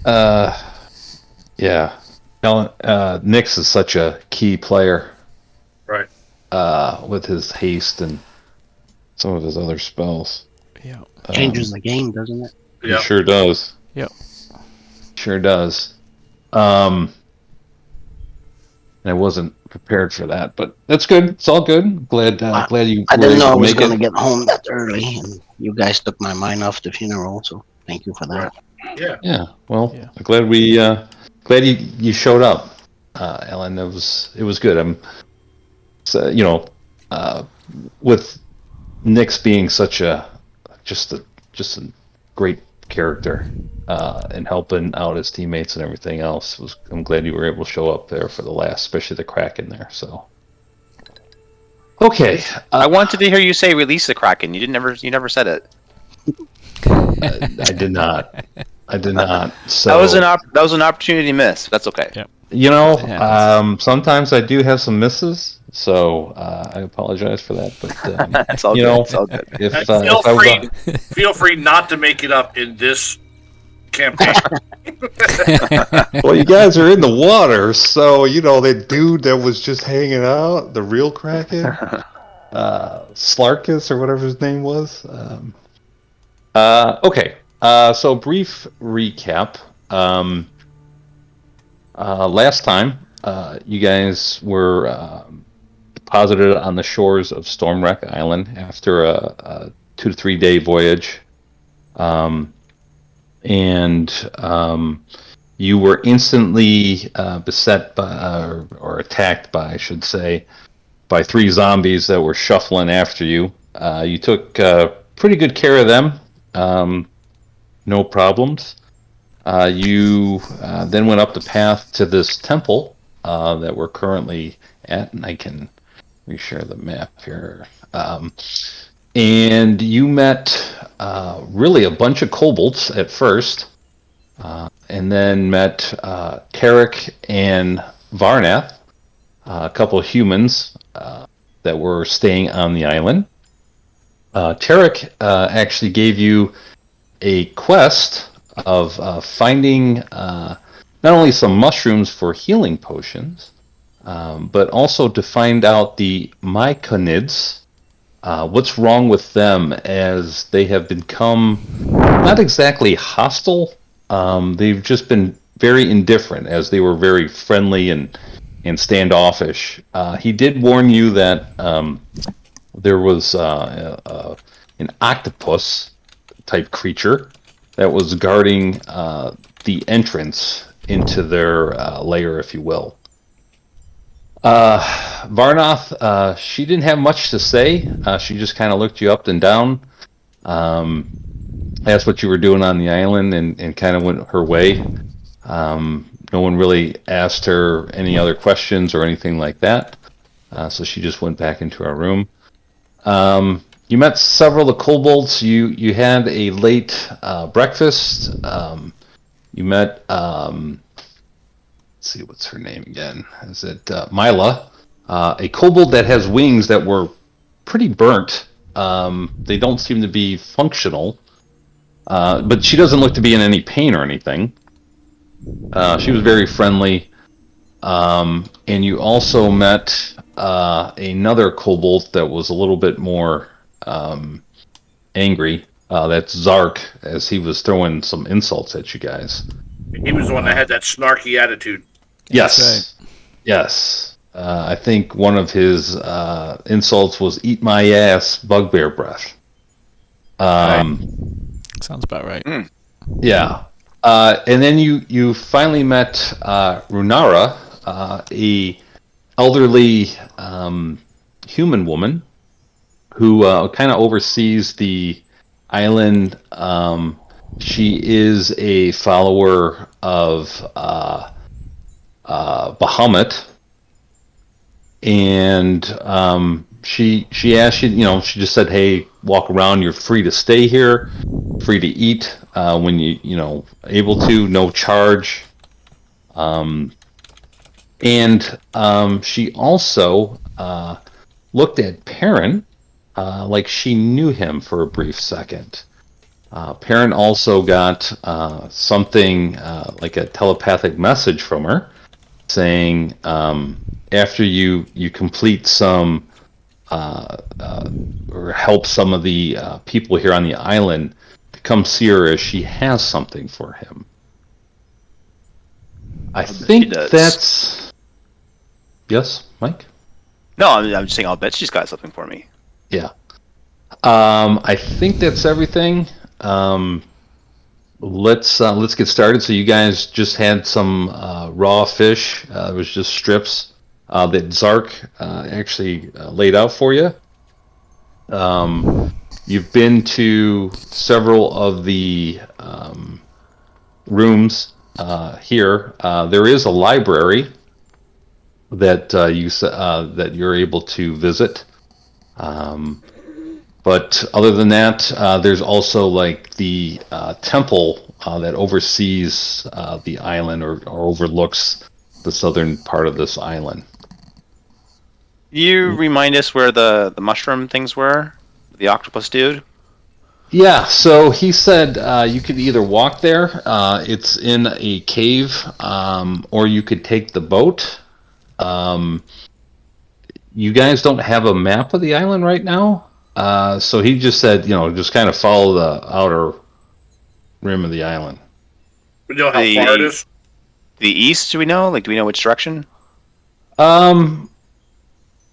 Yeah. Nyx is such a key player. Right. With his haste and some of his other spells. Yeah. Changes the game, doesn't it? He sure does. Yep. Sure does. And I wasn't prepared for that, but that's good. It's all good. Glad you I were didn't able know I to was make going to it. get home that early, and you guys took my mind off the funeral, so thank you for that. Yeah. Yeah. Well, Yeah. I'm glad glad you showed up, Ellen. It was good. I'm, with Nyx being such just a great character, and helping out his teammates and everything else. I'm glad you were able to show up there for the last, especially the Kraken there. So, okay, I wanted to hear you say "release the Kraken." You never said it. I did not. So That was an opportunity miss. That's okay. Yep. Sometimes I do have some misses, so I apologize for that. But It's all good. It's all good. Feel free not to make it up in this campaign. Well, you guys are in the water, so that dude that was just hanging out, the real Kraken, Slarkus or whatever his name was. Okay, so brief recap. Last time, you guys were deposited on the shores of Stormwreck Island after a 2 to 3 day voyage, and you were instantly beset by, or attacked by, I should say, by 3 zombies that were shuffling after you. You took pretty good care of them. No problems. You then went up the path to this temple that we're currently at, and I can reshare the map here. And you met really a bunch of kobolds at first, and then met Tarek and Varnath, a couple of humans that were staying on the island. Tarek actually gave you a quest of finding not only some mushrooms for healing potions, but also to find out the Myconids. What's wrong with them, as they have become not exactly hostile. They've just been very indifferent, as they were very friendly and standoffish. He did warn you that there was an octopus type creature that was guarding the entrance into their lair, if you will. Varnath, she didn't have much to say. She just kind of looked you up and down, asked what you were doing on the island, and kind of went her way. No one really asked her any other questions or anything like that, so she just went back into her room. You met several of the kobolds. You had a late breakfast. You met, let's see, what's her name again? Is it Mila? A kobold that has wings that were pretty burnt. They don't seem to be functional, but she doesn't look to be in any pain or anything. She was very friendly. And you also met another kobold that was a little bit more angry. That's Zark, as he was throwing some insults at you guys. He was the one that had that snarky attitude. Yes. Right. Yes. I think one of his insults was "eat my ass, bugbear breath." Sounds about right. Yeah. And then you finally met Runara, a elderly human woman who kind of oversees the island. She is a follower of Bahamut, and she asked you. She just said, "Hey, walk around. You're free to stay here, free to eat when you able to, no charge." And she also looked at Perrin like she knew him for a brief second. Perrin also got something like a telepathic message from her saying after you complete some or help some of the people here on the island, to come see her as she has something for him. I think that's... Yes, Mike? No, I'm just saying I'll bet she's got something for me. Yeah. I think that's everything. Let's get started. So you guys just had some raw fish. It was just strips that Zark actually laid out for you. You've been to several of the rooms here. There is a library that that you're able to visit. But other than that, there's also like the temple that oversees the island or overlooks the southern part of this island. You remind us where the mushroom things were? The octopus dude? Yeah, so he said you could either walk there, it's in a cave, or you could take the boat. You guys don't have a map of the island right now? So he just said, just kind of follow the outer rim of the island. We know how far it is? The east, do we know? Like, do we know which direction?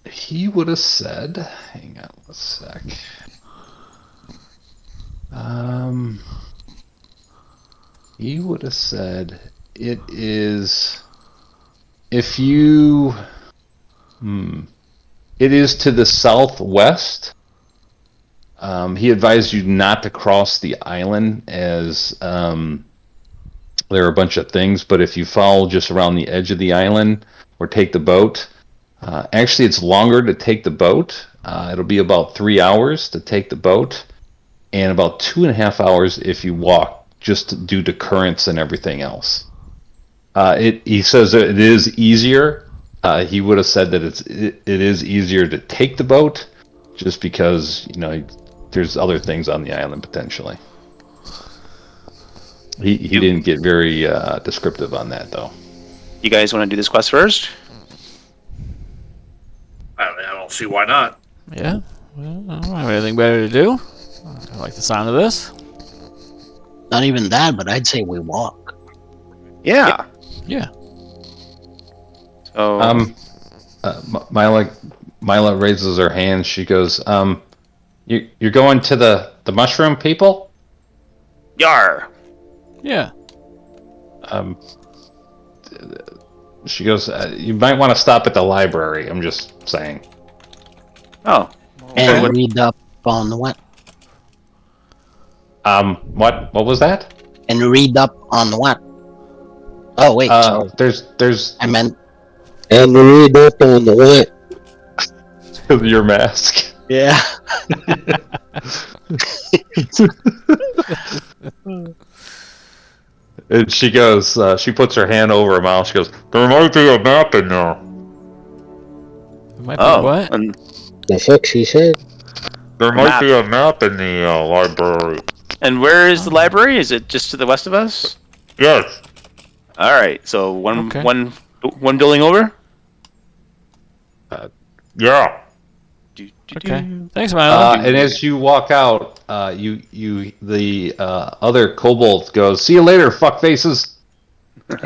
He would have said, hang on a sec. He would have said it is, if you, it is to the southwest. He advised you not to cross the island as there are a bunch of things, but if you follow just around the edge of the island or take the boat, actually it's longer to take the boat. It'll be about 3 hours to take the boat and about 2.5 hours if you walk, just due to currents and everything else. He says that it is easier. He would have said that it is easier to take the boat just because, there's other things on the island potentially. He didn't get very descriptive on that, though. You guys want to do this quest first? I don't see why not. Yeah. Well, I don't have anything better to do. I like the sound of this. Not even that, but I'd say we walk. Yeah. Yeah. So, Mila raises her hand. She goes, you're going to the mushroom people? Yar. Yeah. She goes, you might want to stop at the library. I'm just saying. Oh. And read up on what? What was that? And read up on what? Oh wait, sorry. There's I meant. And read up on the what? your mask. Yeah. And she goes, she puts her hand over her mouth. She goes, there might be a map in there. It might be what? And The fuck she said? There might be a map in the library. And where is the library? Is it just to the west of us? Yes. All right. So one building over. Yeah. Okay. Thanks, Milo. And as you walk out, the other kobold goes, "See you later, fuck faces." I'll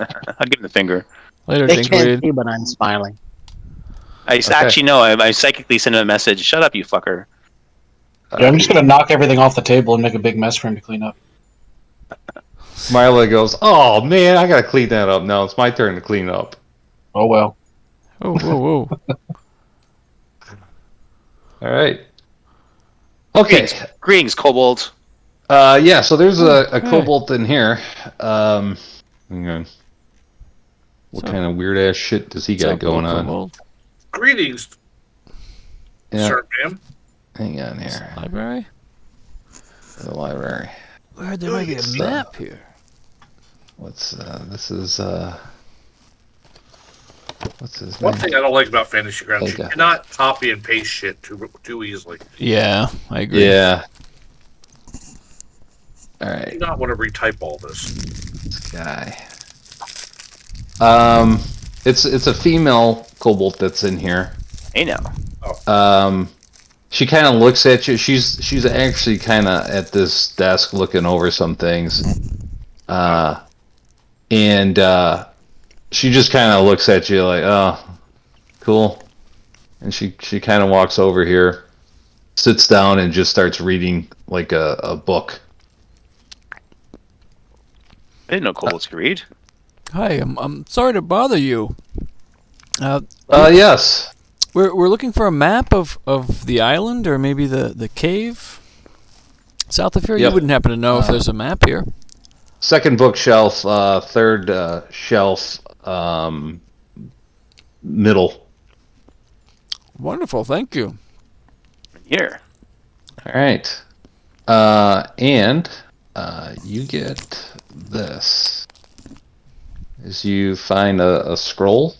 give him the finger. Later, They can't Dinkweed. see, but I'm smiling. Actually no. I psychically sent him a message. Shut up, you fucker. Yeah, I'm just gonna knock everything off the table and make a big mess for him to clean up. Mila goes, "Oh man, I gotta clean that up now. It's my turn to clean up." Oh well. Oh, whoa, whoa. All right. Okay. Greetings, kobold. Yeah. So there's a kobold in here. Hang on. What kind of weird ass shit does he got going on? Kobold? Greetings, Yeah. sir, ma'am. Hang on here. Library? The library. Where there might be a map here. What's this is what's his One name? thing I don't like about Fantasy Grounds, you Okay. cannot copy and paste shit too easily. Yeah, I agree. Yeah. All I right. do not want to retype all this. This guy. It's a female kobold that's in here. Hey now. She kind of looks at you. She's actually kind of at this desk looking over some things. And she just kind of looks at you like, oh, cool. And she kind of walks over here, sits down, and just starts reading like a book. I didn't know kobolds could read. Hi, I'm sorry to bother you. Yes. We're looking for a map of the island or maybe the cave south of here. Yep. You wouldn't happen to know if there's a map here. Second bookshelf, third shelf, middle. Wonderful, thank you. Here. All right. And you get this. As you find a scroll,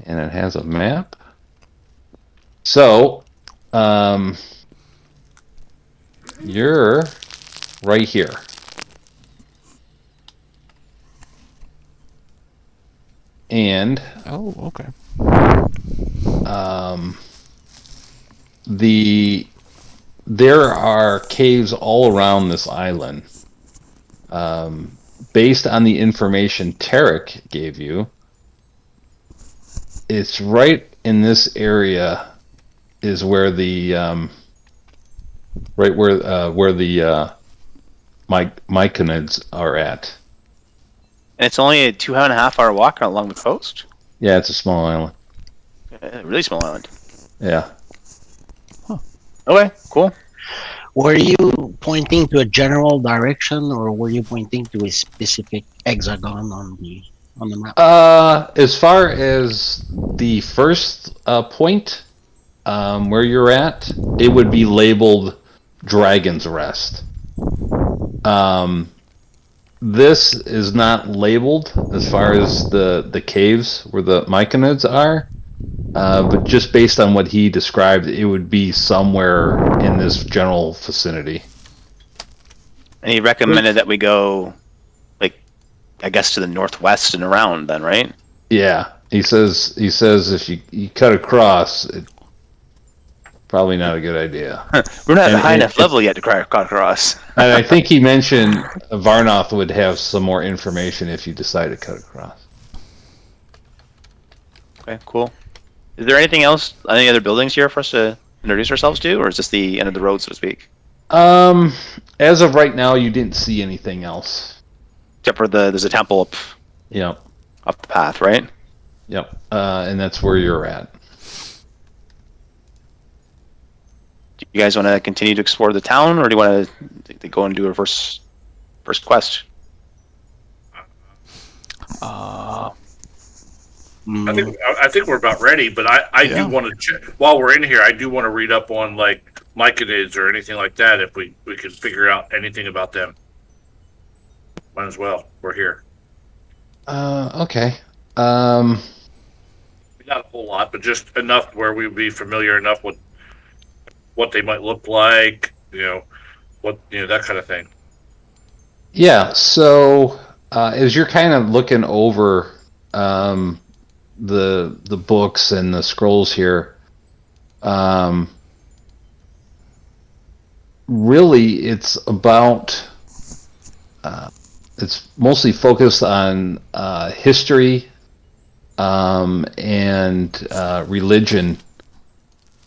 and it has a map. So, you're right here. And Oh, okay. there are caves all around this island. Based on the information Tarek gave you, it's right in this area is where the Myconids are at. And it's only a 2.5 hour walk along the coast? Yeah, it's a small island. Really small island. Yeah. Okay, cool. Were you pointing to a general direction, or were you pointing to a specific hexagon on the map? As far as the first point, where you're at, it would be labeled Dragon's Rest. This is not labeled as far as the caves where the Myconids are, but just based on what he described, it would be somewhere in this general vicinity. And he recommended that we go, like, I guess to the northwest and around then, right? Yeah, he says if you cut across, it's probably not a good idea. We're not at a And high it- enough level yet to cut across. And I think he mentioned Varnoth would have some more information if you decide to cut across. Okay, cool. Is there anything else, any other buildings here for us to introduce ourselves to, or is this the end of the road, so to speak? As of right now, you didn't see anything else. Except for there's a temple Yep, up the path, right? yep. And that's where you're at. Do you guys want to continue to explore the town, or do you want to go and do a first quest? I think we're about ready, but I Yeah. do want to check while we're in here. I do want to read up on like Myconids or anything like that. If we can figure out anything about them, might as well. We're here. Okay. Not a whole lot, but just enough where we would be familiar enough with what they might look like. That kind of thing. Yeah. So as you're kind of looking over the books and the scrolls here, really it's about it's mostly focused on history and religion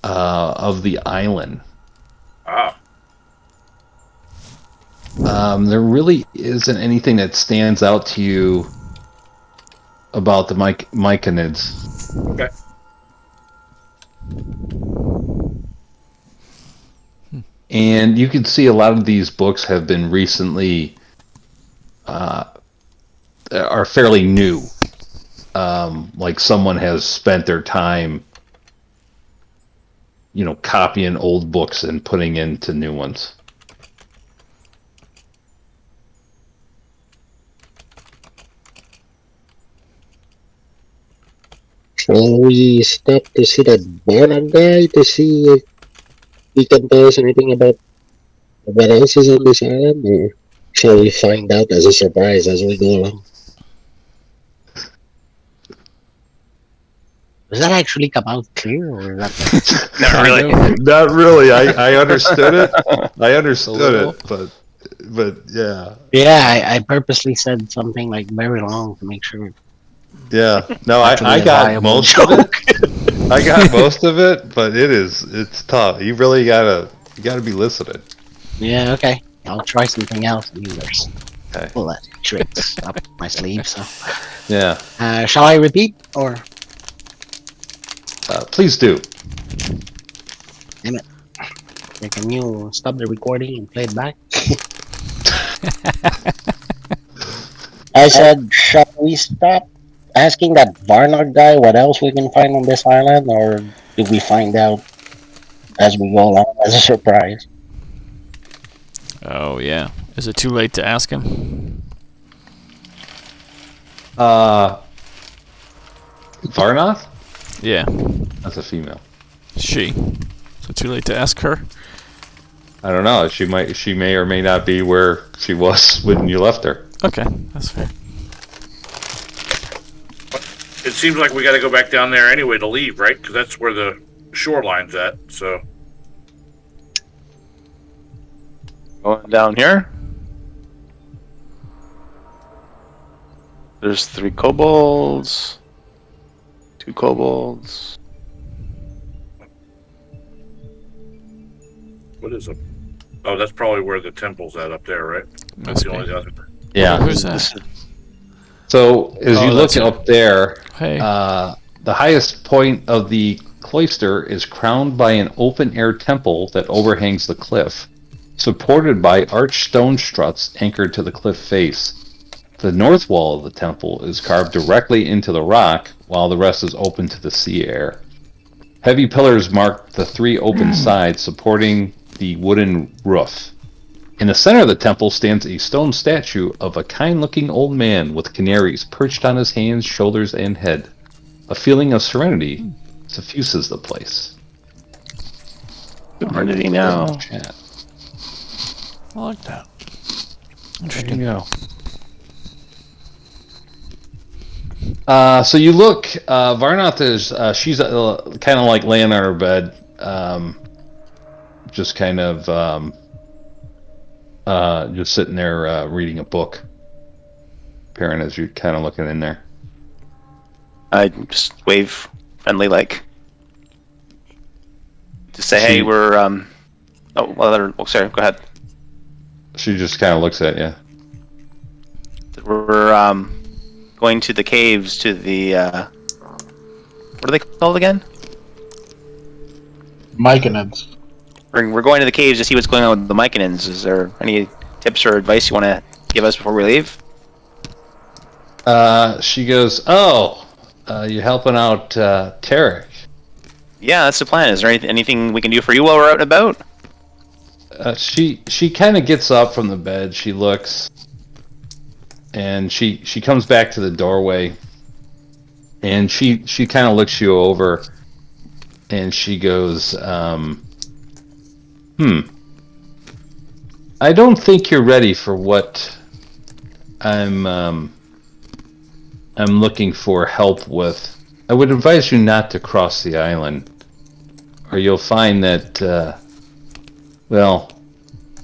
of the island. Ah, There really isn't anything that stands out to you about the Myconids. okay. And you can see a lot of these books have been recently are fairly new. Like someone has spent their time, copying old books and putting into new ones. Shall we stop to see that Barnard guy to see if he can tell us anything about what else is on this island? Or Shall we find out as a surprise as we go along? Does that actually come out clear, or is that Not really. Not really. I understood it. I understood little. it, but yeah. Yeah, I purposely said something like very long to make sure. Yeah. No, Actually I a got viable most of it. I got most of it, but it's tough. You really gotta be listening. Yeah, okay. I'll try something else. I mean, there's Okay. full of tricks up my sleeve. So, Yeah. shall I repeat, or Please do. can you stop the recording and play it back? I said, shall we stop asking that Varnog guy what else we can find on this island, or do we find out as we go along as a surprise? Oh yeah. Is it too late to ask him? Varnoth? Yeah. That's a female. She. Is it too late to ask her? I don't know. She may or may not be where she was when you left her. Okay, that's fair. It seems like we got to go back down there anyway to leave, right? Because that's where the shoreline's at. So Going down here. There's 3 kobolds. 2 kobolds. what is it? Oh, that's probably where the temple's at up there, right? That's Must the be. only other. Yeah. Who's This that? So as Oh, you look that's it. up there, Hey. the highest point of the cloister is crowned by an open-air temple that overhangs the cliff, supported by arched stone struts anchored to the cliff face. The north wall of the temple is carved directly into the rock, while the rest is open to the sea air. Heavy pillars mark the 3 open sides supporting the wooden roof. In the center of the temple stands a stone statue of a kind-looking old man with canaries perched on his hands, shoulders, and head. A feeling of serenity suffuses the place. Serenity now. Chat. I like that. There Interesting. you go. So you look, Varnoth is, she's kind of like laying on her bed, just kind of, just sitting there reading a book. Perrin, as you're kind of looking in there. I just wave friendly like. To say, She- hey, we're oh, well, sorry, go ahead. She just kind of looks at you. We're going to the caves to the what are they called again? Myconids. We're going to the caves to see what's going on with the Myconins. Is there any tips or advice you want to give us before we leave? She goes, "Oh, you're helping out Tarek." Yeah, that's the plan. Is there anything we can do for you while we're out and about? She kind of gets up from the bed. She looks, and she comes back to the doorway, and she kind of looks you over, and she goes, I don't think you're ready for what I'm looking for help with. I would advise you not to cross the island, or you'll find that, well,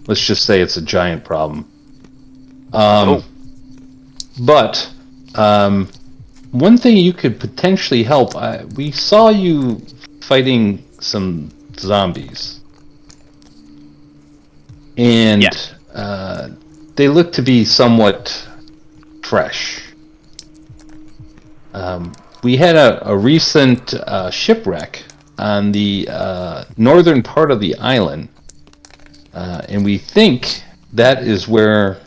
let's just say it's a giant problem. But one thing you could potentially help. We saw you fighting some zombies, and they look to be somewhat fresh. We had a recent shipwreck on the northern part of the island, and we think that is where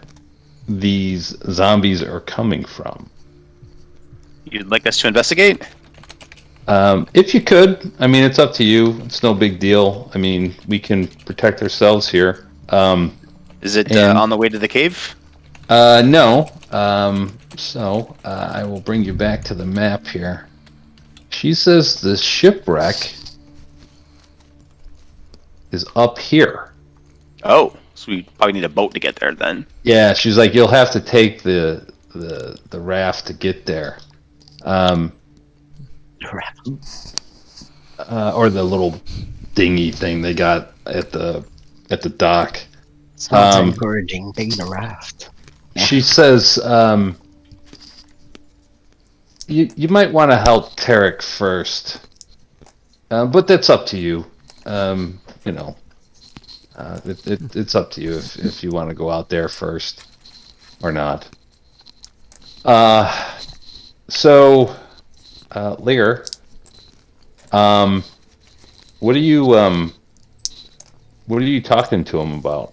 these zombies are coming from. You'd like us to investigate? If you could, I mean, it's up to you. It's no big deal. I mean, we can protect ourselves here. Is it and- on the way to the cave? No. So I will bring you back to the map here. She says the shipwreck is up here. Oh, So we probably need a boat to get there then. Yeah, she's like, you'll have to take the raft to get there, or the little dinghy thing they got at the dock. Sounds encouraging. Take the raft. She says, you might want to help Tarek first, but that's up to you. You know, it's up to you if you want to go out there first or not. So, Lear, what are you talking to him about?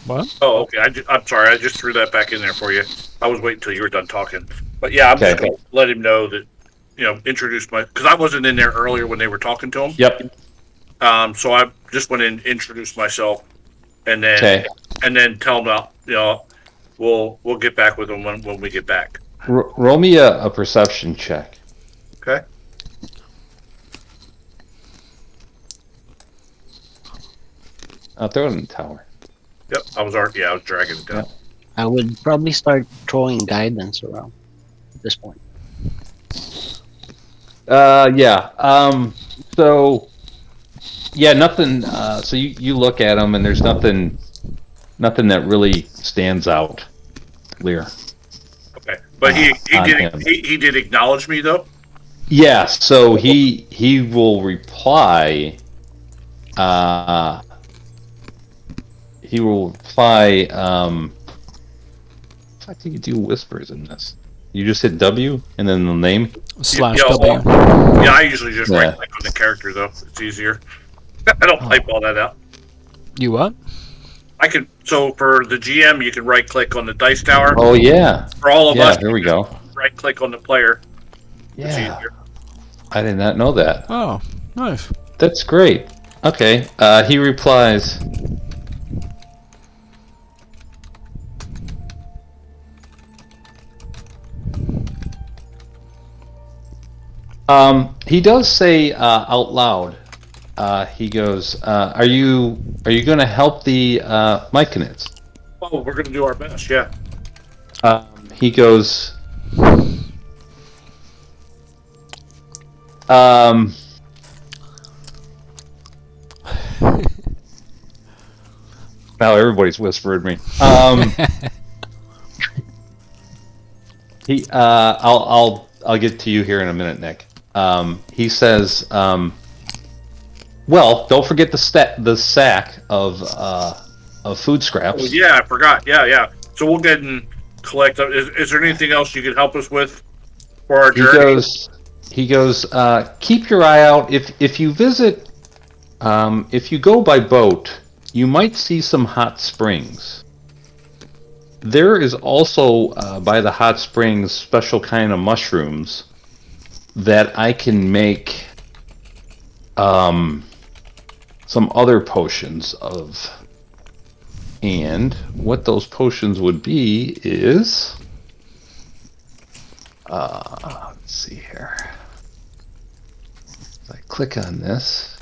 What? Oh, okay. I'm sorry. I just threw that back in there for you. I was waiting until you were done talking. But yeah, I'm just Okay. going to let him know that, introduce because I wasn't in there earlier when they were talking to him. Yep. So I just went in, introduced myself, and then Okay. Tell him, we'll get back with him when we get back. Roll me a perception check. Okay. I'll throw it in the tower. Yep. I was dragging it down. I would probably start throwing guidance around at this point. Yeah. So, yeah, nothing. So you look at him, and there's nothing that really stands out, Lear. Okay. But he him. did acknowledge me though. Yeah. So he will reply. He will reply. I think you do whispers in this. You just hit W and then the name. Slash Yeah, W. Yeah, I usually just Yeah. right click on the character though. It's easier. I don't type all that out. You what? I can. So for the GM, you can right click on the dice tower. Oh yeah. For all of Yeah. us, Here we go. right click on the player. It's Yeah. easier. I did not know that. Oh, nice. That's great. Okay. He replies. He does say out loud. He goes, "Are you going to help the Myconids?" Oh, we're gonna do our best. Yeah. He goes, now everybody's whispering me. I'll get to you here in a minute, Nick. He says, well, don't forget the sack of food scraps. Oh, yeah, I forgot. Yeah. So we'll get and collect. Is there anything else you could help us with for our journey? He goes, keep your eye out. If you visit, if you go by boat, you might see some hot springs. There is also by the hot springs special kind of mushrooms that I can make some other potions of. And what those potions would be is, let's see here. If I click on this,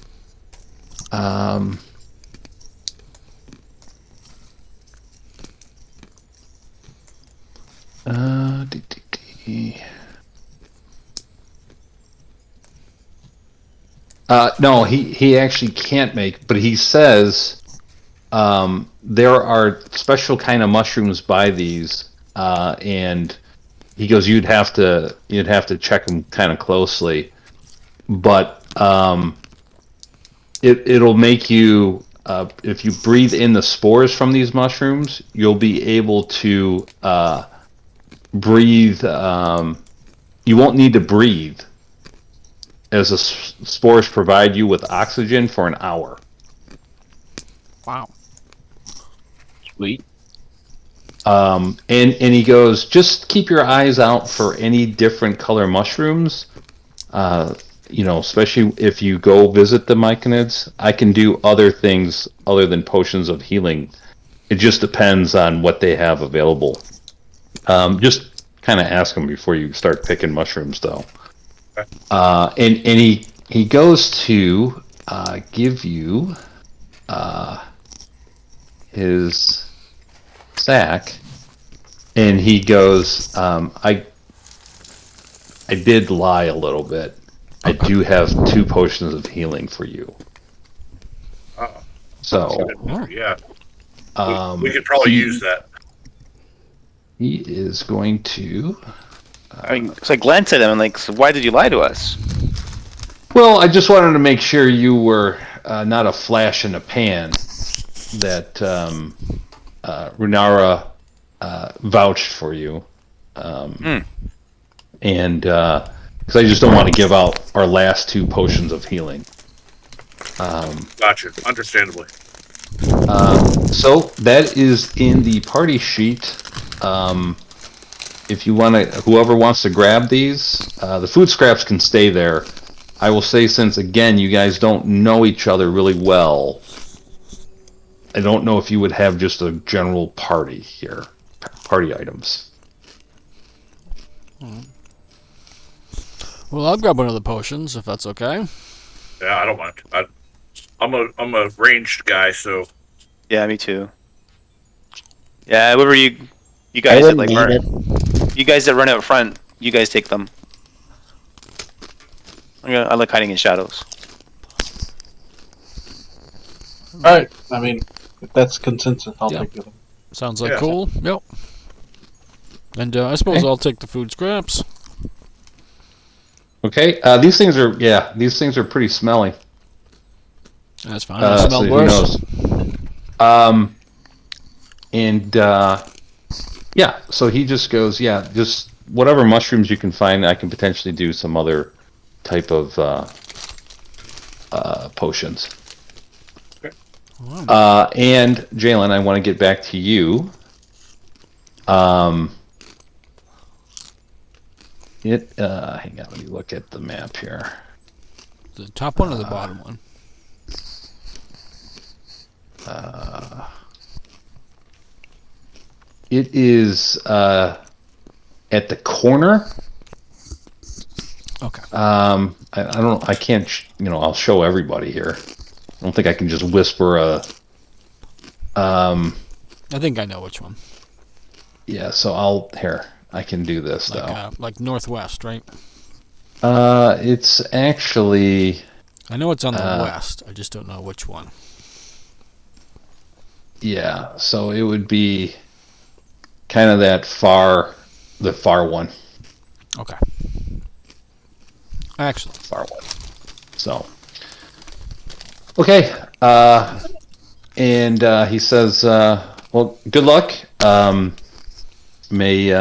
no, he actually can't make, but he says there are special kind of mushrooms by these, and he goes, you'd have to check them kind of closely, but it'll make you if you breathe in the spores from these mushrooms, you'll be able to breathe. You won't need to breathe, as the spores provide you with oxygen for an hour. Wow. Sweet. And he goes, just keep your eyes out for any different color mushrooms. Especially if you go visit the Myconids. I can do other things other than potions of healing. It just depends on what they have available. Just kind of ask them before you start picking mushrooms, though. Okay. And he goes to give you. his sack, and he goes, I did lie a little bit. I do have 2 potions of healing for you. Oh, So, yeah. We um, could probably he- use that. he is going to. I mean, so I glanced at him and like, so why did you lie to us? Well, I just wanted to make sure you were not a flash in the pan. That Runara vouched for you, and because I just don't want to give out our last 2 potions of healing. Gotcha. Understandably. So that is in the party sheet. If you want to, whoever wants to grab these, the food scraps can stay there. I will say, since again you guys don't know each other really well, I don't know if you would have just a general party here, party items. Well, I'll grab one of the potions if that's okay. Yeah, I don't mind. I'm a ranged guy, so Yeah, me too. Yeah, whoever you I guys that wouldn't like need run, it. you guys that run out front, you guys take them. I like hiding in shadows. Alright, I mean, if that's consensus, I'll Yeah. take it. Sounds like Yeah. cool. Yep. And I suppose Okay. I'll take the food scraps. Okay, these things are pretty smelly. That's fine. I So smelled who worse. knows? And yeah, so he just goes, yeah, just whatever mushrooms you can find. I can potentially do some other type of potions. Wow. And Jalen, I want to get back to you. Hang on, let me look at the map here. The top one or the bottom one? It is at the corner. Okay. I can't, I'll show everybody here. I don't think I can just whisper a. I think I know which one. Yeah, so I can do this though. Like northwest, right? It's actually, I know it's on the west. I just don't know which one. yeah, so it would be kind of the far one. Okay. Excellent. Far one. So, okay. And he says, well, good luck. May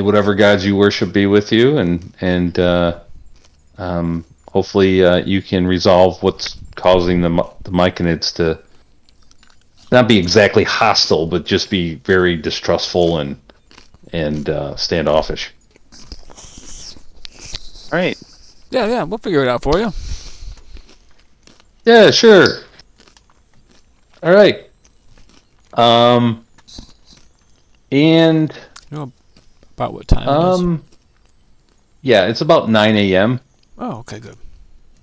whatever gods you worship be with you, and hopefully you can resolve what's causing the Myconids to not be exactly hostile, but just be very distrustful and standoffish. All right. Yeah, we'll figure it out for you. Yeah, sure. All right. And About what time it is? yeah, it's about 9 a.m. Oh, okay, good.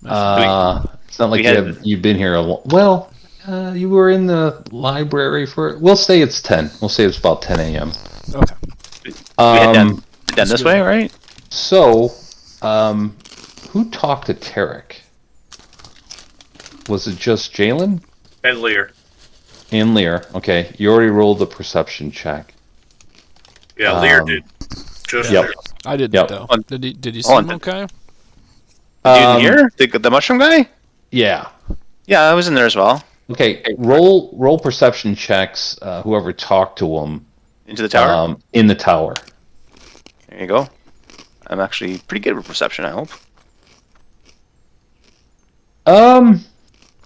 It's not like we you've been here a long. Well, you were in the library for. We'll say it's 10. We'll say it's about 10 a.m. Okay. We head down this good. way, right? So, who talked to Tarek? Was it just Jalen and Lear. and Lear? Okay, you already rolled the perception check. Yeah, Lear did. Just Yep. Lear. I didn't Yep. though. On- Did he on- seem okay? Dude in here? The mushroom guy? Yeah. Yeah, I was in there as well. Okay. Roll perception checks. Whoever talked to him Into the tower? in the tower. There you go. I'm actually pretty good with perception, I hope.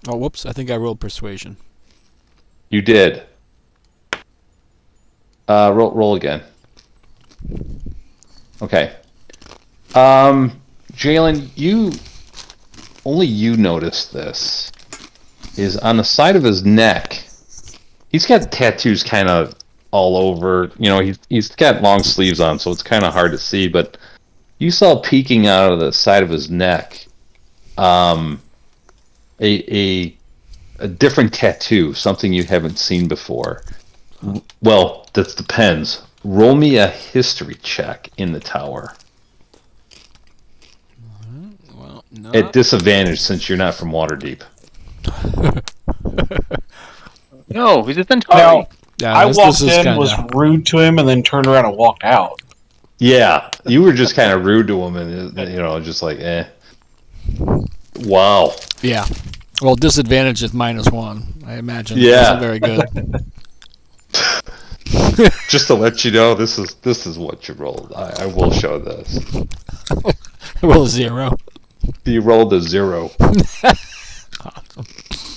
Oh, whoops! I think I rolled persuasion. You did. Roll again. Okay. Jalen, only you noticed this. Is on the side of his neck. He's got tattoos kind of all over. He's got long sleeves on, so it's kind of hard to see. But you saw peeking out of the side of his neck, a a different tattoo, something you haven't seen before. Well, that depends. Roll me a history check in the tower. Well, At disadvantage since you're not from Waterdeep. No, he's a Now, Centauri. Yeah, I this walked is in, kinda... was rude to him, and then turned around and walked out. Yeah, you were just kind of rude to him, and just like, eh. Wow. Yeah. Well, disadvantage is -1. I imagine. Yeah. Isn't very good. Just to let you know, this is what you rolled. I will show this. Roll a 0. You rolled a 0.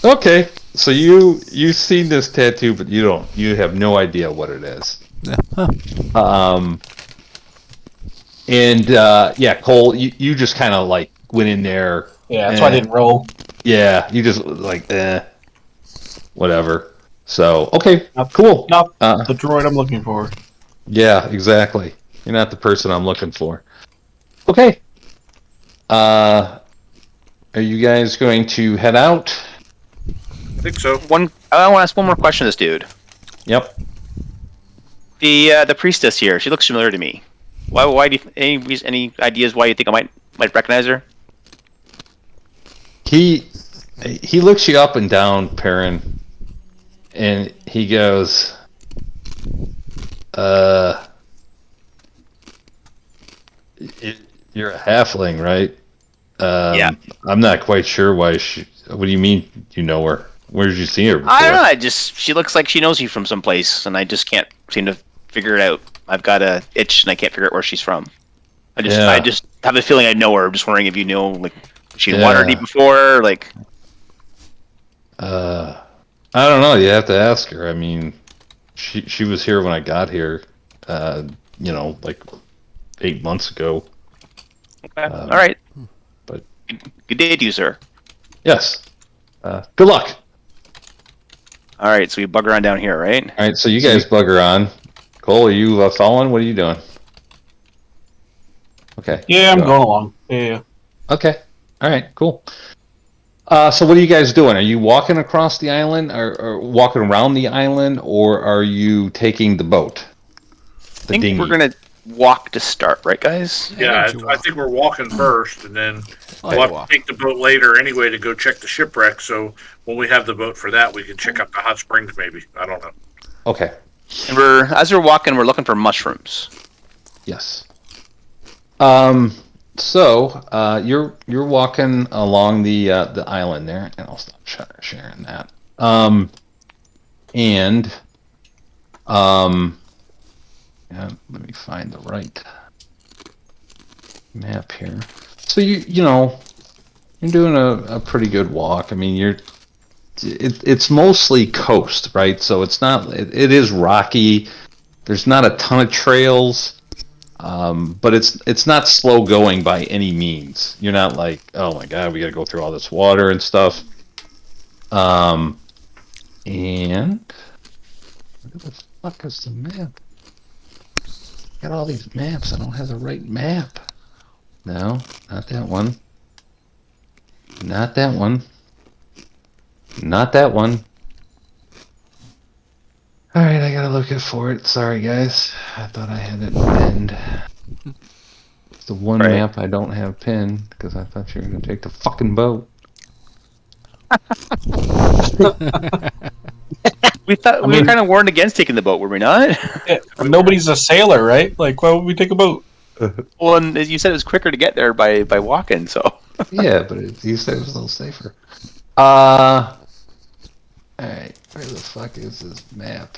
Okay, so you've seen this tattoo, but you have no idea what it is. Yeah. Huh. And Cole, you just kind of like went in there. Yeah, that's why I didn't roll. Yeah, you just like whatever. So okay, Not, cool. Not the droid I'm looking for. Yeah, exactly. You're not the person I'm looking for. Okay. Are you guys going to head out? I think so. I want to ask one more question to this dude. Yep. The priestess here, she looks familiar to me. Why do you, any ideas why you think I might recognize her? He looks you up and down, Perrin, and he goes, you're a halfling, right? Yeah. I'm not quite sure why she. What do you mean you know her? Where did you see her before? I don't know. She looks like she knows you from someplace, and I just can't seem to figure it out. I've got a itch, and I can't figure out where she's from. I just have a feeling I know her. I'm just wondering if you know, like, she's Waterdeep before, like. I don't know. You have to ask her. I mean, she was here when I got here. Like 8 months ago. Okay. All right. But good day to you, sir. Yes. Good luck. All right, so we bugger on down here, right? All right, so you guys bugger on. Cole, are you following? What are you doing? Okay. Yeah, I'm going along. Yeah. Okay. All right. Cool. So what are you guys doing? Are you walking across the island, or walking around the island, or are you taking the boat? I think we're gonna walk to start, right, guys? Yeah, I think we're walking first, and then we'll have to take the boat later anyway to go check the shipwreck. So when we have the boat for that, we can check out the hot springs. Maybe, I don't know. Okay. And as we're walking, we're looking for mushrooms. Yes. So you're walking along the island there, and I'll stop sharing that. Yeah, let me find the right map here. So you're doing a pretty good walk. I mean, it's mostly coast, right? So it's not. It is rocky. There's not a ton of trails. But it's not slow going by any means. You're not like, oh my god, we got to go through all this water and stuff. And where the fuck is the map? Got all these maps. I don't have the right map. No, not that one. Not that one. Not that one. Alright, I gotta look for it. Sorry, guys. I thought I had it pinned. It's the one map I don't have pinned, because I thought you were gonna take the fucking boat. We were kind of warned against taking the boat, were we not? Yeah, nobody's a sailor, right? Like, why would we take a boat? Well, and as you said, it was quicker to get there by walking, so. Yeah, but you said it was a little safer. Alright, where the fuck is this map?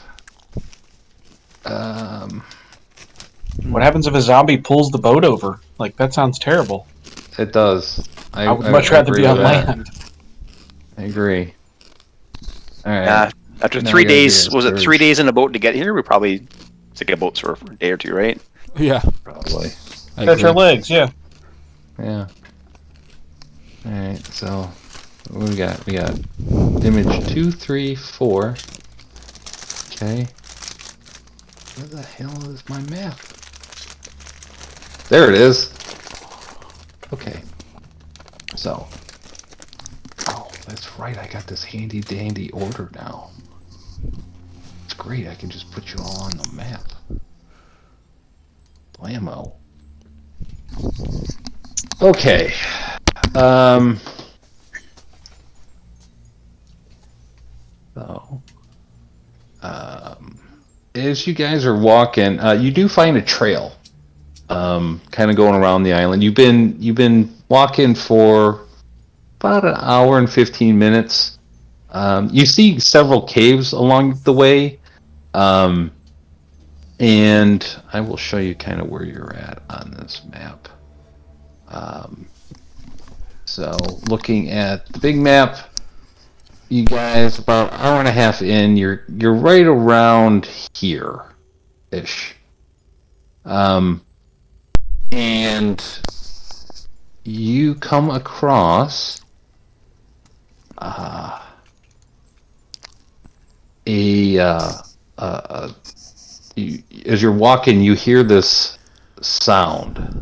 What happens if a zombie pulls the boat over? Like, that sounds terrible. It does. I would much rather be on land. I agree. Alright. After 3 days, was it 3 days in a boat to get here? We probably take a boat for a day or two, right? Yeah. Probably. Stretch our legs, yeah. Yeah. Alright, so what we got? We got image 2, 3, 4. Okay. Where the hell is my map? There it is. Okay. So. Oh, that's right. I got this handy dandy order now. It's great. I can just put you all on the map. Blammo. Okay. So, as you guys are walking, you do find a trail. Kind of going around the island. You've been walking for about an hour and 15 minutes. You see several caves along the way. And I will show you kind of where you're at on this map. So looking at the big map, you guys about an hour and a half in, you're right around here ish. And you come across as you're walking, you hear this sound.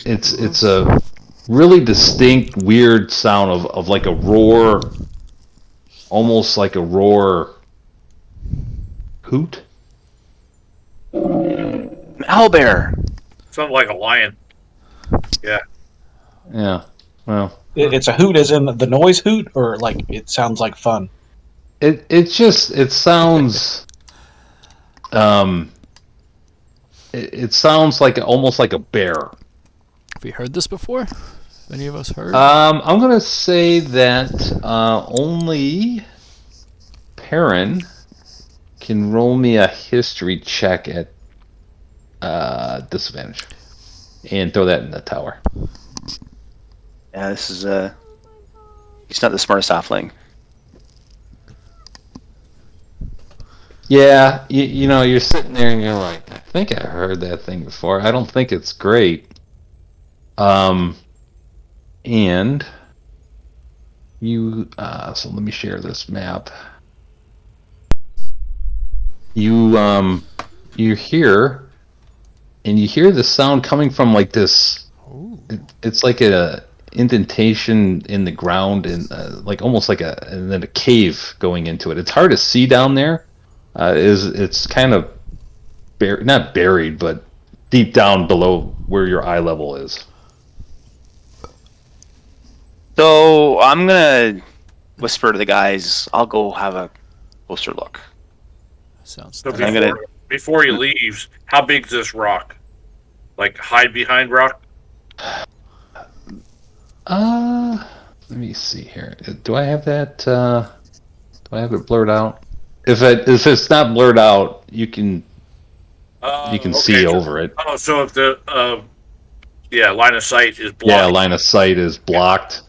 It's a really distinct, weird sound of like a roar, almost like a roar hoot. Owlbear. Something like a lion. Yeah. Yeah. Well, It's a hoot, as in the noise hoot, or like it sounds like fun. it sounds it sounds like almost like a bear. Have we heard this before? Any of us heard? I'm gonna say that only Perrin can roll me a history check at disadvantage, and throw that in the tower. Yeah, this is he's not the smartest halfling. Yeah, you know, you're sitting there and you're like, I think I heard that thing before. I don't think it's great. And you, so let me share this map. You hear, and you hear the sound coming from like this. It's like a indentation in the ground, and like almost like and then a cave going into it. It's hard to see down there. It's kind of not buried, but deep down below where your eye level is. So I'm gonna whisper to the guys. I'll go have a closer look. Sounds So nice. before he leaves, how big is this rock? Like hide behind rock? Let me see here. Do I have that? Do I have it blurred out? If it's not blurred out, you can see over it. Oh, so if the line of sight is blocked. Yeah, line of sight is blocked.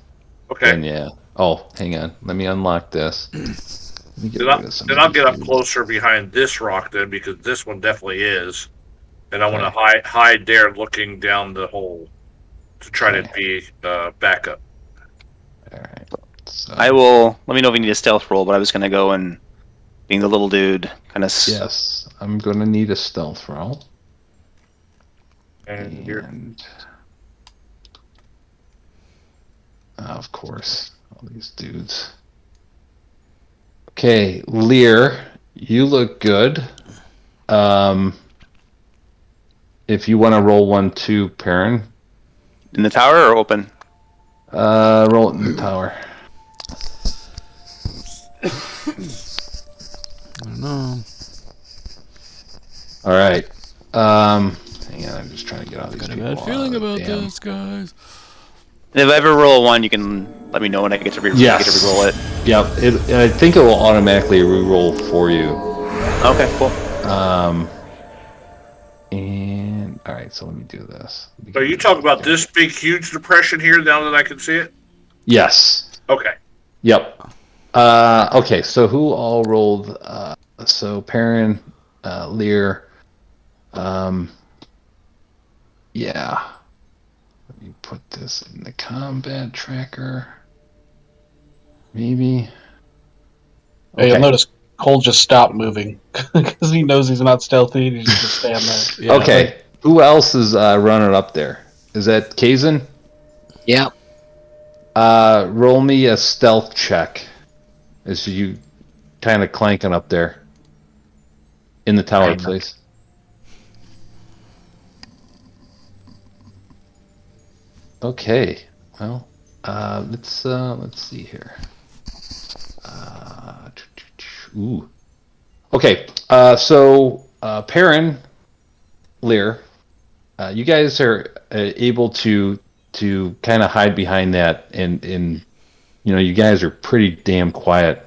Okay. And yeah. Oh, hang on. Let me unlock this. Let me get Then rid of some I'll of get these up dudes. closer behind this rock then, because this one definitely is, and I want to hide there, looking down the hole to try to be backup. All right. So, I will. Let me know if you need a stealth roll, but I was gonna go and, being the little dude, kind of. yes, I'm gonna need a stealth roll. And here, And of course, all these dudes. Okay, Lear, you look good. If you want to roll one too, Perrin, In the tower or open? roll it in the tower. I don't know. All right. Hang on, I'm just trying to get all these Got a people. bad feeling about damn. this, guys. And if I ever roll a 1, you can let me know when I get to Yes. get to re-roll it. Yep. I think it will automatically re-roll for you. Okay, cool. And all right, so let me do this. so you talk about this big, huge depression here, now that I can see it. Yes. Okay. Yep. Okay, so who all rolled? So Perrin, Lear. Yeah. Let me put this in the combat tracker. Maybe. Hey, you'll notice Cole just stopped moving because he knows he's not stealthy. And he's just stand there. Yeah, Okay. Who else is running up there? Is that Kayzen? Yeah. Roll me a stealth check as you kind of clanking up there in the tower, Right. please. Okay. Well, let's see here. Ooh. Okay. So Perrin, Lear, you guys are able to kind of hide behind that, and you know, you guys are pretty damn quiet.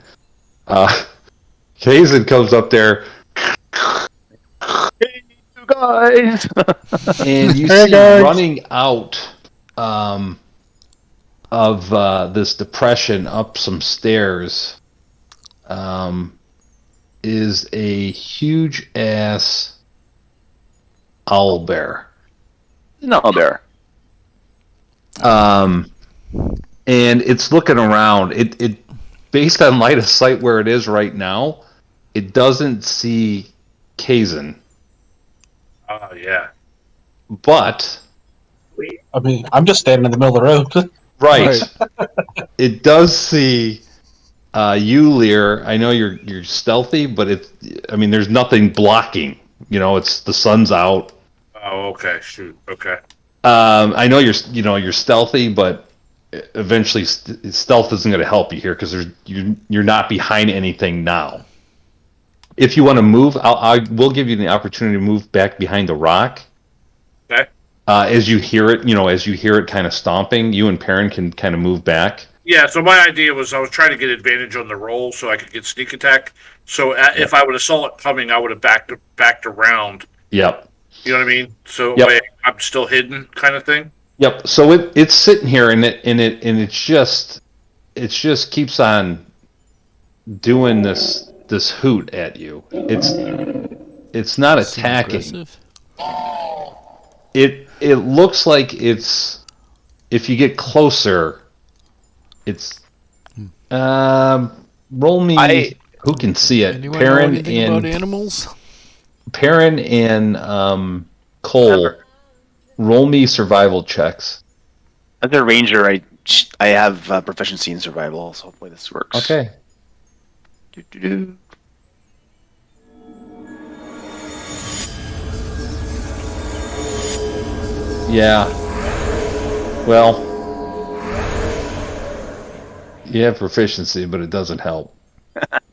Kayzen comes up there, Hey, you guys. and you Hey, see guys. running out of this depression up some stairs is a huge ass owl bear. No, bear. And it's looking around. It based on light of sight where it is right now, it doesn't see Kayzen, Oh yeah. but I mean, I'm just standing in the middle of the road. right, it does see you, Lear. I know you're stealthy, but I mean, there's nothing blocking. You know, it's the sun's out. Oh, okay. Shoot. Okay. I know you're stealthy, but eventually stealth isn't going to help you here because you're not behind anything now. If you want to move, I will give you the opportunity to move back behind the rock. Okay. As you hear it kind of stomping, you and Perrin can kind of move back. Yeah. So my idea was I was trying to get advantage on the roll so I could get sneak attack. So if I would have saw it coming, I would have backed around. Yep. You know what I mean? So Yep. wait, I'm still hidden, kind of thing. Yep. So it's sitting here and it just keeps on doing this hoot at you. It's not attacking. Aggressive. It looks like it's, if you get closer, it's roll me who can see it. Anyone know Perrin anything about and animals? Cole, roll me survival checks. As a ranger, I have proficiency in survival, so hopefully this works. Okay. Do-do-do. Yeah. Well, you have proficiency, but it doesn't help.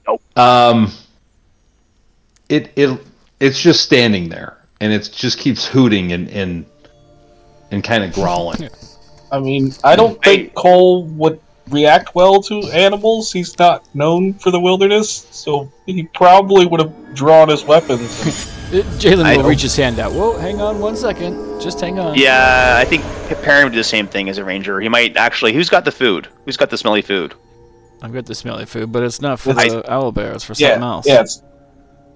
Nope. It's just standing there, and it just keeps hooting and kind of growling. I mean, I don't think Cole would react well to animals. He's not known for the wilderness, so he probably would have drawn his weapons. Jalen will reach his hand out. Whoa, hang on 1 second. Just hang on. Yeah, I think Perrin would do the same thing as a ranger. He might actually. Who's got the food? Who's got the smelly food? I've got the smelly food, but it's not for the owl bear. It's for Yeah, something else. yeah,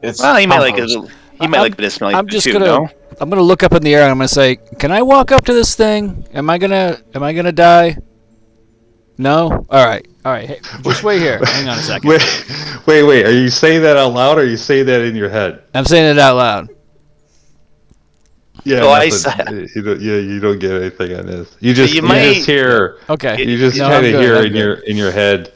it's Well, he might like compost. it. He might like a bit of smelly I'm food just too. gonna. No? I'm gonna look up in the air and I'm gonna say, "Can I walk up to this thing? Am I gonna die?" No. All right. Hey, just wait here. Hang on a second. Wait. Are you saying that out loud, or are you saying that in your head? I'm saying it out loud. Yeah. So I nothing. You don't get anything on this. You just might- just hear. Okay. You just No, kind I'm of good, hear I'm in good. your head.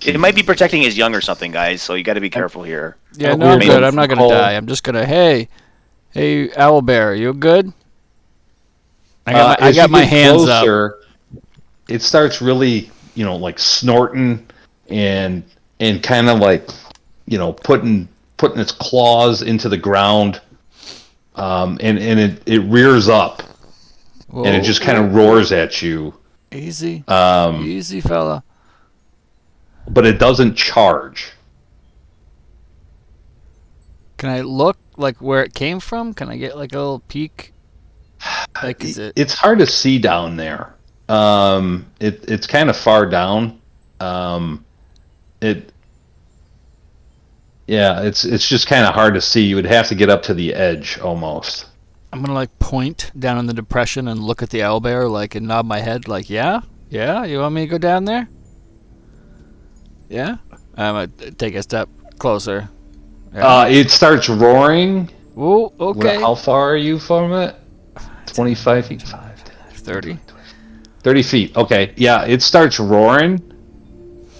It might be protecting his young or something, guys. So you got to be careful here. Yeah. Oh, No, I'm weird. good. I'm not gonna Cole. die. I'm just gonna. Hey, owl bear, you good? I got As you my get hands closer, it starts really, like snorting and kind of like, putting its claws into the ground, and it rears up up. and it just kind of roars at you, Easy, um, easy, fella. but it doesn't charge. Can I look like where it came from? Can I get like a little peek? Like, is it? It's hard to see down there. It's kind of far down. It's just kind of hard to see. You would have to get up to the edge almost. I'm gonna like point down in the depression and look at the owlbear, like, and nod my head, like, yeah. You want me to go down there? Yeah. I'm gonna take a step closer. Yeah. It starts roaring. Ooh, okay. How far are you from it? 25 feet. 30. 30 feet. Okay. Yeah, it starts roaring,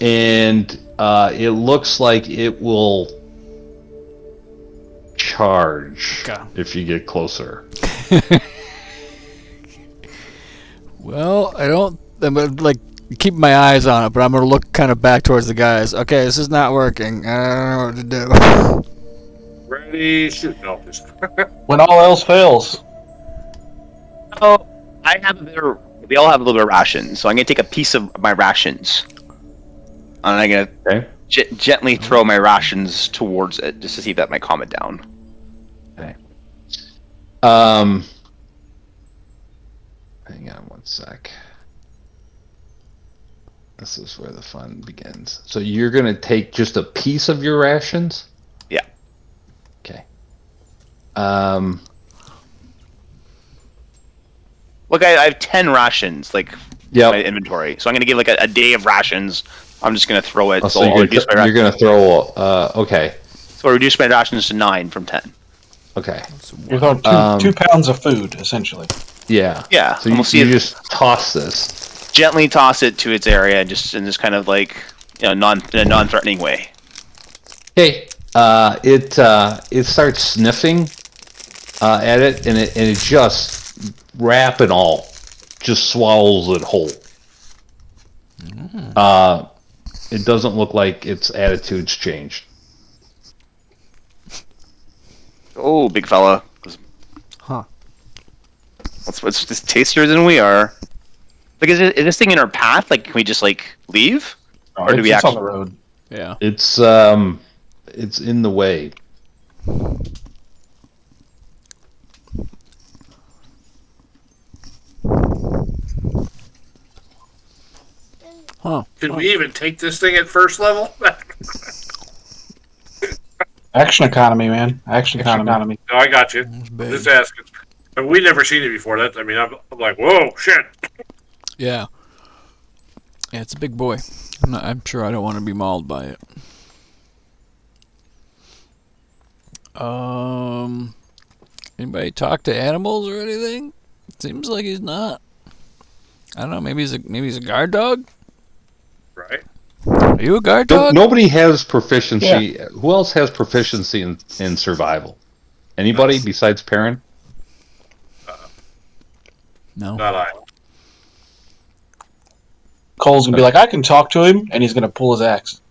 and it looks like it will charge Okay. if you get closer. Well, I'm gonna, like, keep my eyes on it, but I'm gonna look kind of back towards the guys. Okay, this is not working. I don't know what to do. Ready, shoot. No, just When all else fails. Oh, I have a bit of, we all have a little bit of rations, so I'm gonna take a piece of my rations, and I'm gonna Okay. gently throw my rations towards it just to see if that might calm it down. Okay. Hang on one sec. This is where the fun begins. So you're gonna take just a piece of your rations? Yeah. Okay. Look, I have 10 rations, like, Yep. my inventory, so I'm gonna give like a day of rations. I'm just gonna throw it. Oh, so so I'll reduce my you're gonna throw. Okay. So I reduce my rations to 9 from 10. Okay. You're throwing 2 pounds of food, essentially. Yeah. Yeah, So and you, we'll see you if just toss this. gently toss it to its area, and just kind of like, in a non-threatening way. Okay. It starts sniffing at it, and it just wrap and all just swallows it whole. It doesn't look like its attitude's changed. Oh, big fella. Huh. What's this tastier than we are? Like, is this thing in our path? Like, can we just like leave? Or do we it's on actually- the road. Yeah. It's in the way. Huh. Could we even take this thing at first level? Action economy, man. Action economy. No, I got you. It's big. Just asking. But we never seen it before. That I mean, I'm like, whoa, shit. Yeah. Yeah, it's a big boy. I'm sure I don't want to be mauled by it. Anybody talk to animals or anything? Seems like he's not. I don't know. Maybe he's a guard dog. Right. Are you a guard dog? Nobody has proficiency. Who else has proficiency in survival? Anybody besides Perrin? No. Not I. Cole's gonna be like, I can talk to him, and he's gonna pull his axe.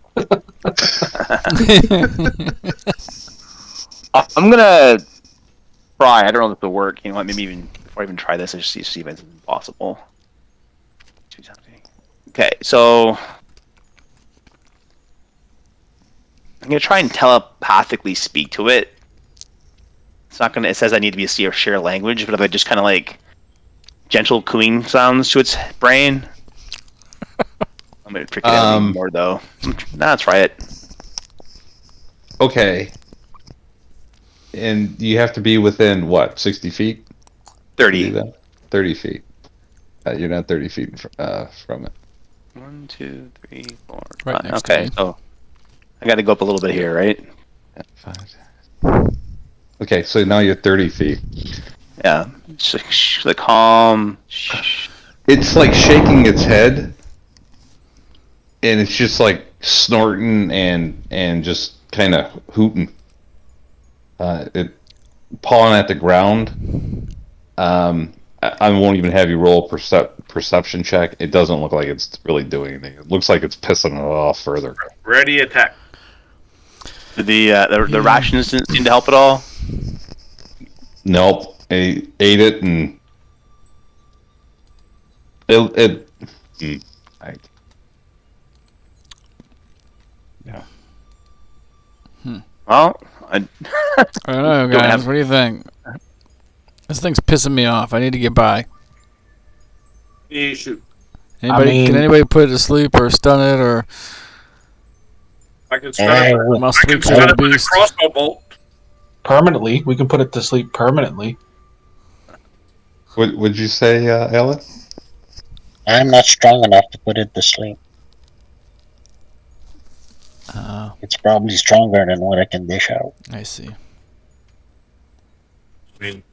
I'm gonna try. I don't know if it'll work. You know what? Maybe even before I even try this, I just see if it's possible. Okay, so I'm gonna try and telepathically speak to it. It's not gonna. It says I need to be a share language, but if I just kind of like gentle cooing sounds to its brain, I'm gonna trick it out even more though. Nah, try it. Okay. And you have to be within what, 60 feet? 30. 30 feet. You're not 30 feet from it. 1, 2, 3, 4. Right 5. next to Okay, me. so I got to go up a little bit here, right? Yeah, 5. Okay, so now you're 30 feet. Yeah. The calm. It's like shaking its head, and it's just like snorting and just kind of hooting. It pawing at the ground. I won't even have you roll a perception check. It doesn't look like it's really doing anything. It looks like it's pissing it off further. Ready, attack. Did the rations didn't seem to help at all? Nope. It ate it and it yeah. Well, I don't know, Don't guys. have- What do you think? This thing's pissing me off. I need to get by. You shoot. Can anybody put it to sleep or stun it or I can stun it. must I can sweep stun the it with a beast? crossbow bolt. Permanently. We can put it to sleep permanently. What would you say, Ellen? I'm not strong enough to put it to sleep. It's probably stronger than what I can dish out. I see. I mean,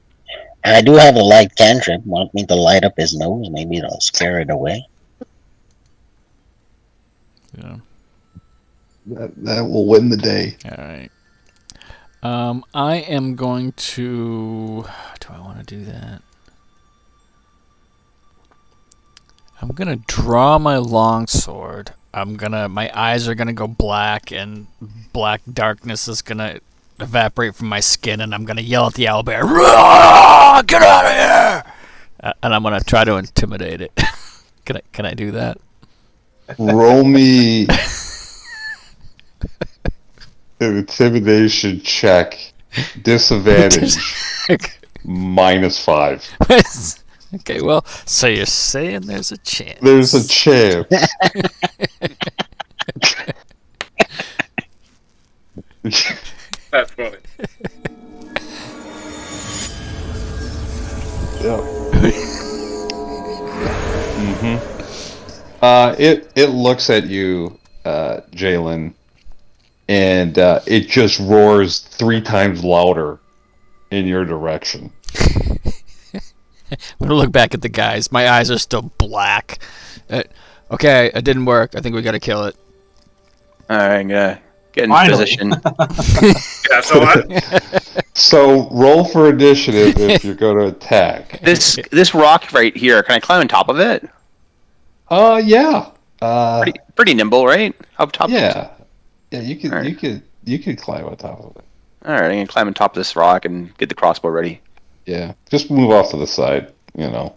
I do have a light cantrip. Want me to light up his nose? Maybe it'll scare it away. Yeah. That will win the day. All right. I am going to. Do I want to do that? I'm gonna draw my longsword. My eyes are gonna go black, and black darkness is gonna evaporate from my skin, and I'm gonna yell at the owlbear, "Roar! Get out of here!" And I'm gonna try to intimidate it. Can I do that? Roll me an intimidation check. Disadvantage -5. Okay, well, so you're saying there's a chance. There's a chance. That's funny. It looks at you, Jalen, and it just roars 3 times louder in your direction. I'm gonna look back at the guys. My eyes are still black. Okay, it didn't work. I think we gotta kill it. All right, I'm gonna get in Finally. position. Yeah, So roll for initiative if you're going to attack. This rock right here, can I climb on top of it? Yeah. Pretty nimble, right? Up top. Yeah. Yeah, you could Alright. you could climb on top of it. All right, I'm gonna climb on top of this rock and get the crossbow ready. Yeah. Just move off to the side, you know.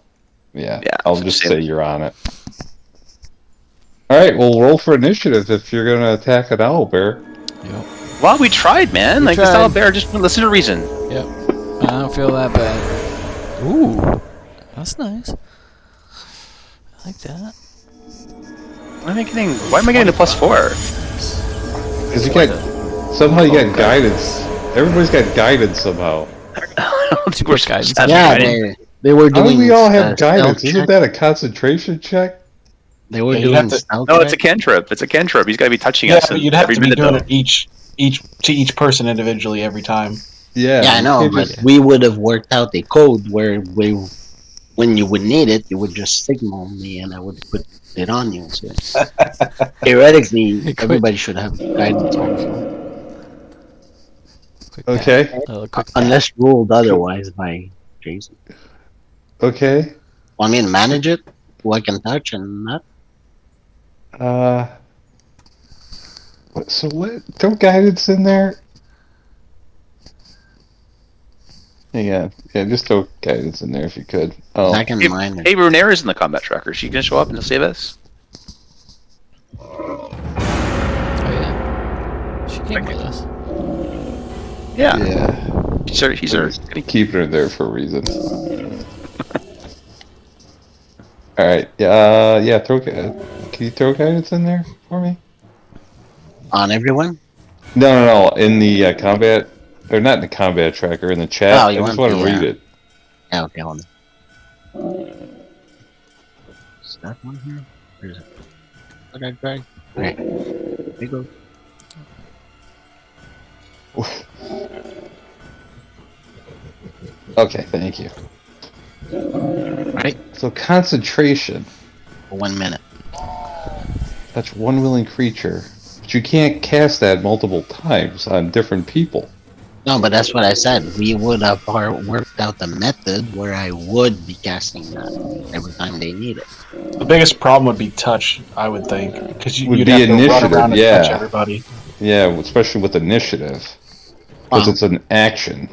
Yeah. Yeah, I'll so just same. say you're on it. All right, well, roll for initiative if you're going to attack an owlbear. Well, we tried, man. We This tried. owl bear just wouldn't listen to reason. Yep. I don't feel that bad. Ooh, that's nice. I like that. Why am I getting a +4? Because you got somehow you got guidance. Everybody's got guidance somehow. I don't think we're Guidance. supposed to Yeah, have guidance. they were How do doing. we all have stealth guidance? Isn't check. that a concentration check? They were Yeah, you'd doing have to- stealth No, it's a check. cantrip. It's a cantrip. He's got to be touching Yeah, us but you'd have every to be minute, doing though. it each person individually every time. Yeah. Yeah, I you know, can't but just- we would have worked out a code where when you would need it, you would just signal me and I would put it on you. So theoretically, Quick. everybody should have guidance also. Quick Okay. tap. A little quick tap. Unless ruled otherwise by Jason. Okay. Want me to manage it? Who I can touch and not? So what? Throw guidance in there. Yeah, just throw guidance in there if you could. Oh, I can Hey, mine it. hey, Runaire is in the combat tracker. She gonna show up and save us? Oh yeah. She came with us. Yeah. yeah. He's our Keeping her there for a reason. All right. Yeah. Can you throw guidance in there for me? On everyone? No. In the combat, or not in the combat tracker, in the chat. Oh, I you just want want to the, read it. Yeah, okay, hold on. Is that one here? Where is it? What did I drag? Okay. There you go. Okay, thank you. Right. So concentration. For 1 minute. Touch one willing creature, but you can't cast that multiple times on different people. No, but that's what I said. We would have worked out the method where I would be casting that every time they need it. The biggest problem would be touch, I would think, because Would you'd be have to run initiative, around and yeah. touch everybody. Yeah, especially with initiative, because Wow. it's an action.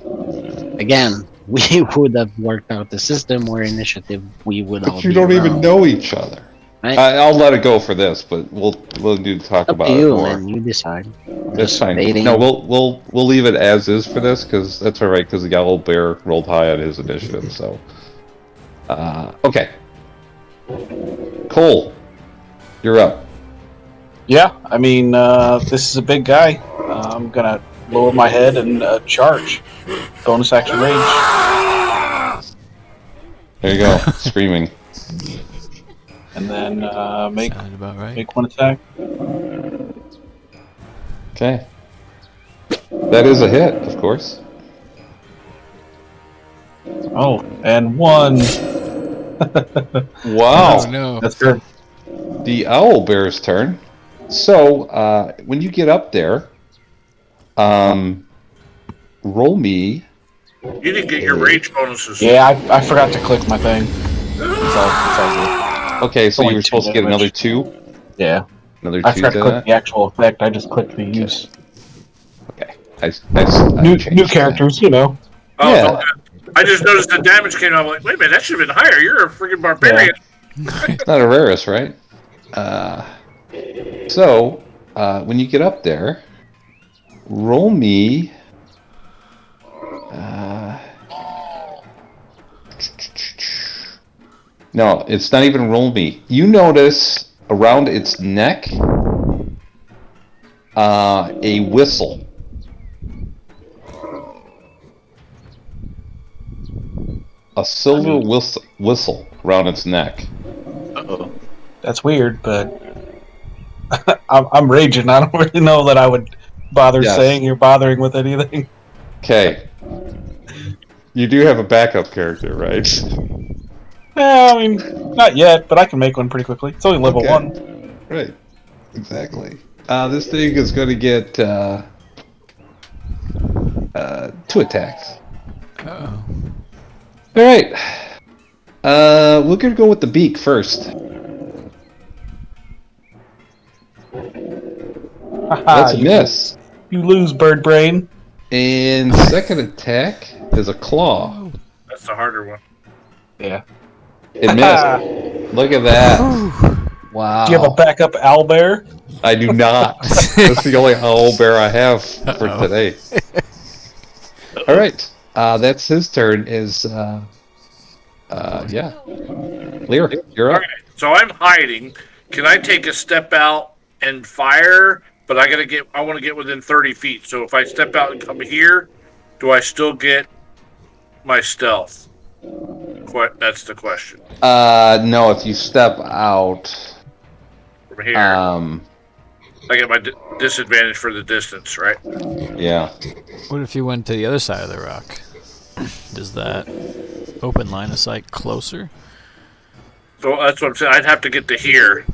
Again, we would have worked out the system where initiative we would all But you be don't even around. know each other. Right. I'll let it go for this, but we'll need to talk Up about to it you, more. man. You decide. That's Just fine. stating- No, we'll leave it as is for this because that's all right. Because the owl bear rolled high on his initiative. So, okay. Cole, you're up. Yeah, I mean, this is a big guy. I'm gonna lower my head and charge. Bonus action rage. There you go, screaming. And then make Sounded about right. make one attack. Okay. That is a hit, of course. Oh, and 1. Wow. Oh no. That's good. The owl bear's turn. So, when you get up there, roll me. You didn't get your rage bonuses. Yeah, I forgot to click my thing. It's all good. Okay, so Only you were 2 supposed to get another damage. 2? Yeah. Another I 2 forgot to to click that? the actual effect. I just clicked the use. Okay. I New changed characters, you know. Oh, Yeah. so I just noticed the damage came out. I'm like, wait a minute, that should have been higher. You're a freaking barbarian. It's not a rarest, right? So, when you get up there, roll me. No, it's not even roll me. You notice around its neck a whistle. A silver whistle around its neck. Uh-oh. That's weird, but I'm raging. I don't really know that I would bother Yes. saying you're bothering with anything. Okay. You do have a backup character, right? I mean, not yet, but I can make one pretty quickly. It's only level Okay. 1. Right. Exactly. This thing is going to get 2 attacks. Oh. All right. We're going to go with the beak first. That's a miss. You lose, bird brain. And second attack is a claw. That's the harder one. Yeah. It missed. Look at that. Wow. Do you have a backup owlbear? I do not. That's the only owlbear I have for today. All right. That's his turn. Yeah. Lear, you're up. Okay, so I'm hiding. Can I take a step out and fire? But I want to get within 30 feet. So if I step out and come here, do I still get my stealth? That's the question. No, if you step out, From here, I get my disadvantage for the distance, right? yeah. What if you went to the other side of the rock? Does that open line of sight closer? So that's what I'm saying. I'd have to get to here.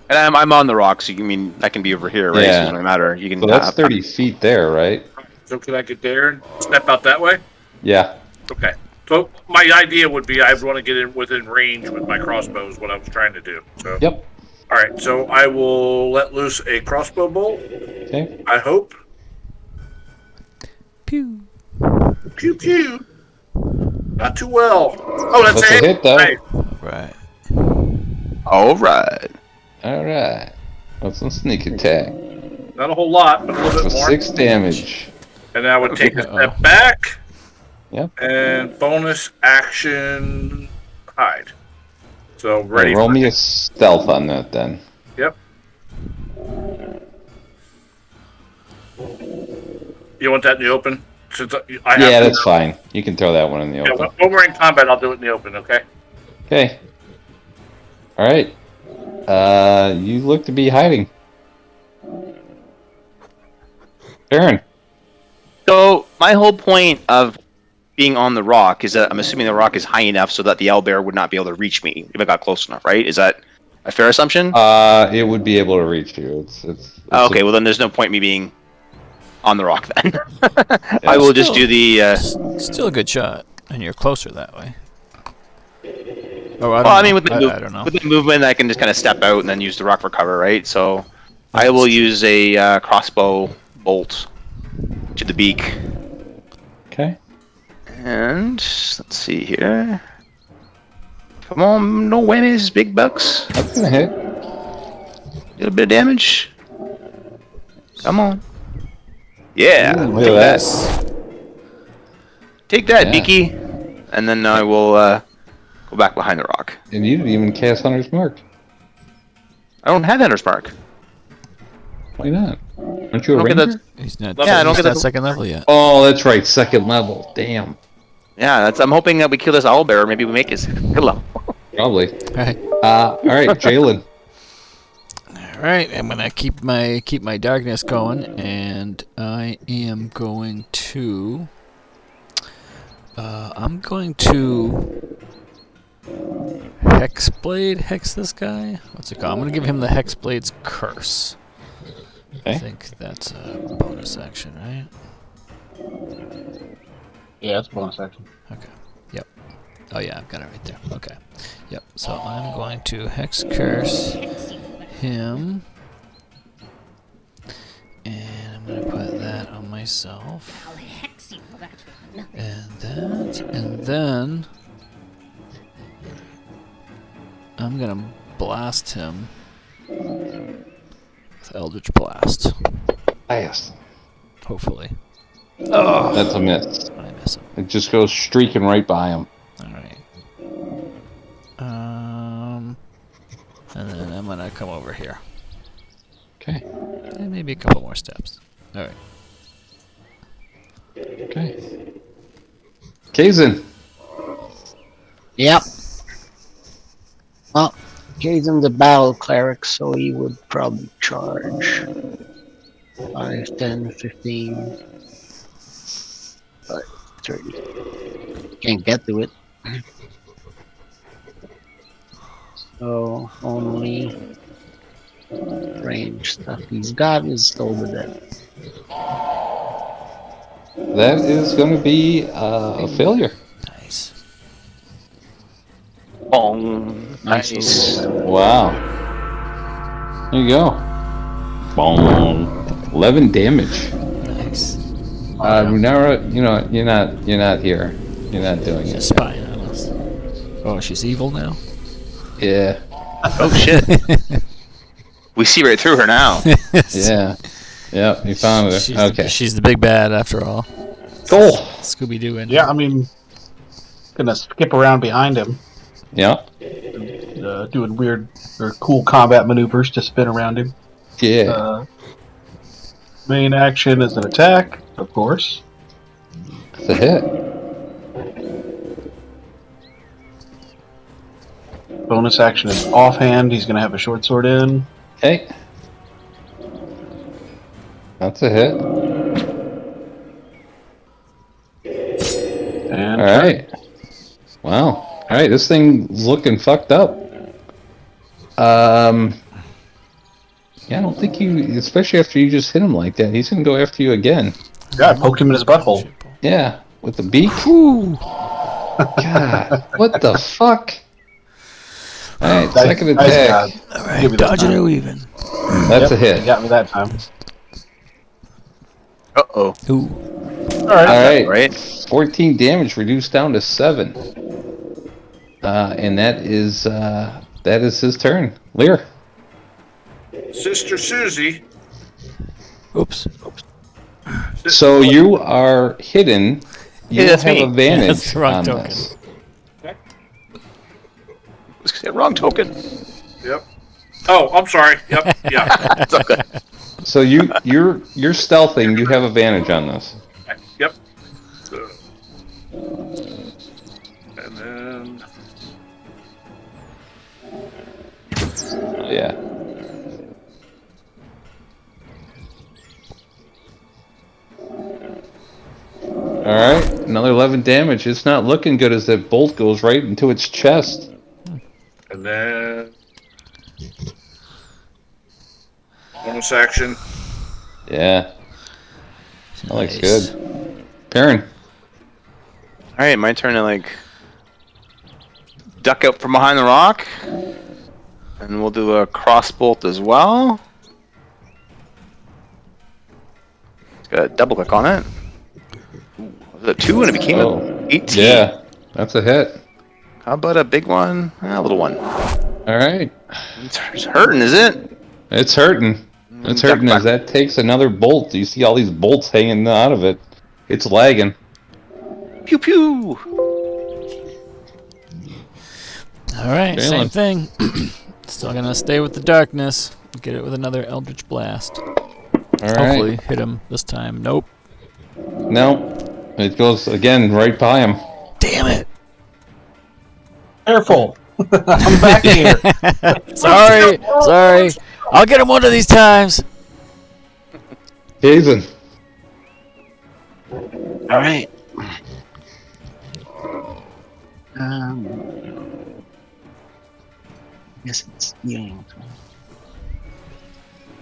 And I'm on the rock, so you mean I can be over here, right? Yeah. So it doesn't matter. You can. So that's 30 feet there, right? So can I get there and step out that way? Yeah. Okay. So my idea would be I'd want to get in within range with my crossbow is what I was trying to do. So. Yep. All right. So I will let loose a crossbow bolt. Okay. I hope. Pew. Pew pew. Not too well. Oh, that's That's a hit, though. Hey, Right. All right. All right. That's some sneak attack. not a whole lot, but a little For bit more. 6 damage. And I would take a Uh-oh. step back. Yep. And bonus action hide. So Right, ready. roll me a stealth on that then. Yep. You want that in the open? Since I have Yeah, to- that's fine. You can throw that one in the Yeah, open. when we're in combat, I'll do it in the open. Okay. Okay. All right. You look to be hiding. Perrin. So my whole point of being on the rock is that I'm assuming the rock is high enough so that the owlbear would not be able to reach me if I got close enough, right? Is that a fair assumption? It would be able to reach you. It's Okay, well then there's no point me being on the rock then. I will just do the. Still a good shot, and you're closer that way. Oh, I don't Well, I know. mean, with the, I don't know. with the movement, I can just kind of step out and then use the rock for cover, right? So I will use a crossbow bolt to the beak. Okay. And let's see here. Come on, no whammies, big bucks. That's gonna hit. Little bit of damage. Come on. Yeah, Ooh, look take at that. that. Take that, Yeah. Beaky. And then I will go back behind the rock. And you didn't even cast Hunter's Mark. I don't have Hunter's Mark. Why not? Aren't you a Okay, ranger? He's not. Yeah, I don't he's get not the- second level yet. Oh, that's right. 2nd level. Damn. Yeah, I'm hoping that we kill this owlbear. Maybe we make it. Good luck. Probably. Right. All right, Jalen. All right. I'm gonna keep my darkness going, and I am going to I'm going to Hexblade hex this guy. What's it called? I'm going to give him the Hexblade's curse. I Okay. think that's a bonus action, right? Yeah, it's a bonus action. Okay. Yep. Oh yeah, I've got it right there. Okay. Yep. So I'm going to hex curse him, and I'm going to put that on myself. I'll hex you for that. And that, and then I'm gonna blast him with Eldritch Blast. Yes. Hopefully. Oh, That's a miss. I miss him. It just goes streaking right by him. All right. And then I'm gonna come over here. Okay. And maybe a couple more steps. All right. Okay. Kayzen. Yep. Well, Kayzen's a battle cleric, so he would probably charge 5, 10, 15, 30. Can't get to it. So only range stuff he's got is over there. That is going to be a failure. Nice. Bong. Nice. Wow. There you go. Boom. 11 damage. Nice. Runara, you're not here. You're not doing She's it. spying on us. Oh, she's evil now? Yeah. Oh shit. We see right through her now. Yeah. Yep, you found her. Okay. She's the big bad after all. Cool. Scooby-Doo in Yeah, I mean, gonna skip around behind him, Yeah. doing weird or cool combat maneuvers to spin around him. Yeah. Main action is an attack, of course. It's a hit. Bonus action is offhand. He's gonna have a short sword in. Okay. That's a hit. And All right. Wow. All right, this thing's looking fucked up. Yeah, I don't think you, especially after you just hit him like that, he's gonna go after you again. yeah, I poked him in his butthole. Yeah, with the beak. Whew. God, what the fuck? All right, Nice- second nice attack. job. All Give right, me this dodging time. or weaving. That's a He hit. got me that time. Uh-oh. Ooh. All right. All right, Right? 14 damage reduced down to 7. And that is his turn. Lear. Sister Susie. Oops. So you are hidden. You Yeah, that's have me. advantage That's the wrong on token. this. Wrong token. Yep. Oh, I'm sorry. Yep. Yeah. It's okay. So you're stealthing. You have advantage on this. Yep. So, and then Yeah. All right, another 11 damage. It's not looking good as that bolt goes right into its chest. and then bonus action. Yeah, that looks Nice. good. Perrin. Alright, my turn to like duck out from behind the rock. And we'll do a crossbolt as well. It's got a double click on it. Ooh, was it 2 and it became Oh, 18? yeah, that's a hit. How about a big one? A little one. All right, It's hurting, is it? it's hurting. It's hurting as that takes another bolt. You see all these bolts hanging out of it. It's lagging. Pew pew! All right, Jalen. same thing. Still gonna stay with the darkness. Get it with another Eldritch Blast. All right. Hopefully hit him this time. Nope. No, it goes again right by him. Damn it. Careful. I'm back here. Sorry. Sorry. I'll get him one of these times. Kayzen. All right. guess it's healing.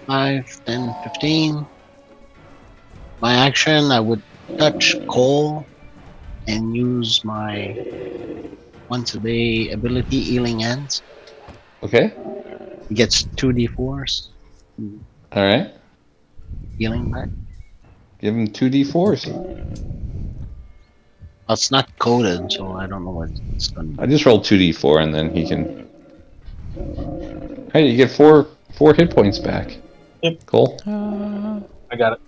5, 10, 15. My action, I would touch Cole and use my once a day ability, Healing Hands. Okay. He gets 2d4s All right. healing back. Give him 2d4s. Well, it's not coded, so I don't know what it's gonna be. I just rolled 2d4 and then he can. Hey, you get four hit points back. Yep. Cool. I got it.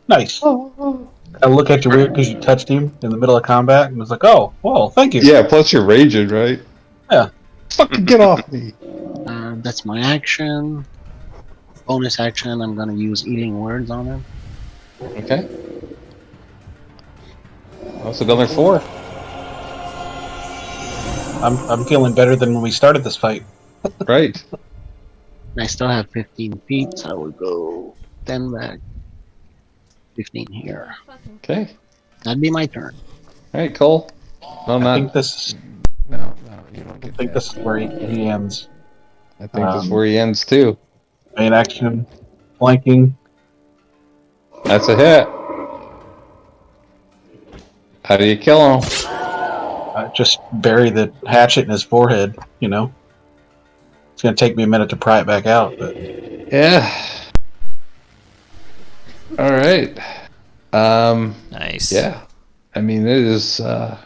Nice. I look at you weird because you touched him in the middle of combat and was like, "Oh, well, thank you." Yeah. Plus you're raging, right? Yeah. Fucking get off me. That's my action. Bonus action, I'm gonna use Healing Words on him. Okay. That's another 4. I'm feeling better than when we started this fight. Right. I still have 15 feet, so I will go 10 back. 15 here. Okay. That'd be my turn. All right, Cole. No, I not. think this. No, you don't I get think that. this is where he ends. I think this is where he ends too. Main action, flanking. That's a hit. How do you kill him? Just bury the hatchet in his forehead. You know. It's gonna take me a minute to pry it back out, but Yeah. All right. Nice. Yeah. I mean, it is not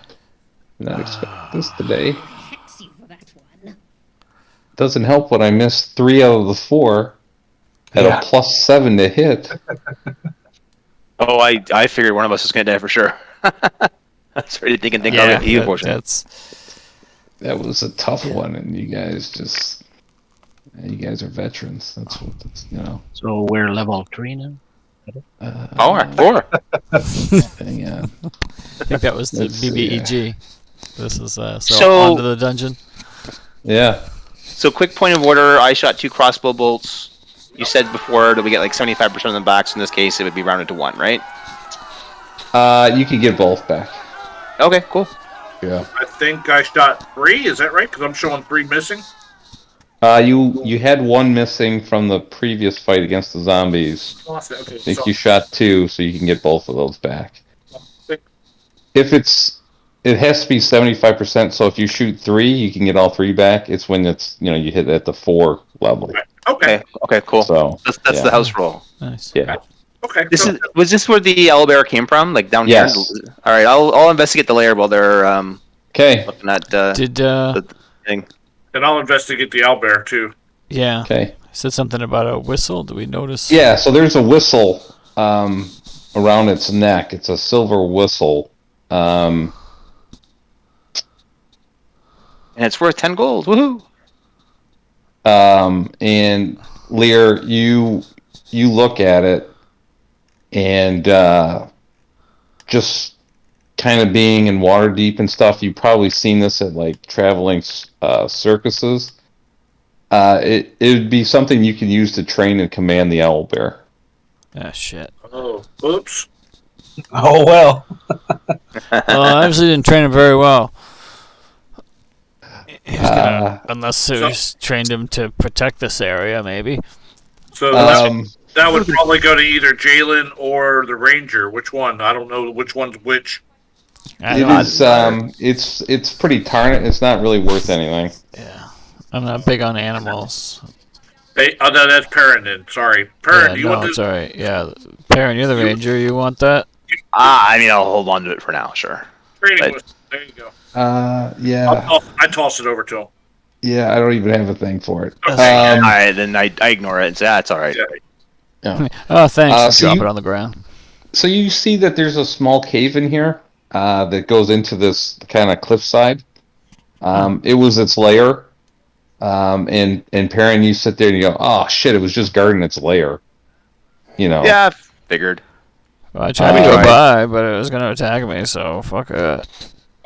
expect this today. Doesn't help when I missed 3 out of the 4 at Yeah. a +7 to hit. Oh, I figured one of us was gonna die for sure. That's already thinking I'll get the portion. That was a tough one, and you guys are veterans. That's what you know. So we're level 3 now. Four. Hang on. I think that was the Let's see, BBEG. This is So- onto the dungeon. Yeah. So, quick point of order. I shot 2 crossbow bolts. You said before that we get like 75% of them back. So in this case, it would be rounded to 1, right? You can get both back. Okay, cool. Yeah. I think I shot 3. Is that right? Because I'm showing 3 missing. You had 1 missing from the previous fight against the zombies. Okay, I think you shot 2, so you can get both of those back. If it has to be 75%. So if you shoot 3, you can get all 3 back. It's when you hit at the 4 level. Okay. Okay, cool. So That's the house roll. Nice. yeah. Okay. Was this where the owlbear came from? Like down Yes. here? All right, I'll investigate the lair while they're Okay. looking at Did the thing. And I'll investigate the owlbear too. yeah? Okay. Said something about a whistle. Do we notice? Yeah. So there's a whistle around its neck. It's a silver whistle. And it's worth 10 gold. Woohoo! And Lear, you look at it, and just kind of being in water deep and stuff, you've probably seen this at like traveling circuses. It would be something you can use to train and command the owlbear. Ah, shit. Oh, oops. oh well. Well, I obviously didn't train him very well. He's gonna, unless it was trained him to protect this area, maybe. So that would probably go to either Jalen or the Ranger. Which one? I don't know which one's which. It's pretty tarnished. It's not really worth anything. Yeah, I'm not big on animals. Hey, oh no, that's Perrin then. Sorry, Perrin. Yeah, Do you no, want it's to? all right. Yeah, Perrin, you're the ranger. You want that? I mean, I'll hold on to it for now, sure. Training with. There you go. Yeah. I toss it over to him. Yeah, I don't even have a thing for it. Okay. All right, then I ignore it and say, it's all right. Yeah. Oh, thanks. so Drop you- it on the ground. So you see that there's a small cave in here that goes into this kind of cliffside. It was its lair. And Perrin, you sit there and you go, oh shit, it was just guarding its lair. You know. Yeah, I figured. Well, I tried to go by, but it was gonna attack me. So fuck it.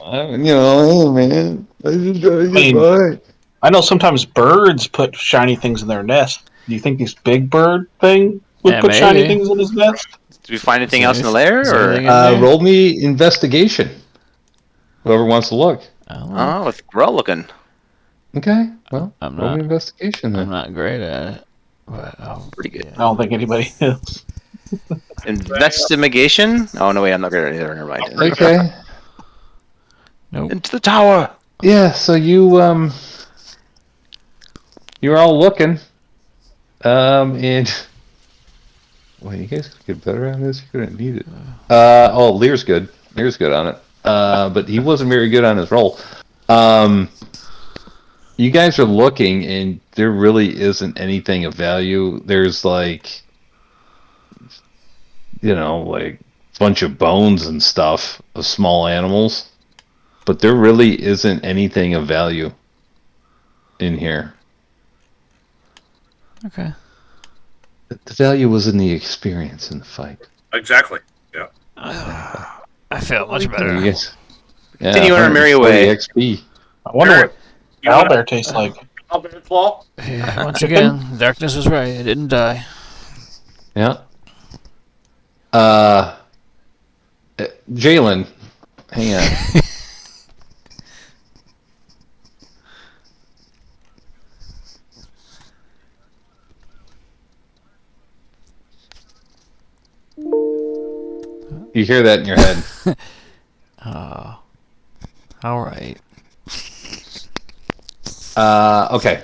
Hey man, I just trying to get by. I know sometimes birds put shiny things in their nest. Do you think this big bird thing would put shiny maybe. things in his nest? Did we find anything else in the lair? Is there Or anything in there? Roll me investigation. Whoever wants to look. Oh. oh, we're all looking. Okay. Well, I'm roll not- me investigation I'm then. not great at it. But Pretty good. I don't think anybody is. Investigation? Oh no, wait, I'm not good at it either. Never mind. Okay. Nope. Into the tower. Yeah. So you're all looking. And well, you guys could get better at this. You're gonna need it. Lear's good. Lear's good on it. But he wasn't very good on his roll. You guys are looking, and there really isn't anything of value. There's like, like a bunch of bones and stuff of small animals, but there really isn't anything of value in here. Okay. The value was in the experience in the fight. Exactly. I feel much better. You guys, yeah, Continue on our merry 140 way. XP. I wonder what You want owlbear tastes like. Owlbear claw? Yeah, once again, darkness was right. I didn't die. Yeah. Jalen, hang on. You hear that in your head. All right. Okay.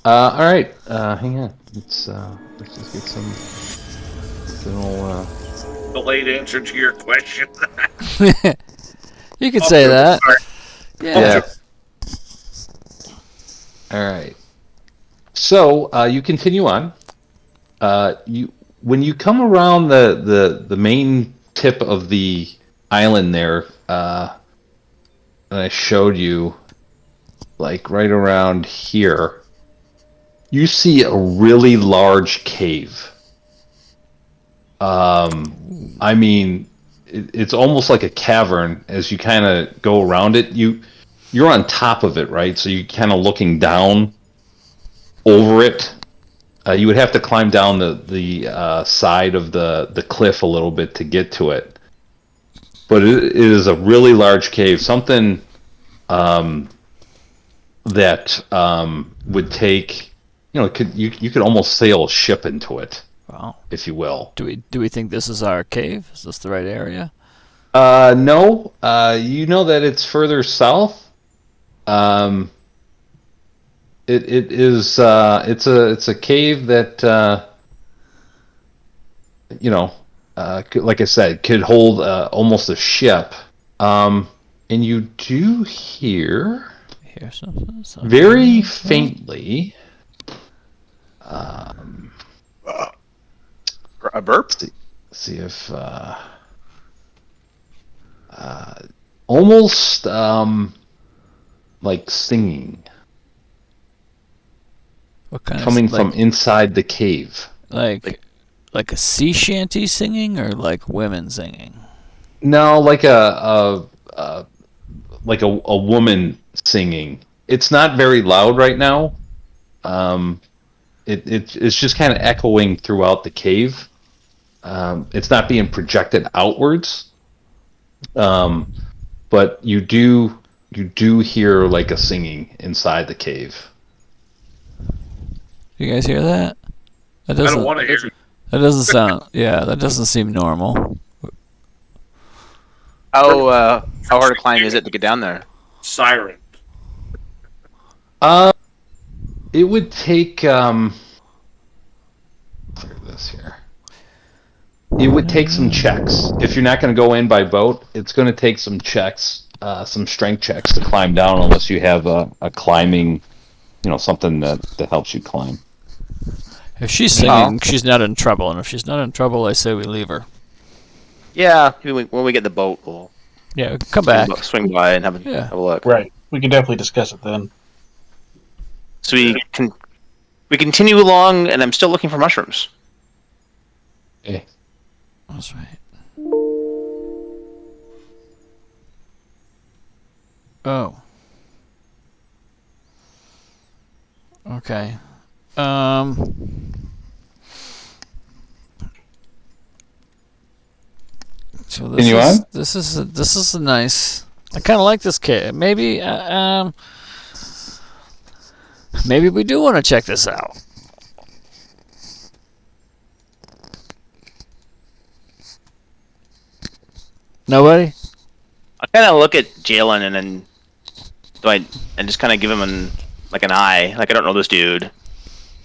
All right. Hang on. Let's just get some little. Delayed answer to your question. You could say that. Sorry. Yeah. All right. So you continue on. When you come around the main tip of the island there, that I showed you, like right around here, you see a really large cave. I mean, it's almost like a cavern as you kind of go around it. You're on top of it, right? So you're kind of looking down over it. You would have to climb down the side of the cliff a little bit to get to it. But it is a really large cave, something that would take, you could almost sail a ship into it, Wow. if you will. Do we think this is our cave? Is this the right area? No, you know that it's further south. It is it's a cave that like I said, could hold almost a ship. And you do hear Here's something. very faintly. A burp? See if almost like singing What kind coming of from inside the cave. like a sea shanty singing or like women singing? No, like a woman singing. It's not very loud right now. It's just kind of echoing throughout the cave. It's not being projected outwards. But you do hear like a singing inside the cave. You guys hear that? That I doesn't. don't want to hear it. That doesn't sound. Yeah, that doesn't seem normal. How hard a climb is it to get down there? Siren. It would take clear this here. It would take some checks. If you're not going to go in by boat, it's going to take some checks, some strength checks to climb down, unless you have a climbing, something that helps you climb. If she's singing, she's not in trouble, and if she's not in trouble, I say we leave her. Yeah, maybe when we get the boat, we'll Yeah, come back. swing by and have Yeah. a look. Right. We can definitely discuss it then. So we continue along, and I'm still looking for mushrooms. Okay. That's right. Oh. Okay. So Continue on? this is a nice. I kind of like this kit. Maybe Maybe we do want to check this out. Nobody? I kind of look at Jalen and just kind of give him an eye. Like, I don't know this dude,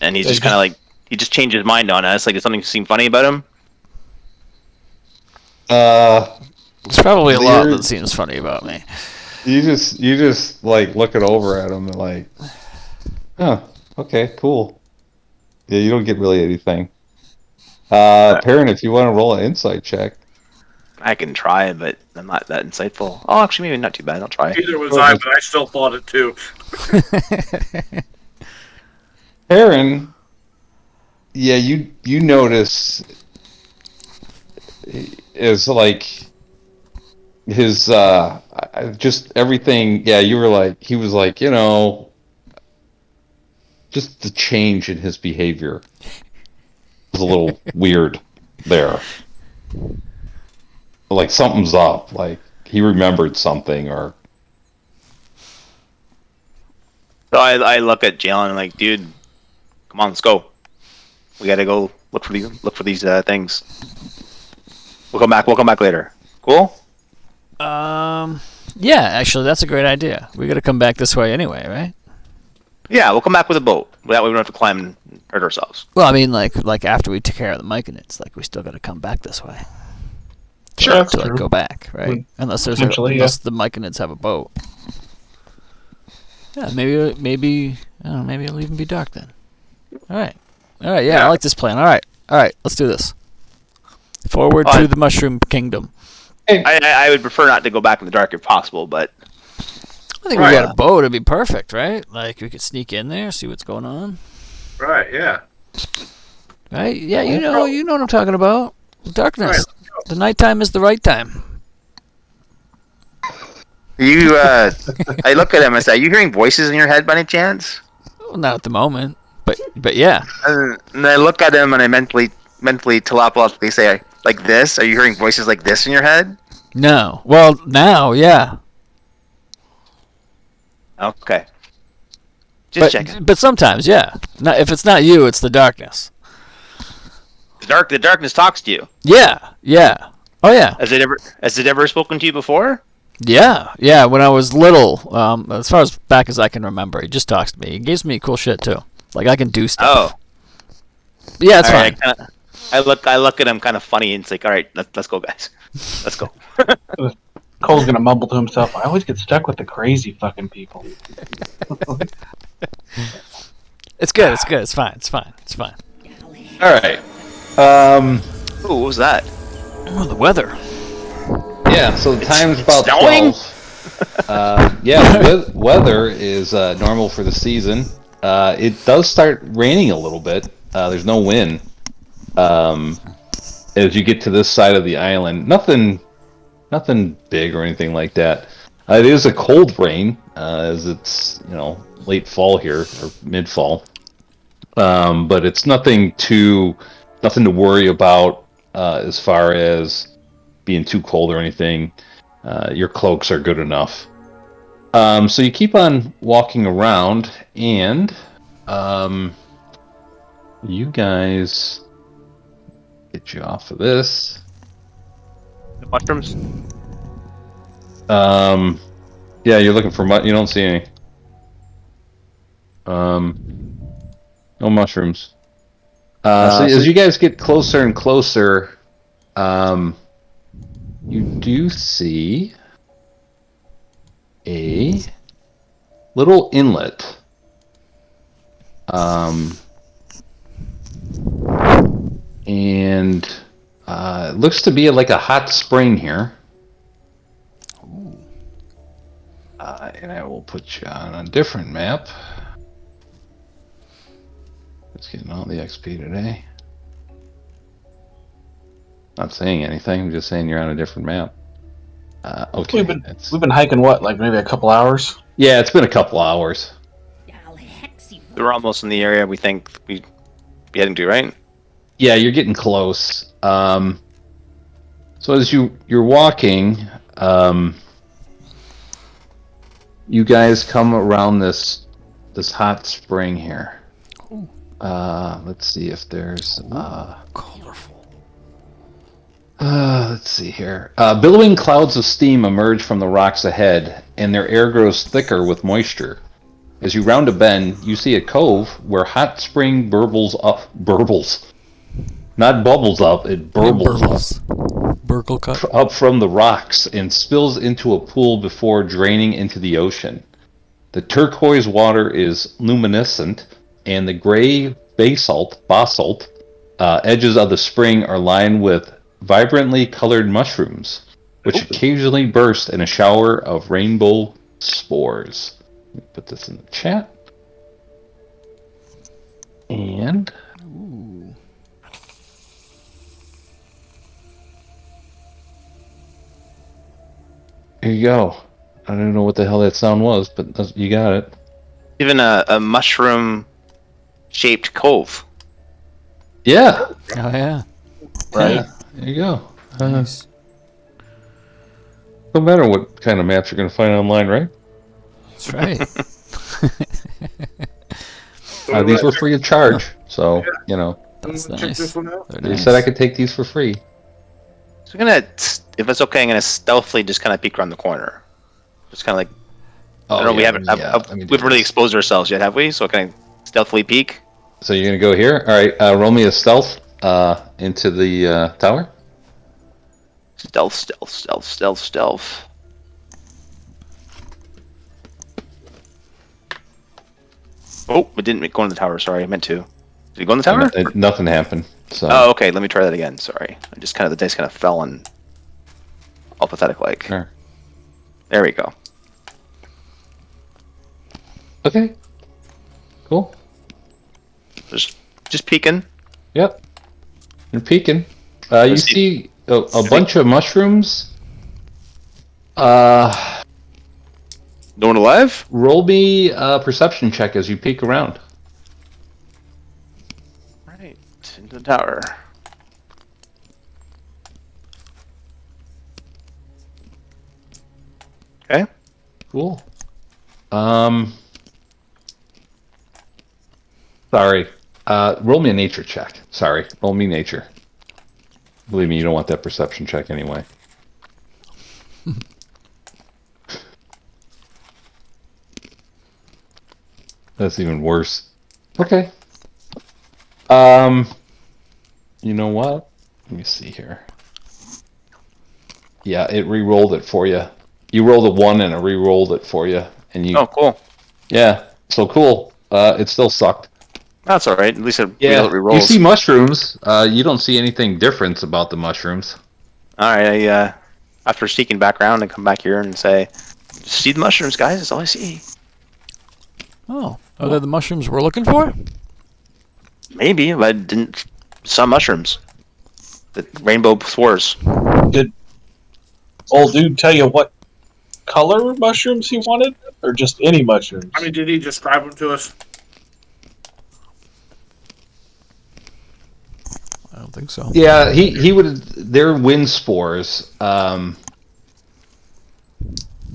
and he's just kind of like he just changed his mind on us. Like, does something seem funny about him? There's probably a lot that seems funny about me. You just like looking over at him and like, huh, okay, cool. Yeah, you don't get really anything. Perrin, if you want to roll an insight check. I can try, but I'm not that insightful. Oh, actually, maybe not too bad. I'll try. Neither was I, but I still thought it too. Perrin, yeah, you notice is like his just everything. Yeah, you were like he was like just the change in his behavior was a little weird there. Like something's up. Like he remembered something, or So I look at Jalen and like, dude, come on, let's go. We gotta go look for these things. We'll come back later. Cool. Yeah, actually, that's a great idea. We got to come back this way anyway, right? Yeah, we'll come back with a boat. That way we don't have to climb and hurt ourselves. Well, I mean, like after we took care of the Myconids, like we still got to come back this way. Sure, that's to like true. go back, right? Unless the Myconids have a boat. Yeah, maybe I don't know, maybe it'll even be dark then. All right, yeah, I like this plan. All right, let's do this. Forward to the Mushroom Kingdom. I would prefer not to go back in the dark if possible, but I think we got a boat. It'd be perfect, right? Like we could sneak in there, see what's going on. Right, yeah. Right? Yeah, you know what I'm talking about. Darkness. Right. The nighttime is the right time. I look at him and say, "Are you hearing voices in your head by any chance?" Well, not at the moment, but yeah. And I look at him and I mentally telepathically say, "Like this? Are you hearing voices like this in your head?" No. Well, now, yeah. Okay. Just checking. But sometimes, yeah. If it's not you, it's the darkness. The darkness talks to you. Yeah. Oh yeah. Has it ever spoken to you before? Yeah. When I was little, as far as back as I can remember, he just talks to me. He gives me cool shit too. Like I can do stuff. Oh. Yeah, it's fine. I look at him kind of funny and it's like, all right, let's go, guys. Let's go. Cole's gonna mumble to himself. I always get stuck with the crazy fucking people. It's good. It's fine. all right. Ooh, what was that? Oh, the weather. Yeah, so the time's about snowing? 12. Weather is normal for the season. It does start raining a little bit. There's no wind. As you get to this side of the island, nothing big or anything like that. It is a cold rain, as it's late fall here or mid fall. But it's nothing to worry about as far as being too cold or anything. Your cloaks are good enough. So you keep on walking around, and you guys get you off of this. The mushrooms? Yeah, you're looking for you don't see any. No mushrooms. So as you guys get closer and closer, you do see a little inlet. And it looks to be like a hot spring here. And I will put you on a different map. It's getting all the XP today. Not saying anything. I'm just saying you're on a different map. Okay. We've been hiking like maybe a couple hours. Yeah, it's been a couple hours. We're almost in the area we think we'd be heading to, right? Yeah, you're getting close. So as you're walking, you guys come around this this hot spring here. Ooh. Let's see if there's Colorful. let's see here. Billowing clouds of steam emerge from the rocks ahead, and their air grows thicker with moisture. As you round a bend, you see a cove where hot spring burbles. Not bubbles up, it burbles up. Burgle cut. Up from the rocks and spills into a pool before draining into the ocean. The turquoise water is luminescent, and the gray basalt edges of the spring are lined with vibrantly colored mushrooms, which occasionally burst in a shower of rainbow spores. Let me put this in the chat. And Ooh. here you go. I don't know what the hell that sound was, but you got it. Even a mushroom-shaped cove. Yeah. Oh yeah. Right. Yeah, there you go. Nice. No matter what kind of maps you're going to find online, right? That's right. So These were free of charge, so, you know. That's check nice. this one out. They're They nice. said I could take these for free. So I'm gonna, if it's okay, I'm gonna stealthily just kind of peek around the corner. Just kind of like, I don't know, we haven't we haven't really exposed ourselves yet, have we? So can I stealthily peek? So you're going to go here? All right, roll me a stealth into the tower. Stealth. Oh, it didn't go in the tower. Sorry, I meant to. Did it go in the tower? Nothing happened. So. Oh, okay. Let me try that again. Sorry, I just the dice kind of fell and all pathetic like. Sure. There we go. Okay. Cool. Just peeking. Yep. You're peeking. You Let's see a bunch of mushrooms. No one alive? Roll me a perception check as you peek around. Right into the tower. Okay. Cool. Sorry. Roll me a nature check. Sorry. Roll me nature. Believe me, you don't want that perception check anyway. That's even worse. Okay. You know what? Let me see here. Yeah, it re-rolled it for you. You rolled a 1 and it re-rolled it for you, and you. Oh, cool. Yeah. So cool. It still sucked. That's all right. At least it Yeah. re-rolls. You see mushrooms. You don't see anything different about the mushrooms. All right. After sneaking back around and come back here and say, "See the mushrooms, guys. That's all I see." Oh, are they the mushrooms we're looking for? Maybe, but I didn't. Some mushrooms. The rainbow spores. Did old dude tell you what color mushrooms he wanted, or just any mushrooms? I mean, did he describe them to us? I don't think so. Yeah, he would. They're wind spores, and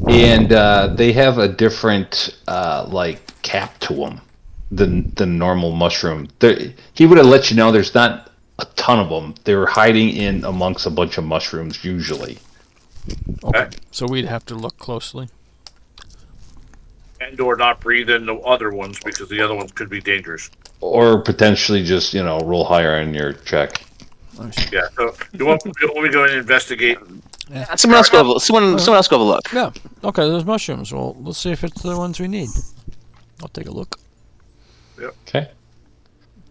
they have a different like cap to them than normal mushroom. He would have let you know there's not a ton of them. They're hiding in amongst a bunch of mushrooms usually. Okay. So we'd have to look closely. And or not breathe in the other ones because the other ones could be dangerous. Or potentially just, roll higher on your check. Yeah. So you want me to go and investigate? Yeah. Someone else go. Someone else go have a look. Yeah. Okay, there's mushrooms. Well, let's see if it's the ones we need. I'll take a look. Okay.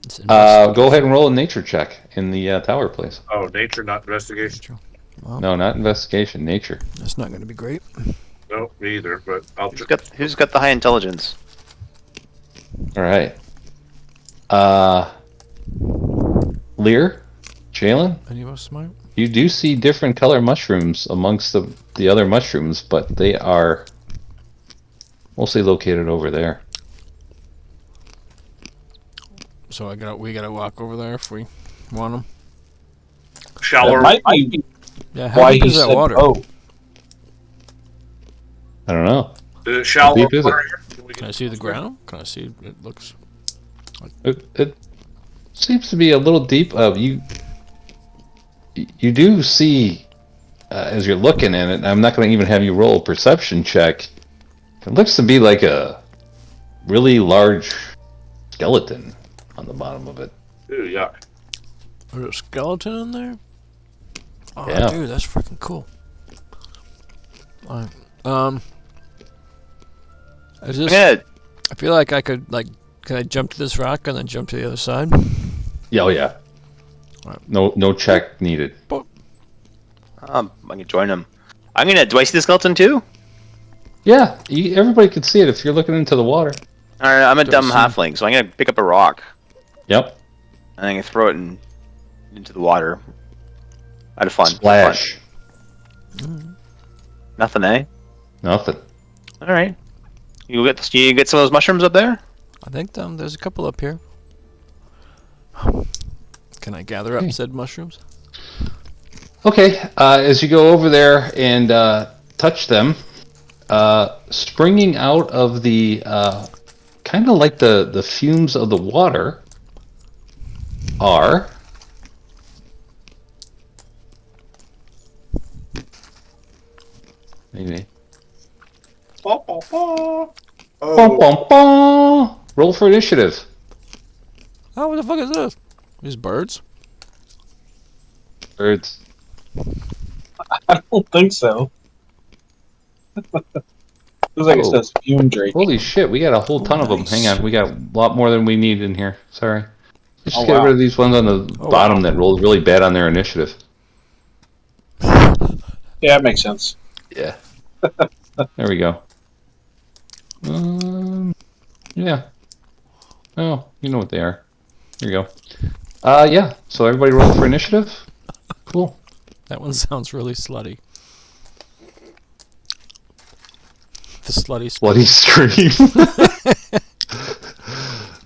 It's Go ahead and roll a nature check in the tower, please. Oh, nature, not investigation. Well, No, not investigation, nature. that's not going to be great. No, me either. But I'll. Who's got the high intelligence? All right. Lear, Jalen, Any of us smart? you do see different color mushrooms amongst the other mushrooms, but they are mostly located over there. So we gotta walk over there if we want them. That Shower. might be Yeah. How why deep he is that said water? oh. I don't know. Is it shallow deep is it? water here? Can we Can I get see the ground? Can I see? It looks. It seems to be a little deep. You do see as you're looking at it. I'm not going to even have you roll a perception check. It looks to be like a really large skeleton on the bottom of it. Ooh, yuck. There's a skeleton in there. Oh, Yeah. dude, that's freaking cool. Is this? Good. I feel like I could Can I jump to this rock and then jump to the other side? Yeah, oh yeah. Alright. No check needed. I can join him. Do I see the skeleton too? Yeah, everybody can see it if you're looking into the water. Alright, I'm a Don't dumb see. halfling, so I'm gonna pick up a rock Yep. and I'm gonna throw it into the water. Out of fun. Splash. Nothing, eh? Nothing. Alright. You get some of those mushrooms up there? I think there's a couple up here. Can I gather up Okay. said mushrooms? Okay, as you go over there and touch them, springing out of the kind of like the fumes of the water are maybe. Oh. Bum, bum, bum. Roll for initiative. Oh, what the fuck is this? These birds? Birds. I don't think so. Looks like it Oh. says fume drake. Holy shit, we got a whole Oh, ton of them. nice. Hang on, we got a lot more than we need in here. Sorry. Let's just Oh, get wow. rid of these ones on the Oh, bottom wow. that rolled really bad on their initiative. Yeah, that makes sense. Yeah. There we go. Yeah. Oh, you know what they are. Here you go. Yeah. So everybody roll for initiative. Cool. That one sounds really slutty. The slutty Bloody scream.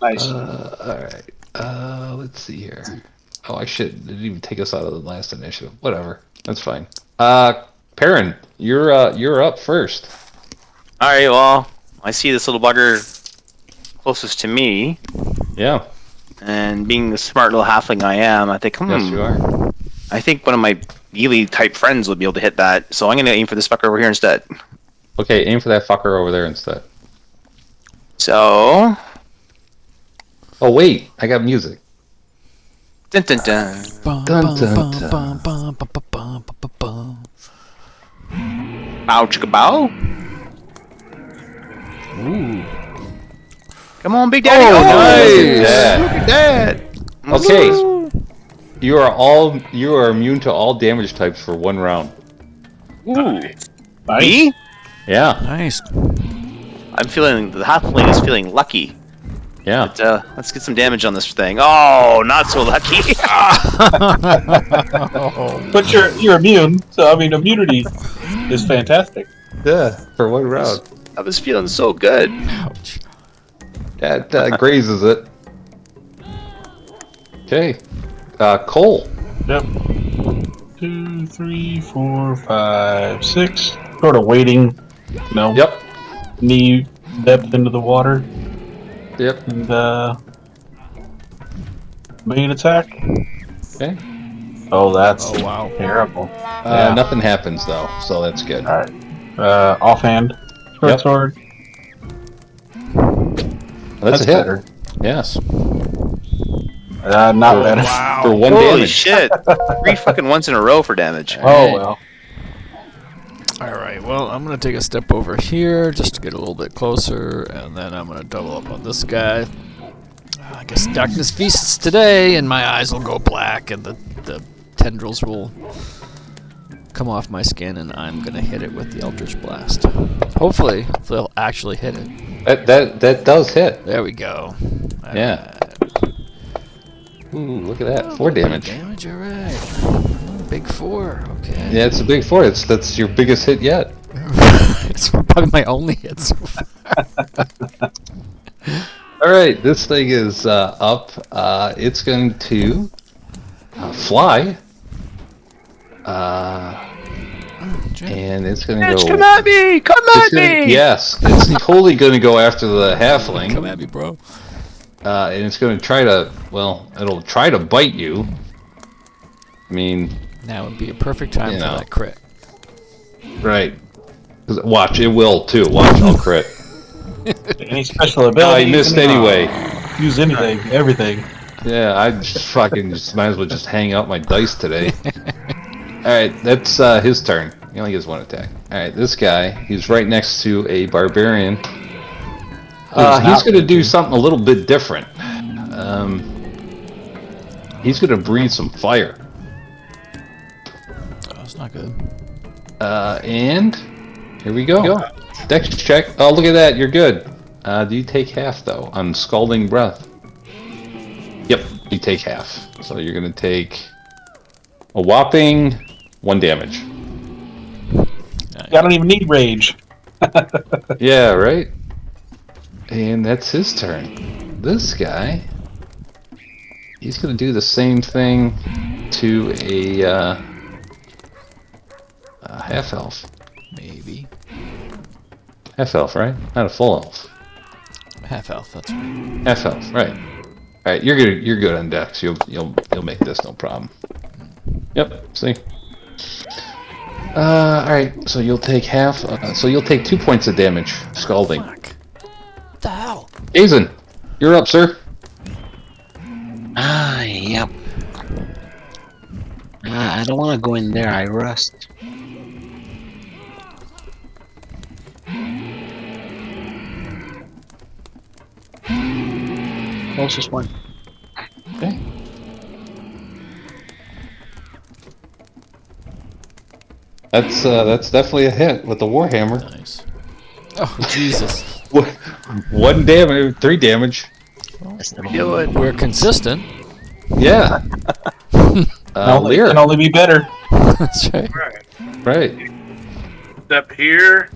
Nice. All right. Let's see here. Oh, I should. Didn't even take us out of the last initiative. Whatever. That's fine. Perrin, you're up first. Alright, well, I see this little bugger closest to me, Yeah. and being the smart little halfling I am, I think, Yes, you are. I think one of my melee type friends would be able to hit that, so I'm gonna aim for this fucker over here instead. Okay, aim for that fucker over there instead. So, Oh wait, I got music. dun dun dun. Bum, Dun, bum, dun, bum, dun. bum, bum, bum, bum, bum, bum, bum. Bow chicka bow. Ooh. Come on, Big Daddy. Oh, Oh, nice. Look at that. Okay. Woo. You are immune to all damage types for 1 round. Ooh. Nice. Me? Yeah. Nice. I'm feeling, the halfling is feeling lucky. Yeah. But, let's get some damage on this thing. Oh, not so lucky. But you're immune, so I mean immunity is fantastic. Yeah. For 1 round. I was feeling so good. Ouch. That grazes it. Okay. Cole. Yep. 2, 3, 4, 5, 6. Sort of wading, Yep. knee depth into the water, Yep. and main attack. Okay. Oh, that's Oh, wow. terrible. Yeah. Nothing happens though, so that's good. All right. Offhand. Short Yep. sword. That's a hit. better. Yes. Not better. For 1 Holy damage. shit. 3 fucking ones in a row for damage. Oh well. Alright, well, I'm going to take a step over here just to get a little bit closer, and then I'm going to double up on this guy. I guess darkness feasts today, and my eyes will go black, and the tendrils will come off my skin, and I'm going to hit it with the Eldritch Blast. Hopefully, they'll actually hit it. That does hit. There we go. Yeah. Ooh, look at that. 4 damage. Damage, alright. Big 4, okay. Yeah, it's a big 4. That's your biggest hit yet. It's probably my only hit so far. All right, this thing is up. It's going to fly. and it's gonna Bitch, go. come at me! Come It's at gonna, me! yes, it's totally gonna go after the halfling. Come at me, bro. And it's going to try to, well, it'll try to bite you. I mean, Now would be a perfect time You for know. that crit. right. 'Cause watch, it will too. Watch, I'll crit. Any special Oh, abilities? I missed anyway. Use anything, everything. Yeah, I just fucking might as well just hang out my dice today. Alright, that's his turn. He only gets one attack. Alright, this guy, he's right next to a barbarian. He's going to do something a little bit different. He's going to breathe some fire. Oh, that's not good. And here we go. Dex check. Oh, look at that. You're good. Do you take half, though, on Scalding Breath? Yep, you take half. So you're going to take a whopping 1 damage. I don't even need rage. Yeah, right? And that's his turn. This guy, he's going to do the same thing to a half-elf. Maybe. Half-elf, right? Not a full elf. Half elf, that's right. Half-elf, right. Alright, you're good on Dex. You'll make this no problem. Yep, see? Alright, so you'll take half, so you'll take 2 points of damage, scalding. Fuck. What the hell? Kayzen, you're up, sir. Yep. I don't want to go in there. I rust. Closest one. Okay. That's definitely a hit with the Warhammer. Nice. Oh, Jesus. 1 damage, 3 damage. Do it. We're consistent. Yeah. It Elearr. can only be better. That's right. Right. Step here.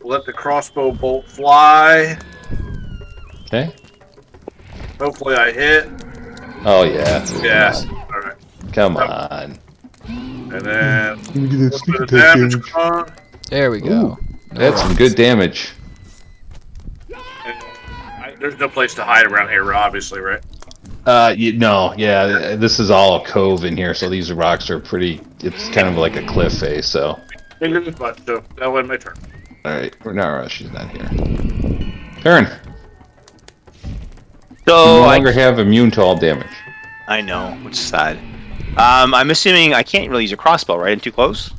Let the crossbow bolt fly. Okay. Hopefully I hit. Oh yeah. Yeah. Alright. Come on. And then Let me get a little bit of damage on. There we go. That's some good damage. There's no place to hide around here, obviously, right? No, yeah. This is all a cove in here, so these rocks are pretty. It's kind of like a cliff face. So. So that was my turn. All right. No, she's not here. Perrin. So No longer have immune to all damage. I know, which is sad. I'm assuming I can't really use a crossbow, right? I'm too close?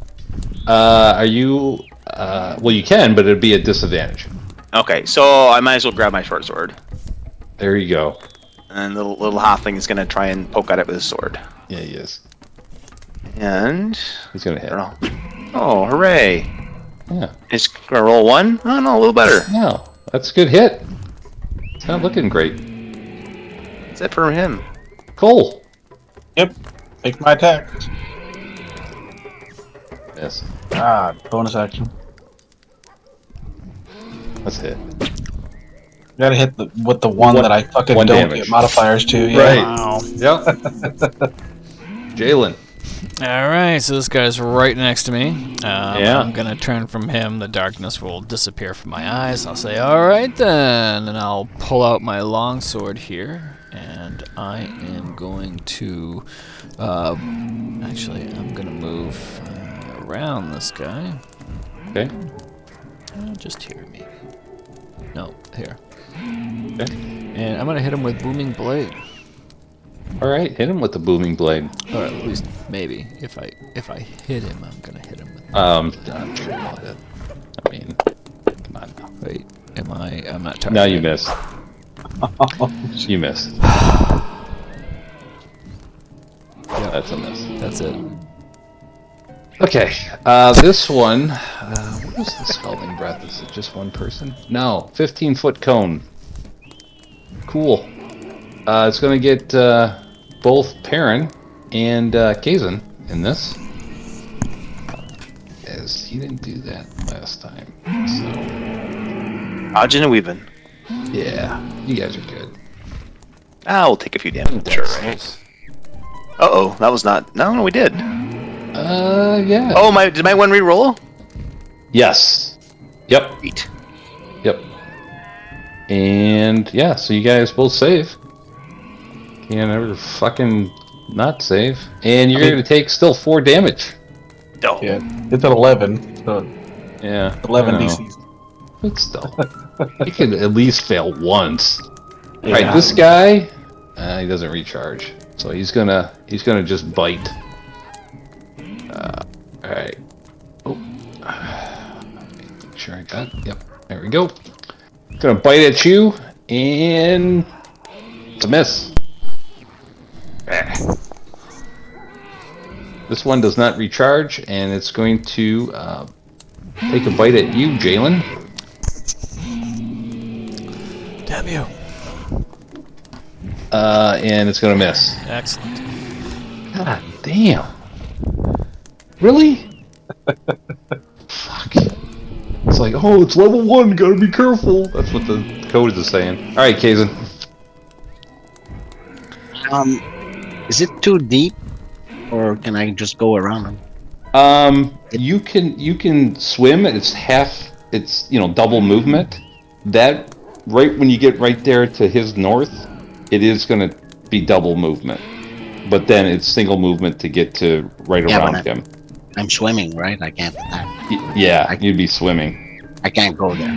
Are you? Well, you can, but it'd be a disadvantage. Okay, so I might as well grab my short sword. There you go. And the little halfling is going to try and poke at it with his sword. Yeah, he is. And... He's gonna hit. I don't know. Oh, hooray. Yeah. It's going to roll 1? Oh, no, a little better. No, that's a good hit. It's not looking great. Is that for him? Cole. Yep. Make my attack. Yes. Bonus action. Let's hit. Gotta hit with the one that I fucking one don't damage. get modifiers to. Yeah. Right. Wow. Yep. Jalen. Alright, so this guy's right next to me. Yeah. I'm gonna turn from him. The darkness will disappear from my eyes. I'll say, alright then. And I'll pull out my longsword here. And I am going to... actually, I'm gonna move around this guy. Okay. Just here, maybe. No, here. Okay. And I'm gonna hit him with Booming Blade. All right. Hit him with the booming blade. Or at least, maybe. If I hit him, I'm gonna hit him with... I'm sure you'll hit. I mean, come on now. Wait, I'm not targeting. No, you missed. You missed. Yep, That's a miss. that's it. Okay. This one. What is the Scalding Breath? Is it just one person? No. 15-foot cone. Cool. It's going to get both Perrin and Kayzen in this. As he didn't do that last time. So, Dodging and weaving. yeah. You guys are good. We'll take a few damage. Sure, right? Uh-oh, that was not... No, we did. Yeah. Oh, did my one re-roll? Yes. Yep. Sweet. Yep. And yeah, so you guys both save. Can't ever fucking not save. And you're going to take still 4 damage. Oh. Yeah, it's an 11. So Yeah. 11 I know. DC. But still. You could at least fail once. Yeah. Alright, this guy, he doesn't recharge. So he's gonna just bite. Alright. Oh. Make sure I got it. Yep. There we go. Gonna bite at you, and it's a miss. This one does not recharge, and it's going to take a bite at you, Jalen. Damn you. And it's gonna miss. Excellent. God damn. Really? Fuck. It's like, oh, it's level 1, gotta be careful. That's what the code is saying. Alright, Kayzen. Is it too deep, or can I just go around them? You can swim. It's double movement. That right when you get right there to his north, it is going to be double movement. But then it's single movement to get to right Yeah, around but him. I'm swimming, right? I can't attack. Yeah, you'd be swimming. I can't go there.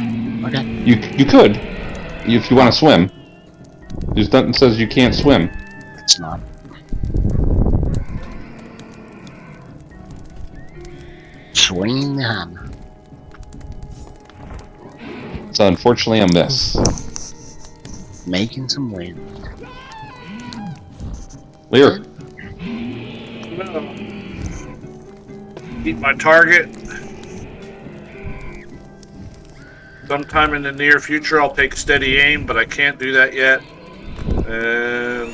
Okay. You could, if you want to swim. There's nothing that says you can't swim. It's not. Swinging the hammer. So unfortunately, a miss. Making some wind. Lear. Keep my target. Sometime in the near future, I'll take steady aim, but I can't do that yet. And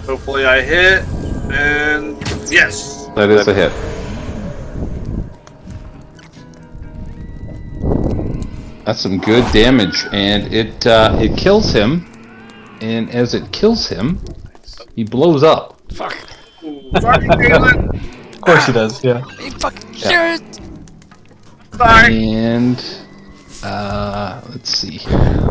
hopefully I hit. And yes, That is a hit. That's some good damage, and it kills him. And as it kills him, he blows up. Fuck. sorry, Jalen. Of course he does, yeah. Hey, fucking shit. Sorry. And let's see here.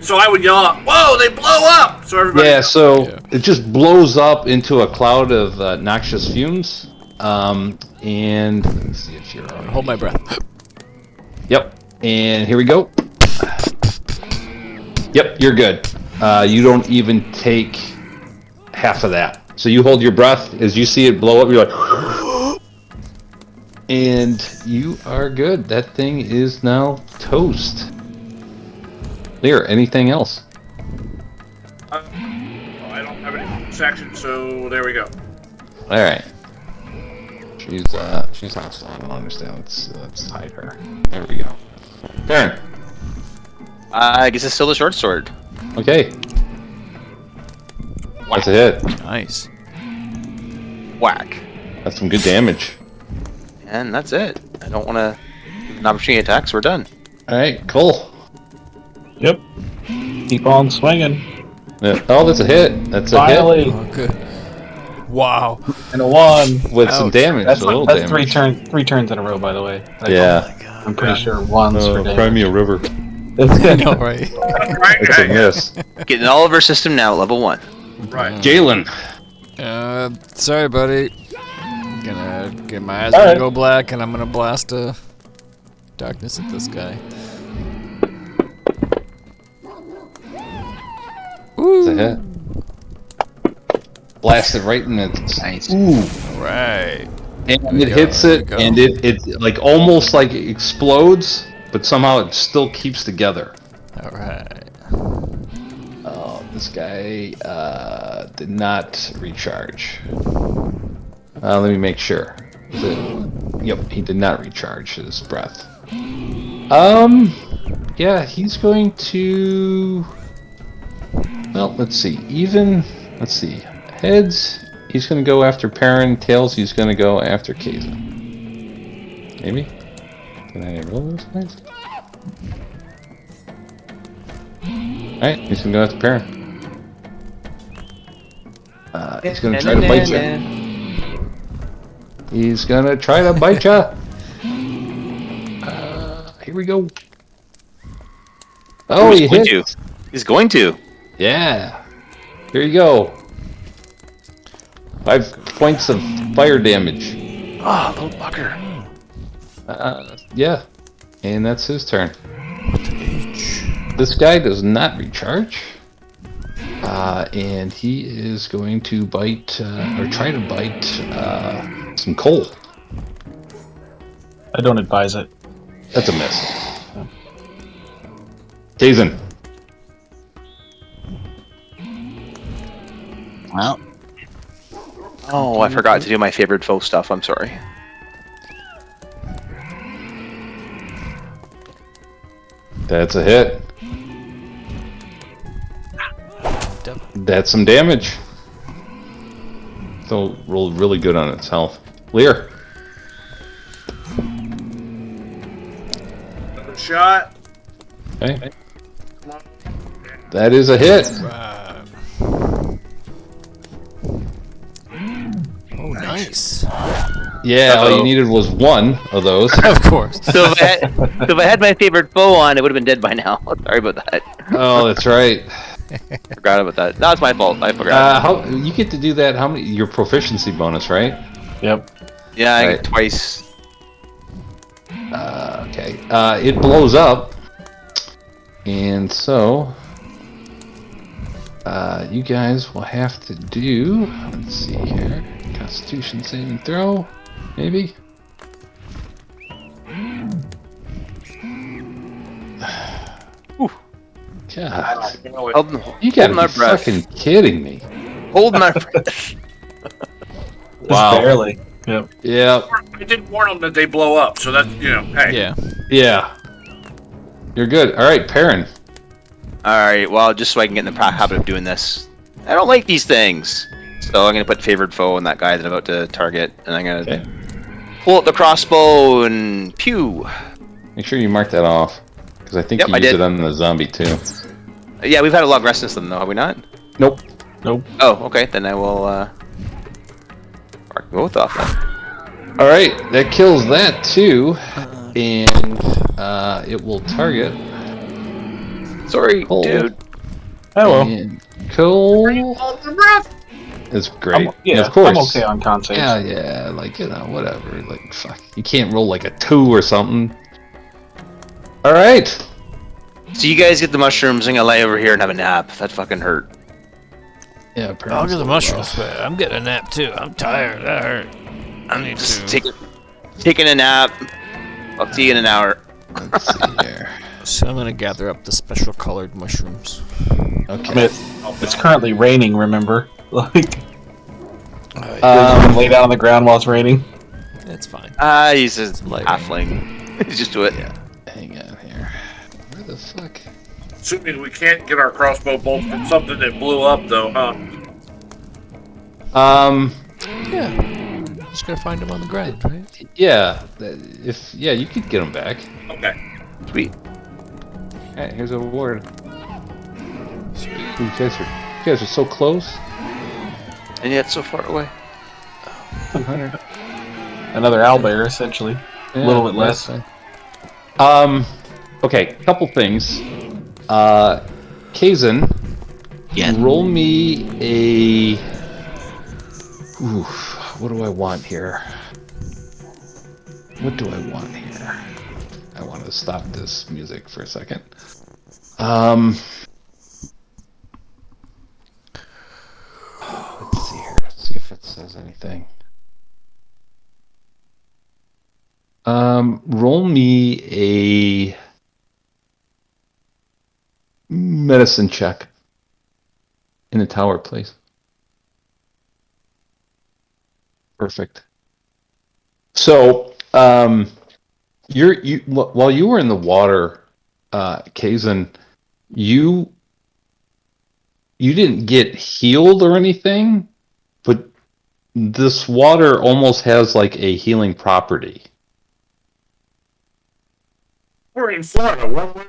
So I would yell out, "Whoa! They blow up!" So everybody. Yeah, so it just blows up into a cloud of noxious fumes. And let me see if you're on. Hold my breath. Yep. And here we go. Yep, you're good. You don't even take half of that. So you hold your breath as you see it blow up. You're like, and you are good. That thing is now toast. Lear, anything else? I don't have any section, so there we go. All right. She's hostile. I don't understand. Let's hide her. There we go. Perrin. I guess it's still the short sword. Okay. That's a hit. Nice. Whack. That's some good damage. And that's it. I don't want to give an opportunity to attack, so we're done. All right, Cole. Yep. Keep on swinging. Yeah. Oh, that's a hit. That's a Finally. hit Oh, good. Wow. And a 1. with some Ouch. damage. That's, a little that's damage. three turns in a row, by the way. Yeah. I'm pretty sure 1's for Oh, damage. cry me a river. I know, right? Right. It's a miss. Getting all of our system now at level 1. Right. Jalen. Sorry, buddy. Gonna get my eyes All gonna right. go black, and I'm gonna blast darkness at this guy. It's a hit. Blasted right in its. Nice. Ooh. Right. And it go, hits there you it, go. and it like almost like it explodes, but somehow it still keeps together. All right. Oh, this guy did not recharge. Let me make sure. Yep, he did not recharge his breath. Yeah, he's going to. Well, let's see. Let's see. Heads, he's going to go after Perrin. Tails, he's going to go after Kayzen. Maybe? Can I roll those guys? Alright, he's going to go after Perrin. He's going to try to bite you. He's gonna try to bite ya. Here we go. Oh, he's he going hit. to. He's going to. Yeah. Here you go. 5 points of fire damage. Oh, little bugger. Yeah. And that's his turn. This guy does not recharge. And he is going to bite, or try to bite, some coal. I don't advise it. That's a miss. Kayzen. Well, Oh, I forgot to do my favorite foe stuff. I'm sorry. That's a hit. That's some damage. So rolled really good on its health. Lear. Another shot. Okay. That is a hit. Oh, nice. Yeah, all you Uh-oh. needed was 1 of those. Of course. So if I had my favorite foe on, it would have been dead by now. Sorry about that. Oh, that's right. Forgot about that. That was my fault. I forgot. How you get to do that? How many? Your proficiency bonus, right? Yep. Yeah, I right. get twice. Okay. It blows up, and so you guys will have to do. Let's see here. Constitution saving throw, maybe. God, you gotta Hold my be breath. fucking kidding me! Hold my breath. Wow. Just barely. Yep. Yeah, I did warn them that they blow up, so that's, hey. Yeah. yeah. You're good. All right, Perrin. Alright, well, just so I can get in the habit of doing this. I don't like these things. So I'm going to put favored foe on that guy that I'm about to target. And I'm going to pull up the crossbow and pew. Make sure you mark that off, because I think Yep, you I use did. it on the zombie too. Yeah, we've had a lot of rest since then, though, have we not? Nope. Nope. Oh, okay, then I will mark both off then. All right, that kills that too, and it will target Sorry, Cole. dude. Oh well. And Cole Hold your breath. is great. Yeah, of course. I'm okay on con saves. Yeah, like whatever. Like fuck, you can't roll like a 2 or something. All right. So you guys get the mushrooms, I'm going to lay over here and have a nap. That fucking hurt. Yeah, I'll get the mushrooms, but I'm getting a nap too. I'm tired. That hurt. I need Just to. taking a nap. I'll see you in an hour. Let's see here. So I'm gonna gather up the special colored mushrooms. Okay. It's currently raining, remember? Like, Um, lay down on the ground while it's raining. It's fine. He's a Light halfling. He's just do it. hang on here. Where the fuck? Assuming we can't get our crossbow bolts from something that blew up, though, huh? Yeah. Just gotta find them on the ground, right? Yeah. You could get them back. Okay. Sweet. Hey, here's a reward. You guys are so close. And yet so far away. 100. Another owlbear, essentially. Yeah, A little bit less. that's fine. Okay, couple things. Kayzen, Yeah. roll me a. Oof, what do I want here? What do I want here? I want to stop this music for a second. Let's see here. See if it says anything. Roll me a medicine check in the tower, please. Perfect. So, while you were in the water, Kayzen, you didn't get healed or anything, but this water almost has like a healing property. We're in Florida.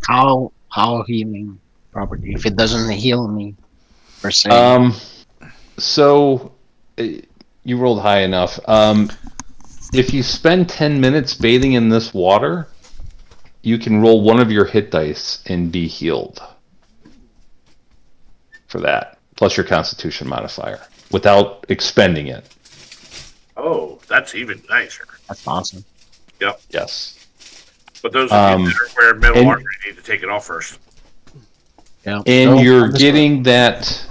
How healing property if it doesn't heal me per se. So You rolled high enough. If you spend 10 minutes bathing in this water, you can roll one of your hit dice and be healed. For that, plus your Constitution modifier, without expending it. Oh, that's even nicer. That's awesome. Yep. Yes. But those of you that are wearing metal and- armor need to take it off first. Yeah. And No, you're I'm just getting that.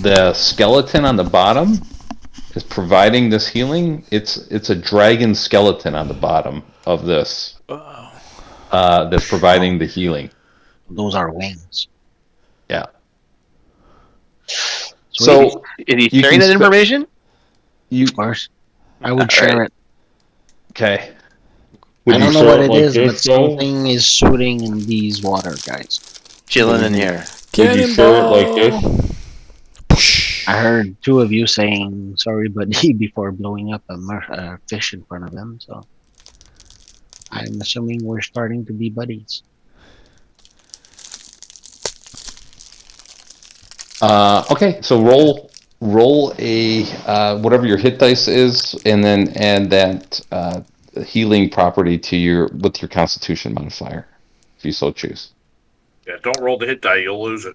The skeleton on the bottom is providing this healing. It's a dragon skeleton on the bottom of this. That's providing the healing. Those are wings. Yeah. Sweet. So Is he you sharing can that spe- information? you Of course. I would share it. okay? I don't know what it is, but something is shooting in these water, guys. Chilling in here. Cannonball! I heard two of you saying sorry, buddy, before blowing up a fish in front of them, so I'm assuming we're starting to be buddies. Okay, so roll a whatever your hit dice is, and then add that healing property to your Constitution modifier, if you so choose. Yeah, don't roll the hit die; you'll lose it.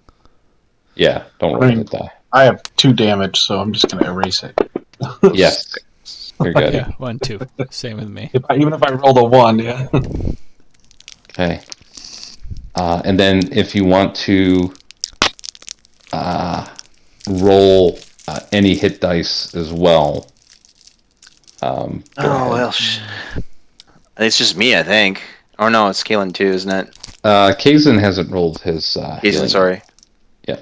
Yeah, don't roll a hit die. I have 2 damage, so I'm just gonna erase it. Yes, you're good. Yeah, 1, 2. Same with me. Even if I rolled a 1, yeah. Okay. And then if you want to roll any hit dice as well. Go ahead. Well, it's just me, I think. Or no, it's Kaylen too, isn't it? Kayzen hasn't rolled his. Kaylen, healing. sorry. Yeah.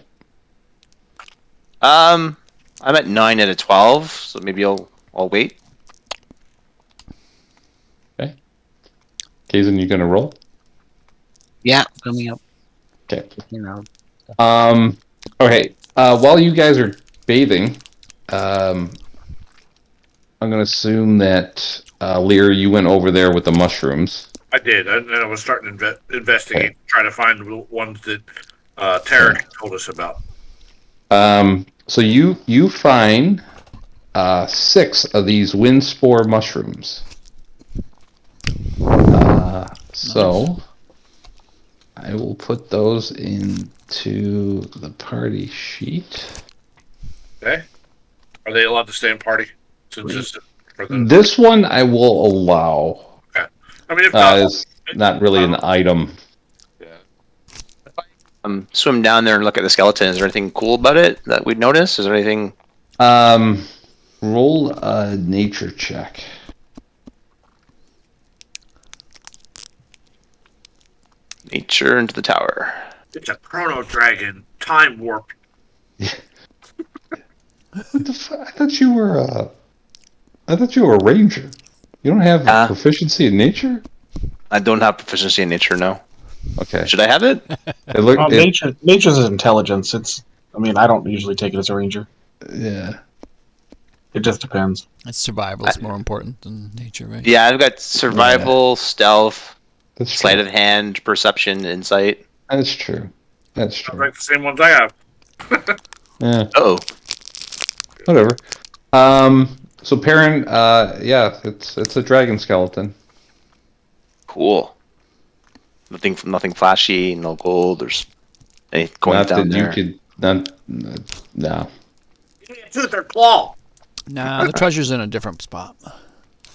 I'm at 9 out of 12, so maybe I'll wait. Okay. Kayzen, you gonna roll? Yeah, coming up. Okay. You know, Okay. While you guys are bathing, I'm gonna assume that Lear, you went over there with the mushrooms. I did, and I was starting to investigate, trying to find the ones that Tarek told us about. So you find 6 of these wind spore mushrooms. So I will put those into the party sheet. Okay, are they allowed to stay in party? Since this is for the, This one I will allow. I mean, if not, It's not really an item. Swim down there and look at the skeleton. Is there anything cool about it that we'd notice? Is there anything? Roll a nature check. Nature into the tower. it's a chrono dragon time warp. What the fuck? I thought you were a ranger. You don't have proficiency in nature? I don't have proficiency in nature, no. Okay. Should I have it? Nature's intelligence. I mean, I don't usually take it as a ranger. Yeah. It just depends. It's survival is more important than nature, right? Yeah, I've got survival, stealth, That's sleight true. of hand, perception, insight. That's true. That's Sounds true. like the same ones I have. Yeah. Oh, Whatever. So Perrin, yeah, it's a dragon skeleton. cool. Nothing flashy, no gold. There's any coins Not down that there. you could. No. Tooth or claw. Nah, the treasure's in a different spot.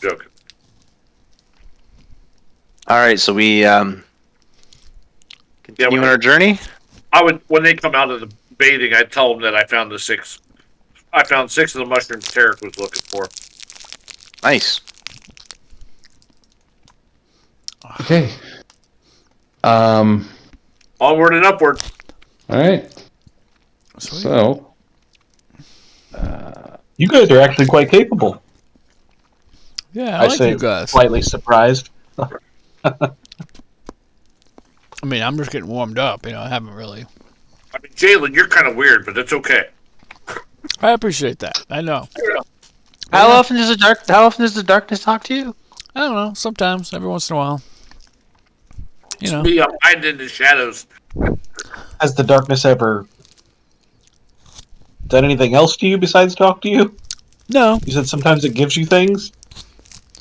Joking. All right, so we continue on our journey. I would, when they come out of the bathing, I'd tell them that I found the 6. I found 6 of the mushrooms Tarek was looking for. Nice. Okay. Onward and upward. All right. Sweet. So. You guys are actually quite capable. Yeah, I like say you guys. slightly surprised. I mean, I'm just getting warmed up. I haven't really. I mean, Jalen, you're kind of weird, but it's okay. I appreciate that. I know. How often does the darkness talk to you? I don't know. Sometimes, every once in a while. Me, I'm hiding in the shadows. Has the darkness ever done anything else to you besides talk to you? No, You said sometimes it gives you things.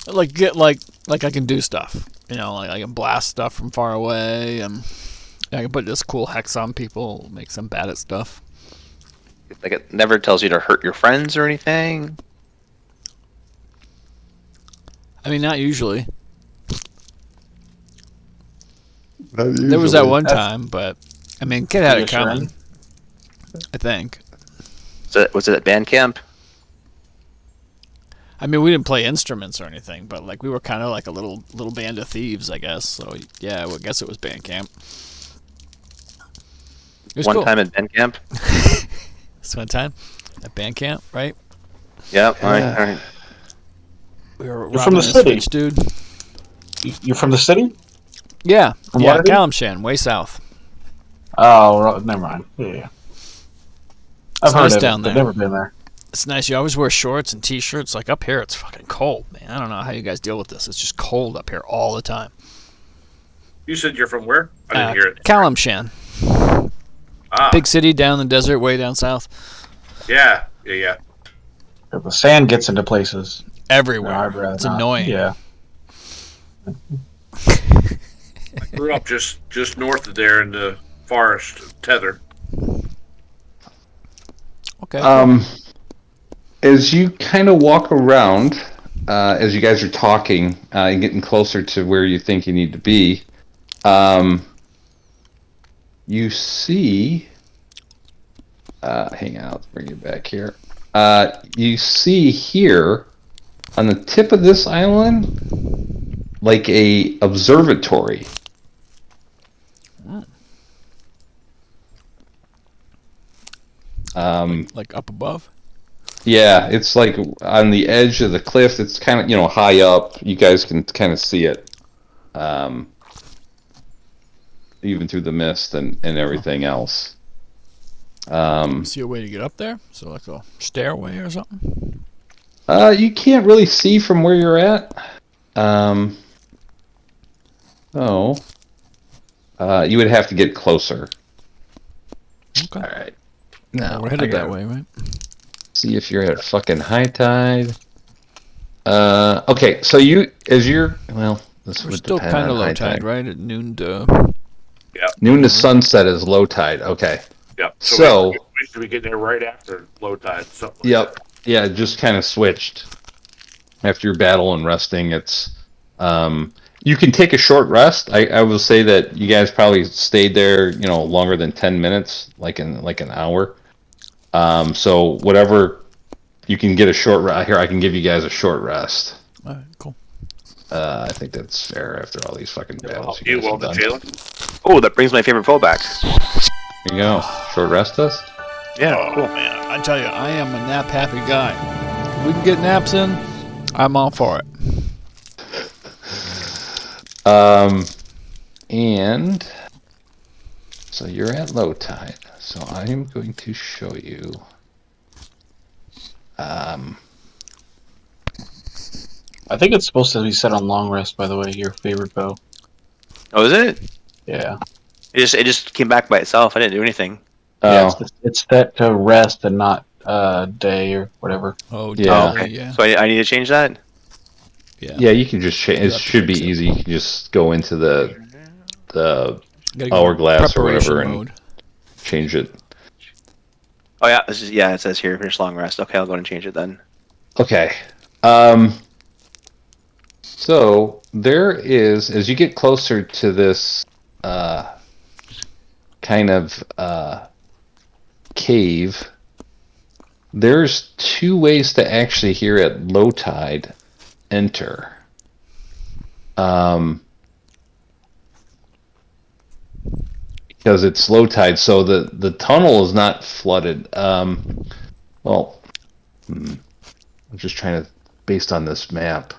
like I can do stuff. You know, like I can blast stuff from far away, and I can put this cool hex on people, makes them bad at stuff. Like it never tells you to hurt your friends or anything. I mean, not usually. There was that one time, but I mean, kid had it coming. I think. Was it at band camp? I mean, we didn't play instruments or anything, but like we were kind of like a little band of thieves, I guess. So yeah, I guess it was band camp. It was One cool. time at band camp. This one time at band camp, right? Yeah. All right. We were You're from the robbing this city. rich dude. You're from the city? Yeah, From yeah, Waterdeep? Kalimshan, way south. Oh, never mind. Yeah. I've heard nice of down it, but there. never been there. It's nice. You always wear shorts and t-shirts. Like up here, it's fucking cold, man. I don't know how you guys deal with this. It's just cold up here all the time. You said you're from where? I didn't hear it. Kalimshan, Ah, big city down in the desert, way down south. yeah. The sand gets into places. Everywhere. No, I'd rather It's not. annoying. Yeah. I grew up just north of there in the forest of Tether. Okay. As you kind of walk around, as you guys are talking and getting closer to where you think you need to be, you see. Hang on, let's bring you back here. You see here on the tip of this island, like a observatory. Like up above. Yeah, it's like on the edge of the cliff. It's kind of, high up. You guys can kind of see it, even through the mist and everything else. See a way to get up there? So like a stairway or something? You can't really see from where you're at. You would have to get closer. Okay. All right. Now We're headed that way, right? See if you're at fucking high tide. Okay, so this We're would still depend kind of on low high tide, right? At noon to... Noon to sunset is low tide. Okay. Yeah. So we should be getting there right after low tide. Something like yep. that. Yeah, it just kind of switched. After your battle and resting, it's you can take a short rest. I will say that you guys probably stayed there, longer than 10 minutes, like an hour. So whatever you can get a short rest here, I can give you guys a short rest. All right, cool. I think that's fair after all these fucking battles You guys have well, done. Jalen. Oh, that brings my favorite foe back. There you go. Short rest us. Yeah, cool. Man, I tell you, I am a nap-happy guy. If we can get naps in, I'm all for it. And so you're at low tide. So I am going to show you. I think it's supposed to be set on long rest, by the way, your favorite bow. Oh, is it? Yeah. It just came back by itself. I didn't do anything. Yeah, Oh, it's set to rest and not day or whatever. Oh, Yeah. yeah. Okay. Yeah. So I need to change that. yeah. You can just change. It You'll have to should be fix it. easy. You can just go into the Gotta go hourglass or preparation whatever and mode. change it. Oh yeah, it says here finish long rest. Okay, I'll go and change it then. Okay. So there is, as you get closer to this kind of cave, there's two ways to actually here at low tide enter. Because it's low tide, so the tunnel is not flooded. I'm just trying to, based on this map,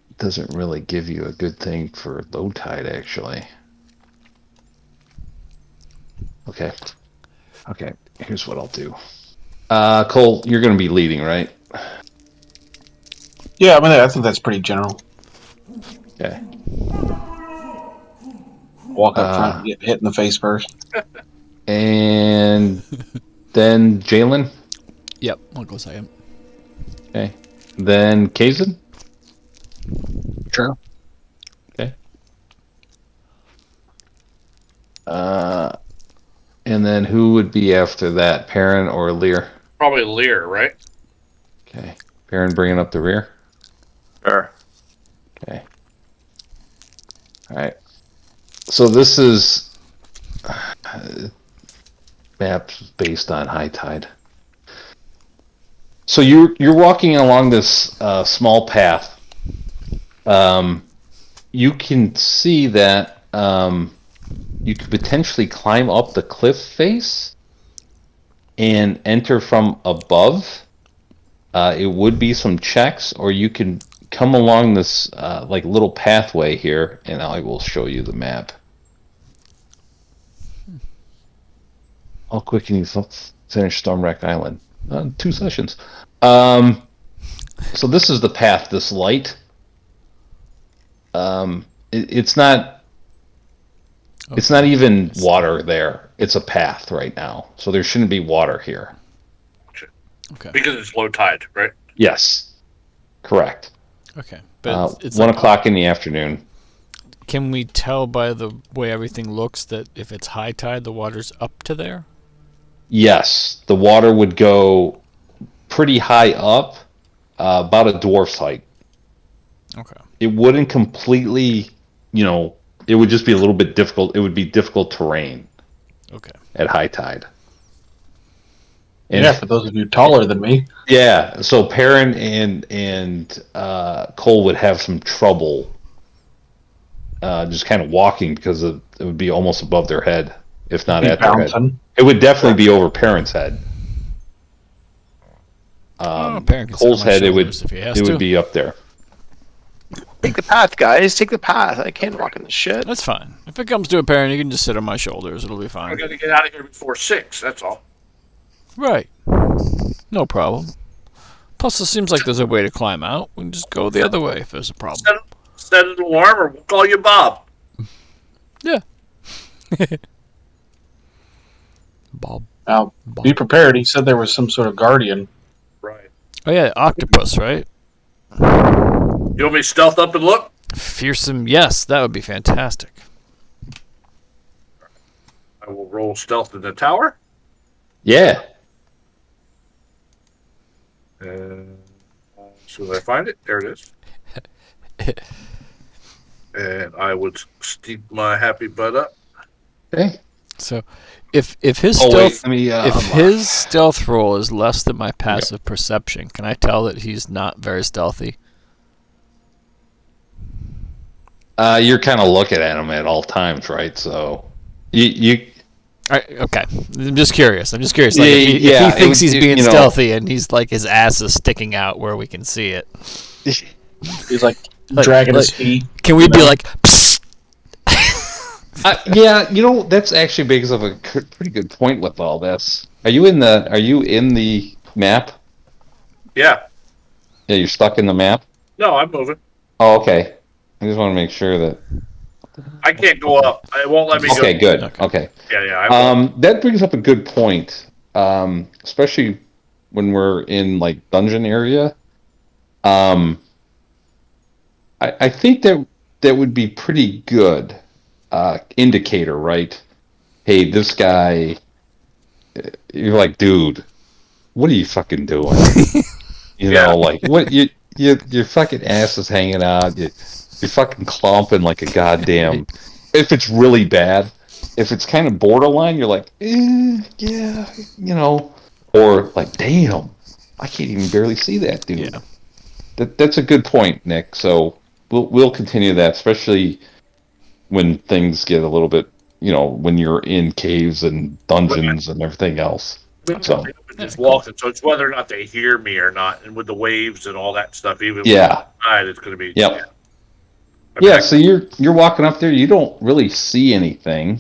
it doesn't really give you a good thing for low tide, actually. Okay, here's what I'll do. Cole, you're going to be leading, right? Yeah, I think that's pretty general. Okay. Walk up front and get hit in the face first. And Then Jalen. Yep, I'll go second. Okay. Then Kayzen. Sure. Okay. And then who would be after that? Perrin or Elearr? Probably Lear, right? Okay. Perrin bringing up the rear. Sure. Okay. All right. So this is maps based on high tide. So you're walking along this small path. You can see that you could potentially climb up the cliff face and enter from above. It would be some checks, or you can come along this like little pathway here, and I will show you the map. How quick can you finish Stormwreck Island? 2 sessions. So this is the path. This light. It's not. Okay. It's not even water there. It's a path right now, so there shouldn't be water here. Okay. Because it's low tide, right? Yes, correct. Okay. But it's 1 like, o'clock in the afternoon. can we tell by the way everything looks that if it's high tide, the water's up to there? Yes, the water would go pretty high up, about a dwarf's height. Okay. It wouldn't completely, it would just be a little bit difficult. It would be difficult terrain Okay. at high tide. And Yeah, for those of you taller than me. yeah, so Perrin and Cole would have some trouble just kind of walking because it would be almost above their head, if not Be at their head. bouncing. It would definitely be over Perrin's head. Perrin can sit Cole's on my head, shoulders if he has it to. would be up there. Take the path, guys. Take the path. I can't walk in the shit. That's fine. If it comes to a Perrin, you can just sit on my shoulders. It'll be I fine. got to get out of here before 6. That's all. Right. No problem. Plus, it seems like there's a way to climb out. We can just go the other way if there's a problem. Set an alarm, or we'll call you Bob. Yeah. Bob. Now, be prepared. He said there was some sort of guardian. Right. Oh yeah, octopus, right? You want me to stealth up and look? Fearsome. Yes, that would be fantastic. I will roll stealth in the tower. Yeah. And as soon as I find it, there it is. And I would steep my happy butt up. Okay. So, if his Oh, wait, stealth let me, if his stealth roll is less than my passive perception, can I tell that he's not very stealthy? You're kind of looking at him at all times, right? So, you Okay, I'm just curious. Like, Yeah, if yeah, he thinks he's being you know- stealthy and he's like his ass is sticking out where we can see it, He's like Like- dragging his like- feet. can we be like, psst? yeah, that's actually brings up a pretty good point with all this. Are you in the map? Yeah. Yeah, you're stuck in the map. No, I'm moving. Oh, okay. I just want to make sure that. I can't go up. It won't let me go. Okay, good. Okay. Okay. Yeah, I won't. That brings up a good point, especially when we're in like dungeon area. I think that would be pretty good indicator, right? Hey, this guy, you're like, dude, what are you fucking doing? Like what your fucking ass is hanging out. You're fucking clomping like a goddamn. If it's really bad, if it's kind of borderline, you're like, yeah, or like, damn, I can't even barely see that dude. Yeah. That's a good point, Nick. So we'll continue that, especially when things get a little bit, when you're in caves and dungeons and everything else. So Just walking, so it's whether or not they hear me or not, and with the waves and all that stuff, even yeah, outside, it's going to be. yep. I mean, Yeah, so you're walking up there. You don't really see anything.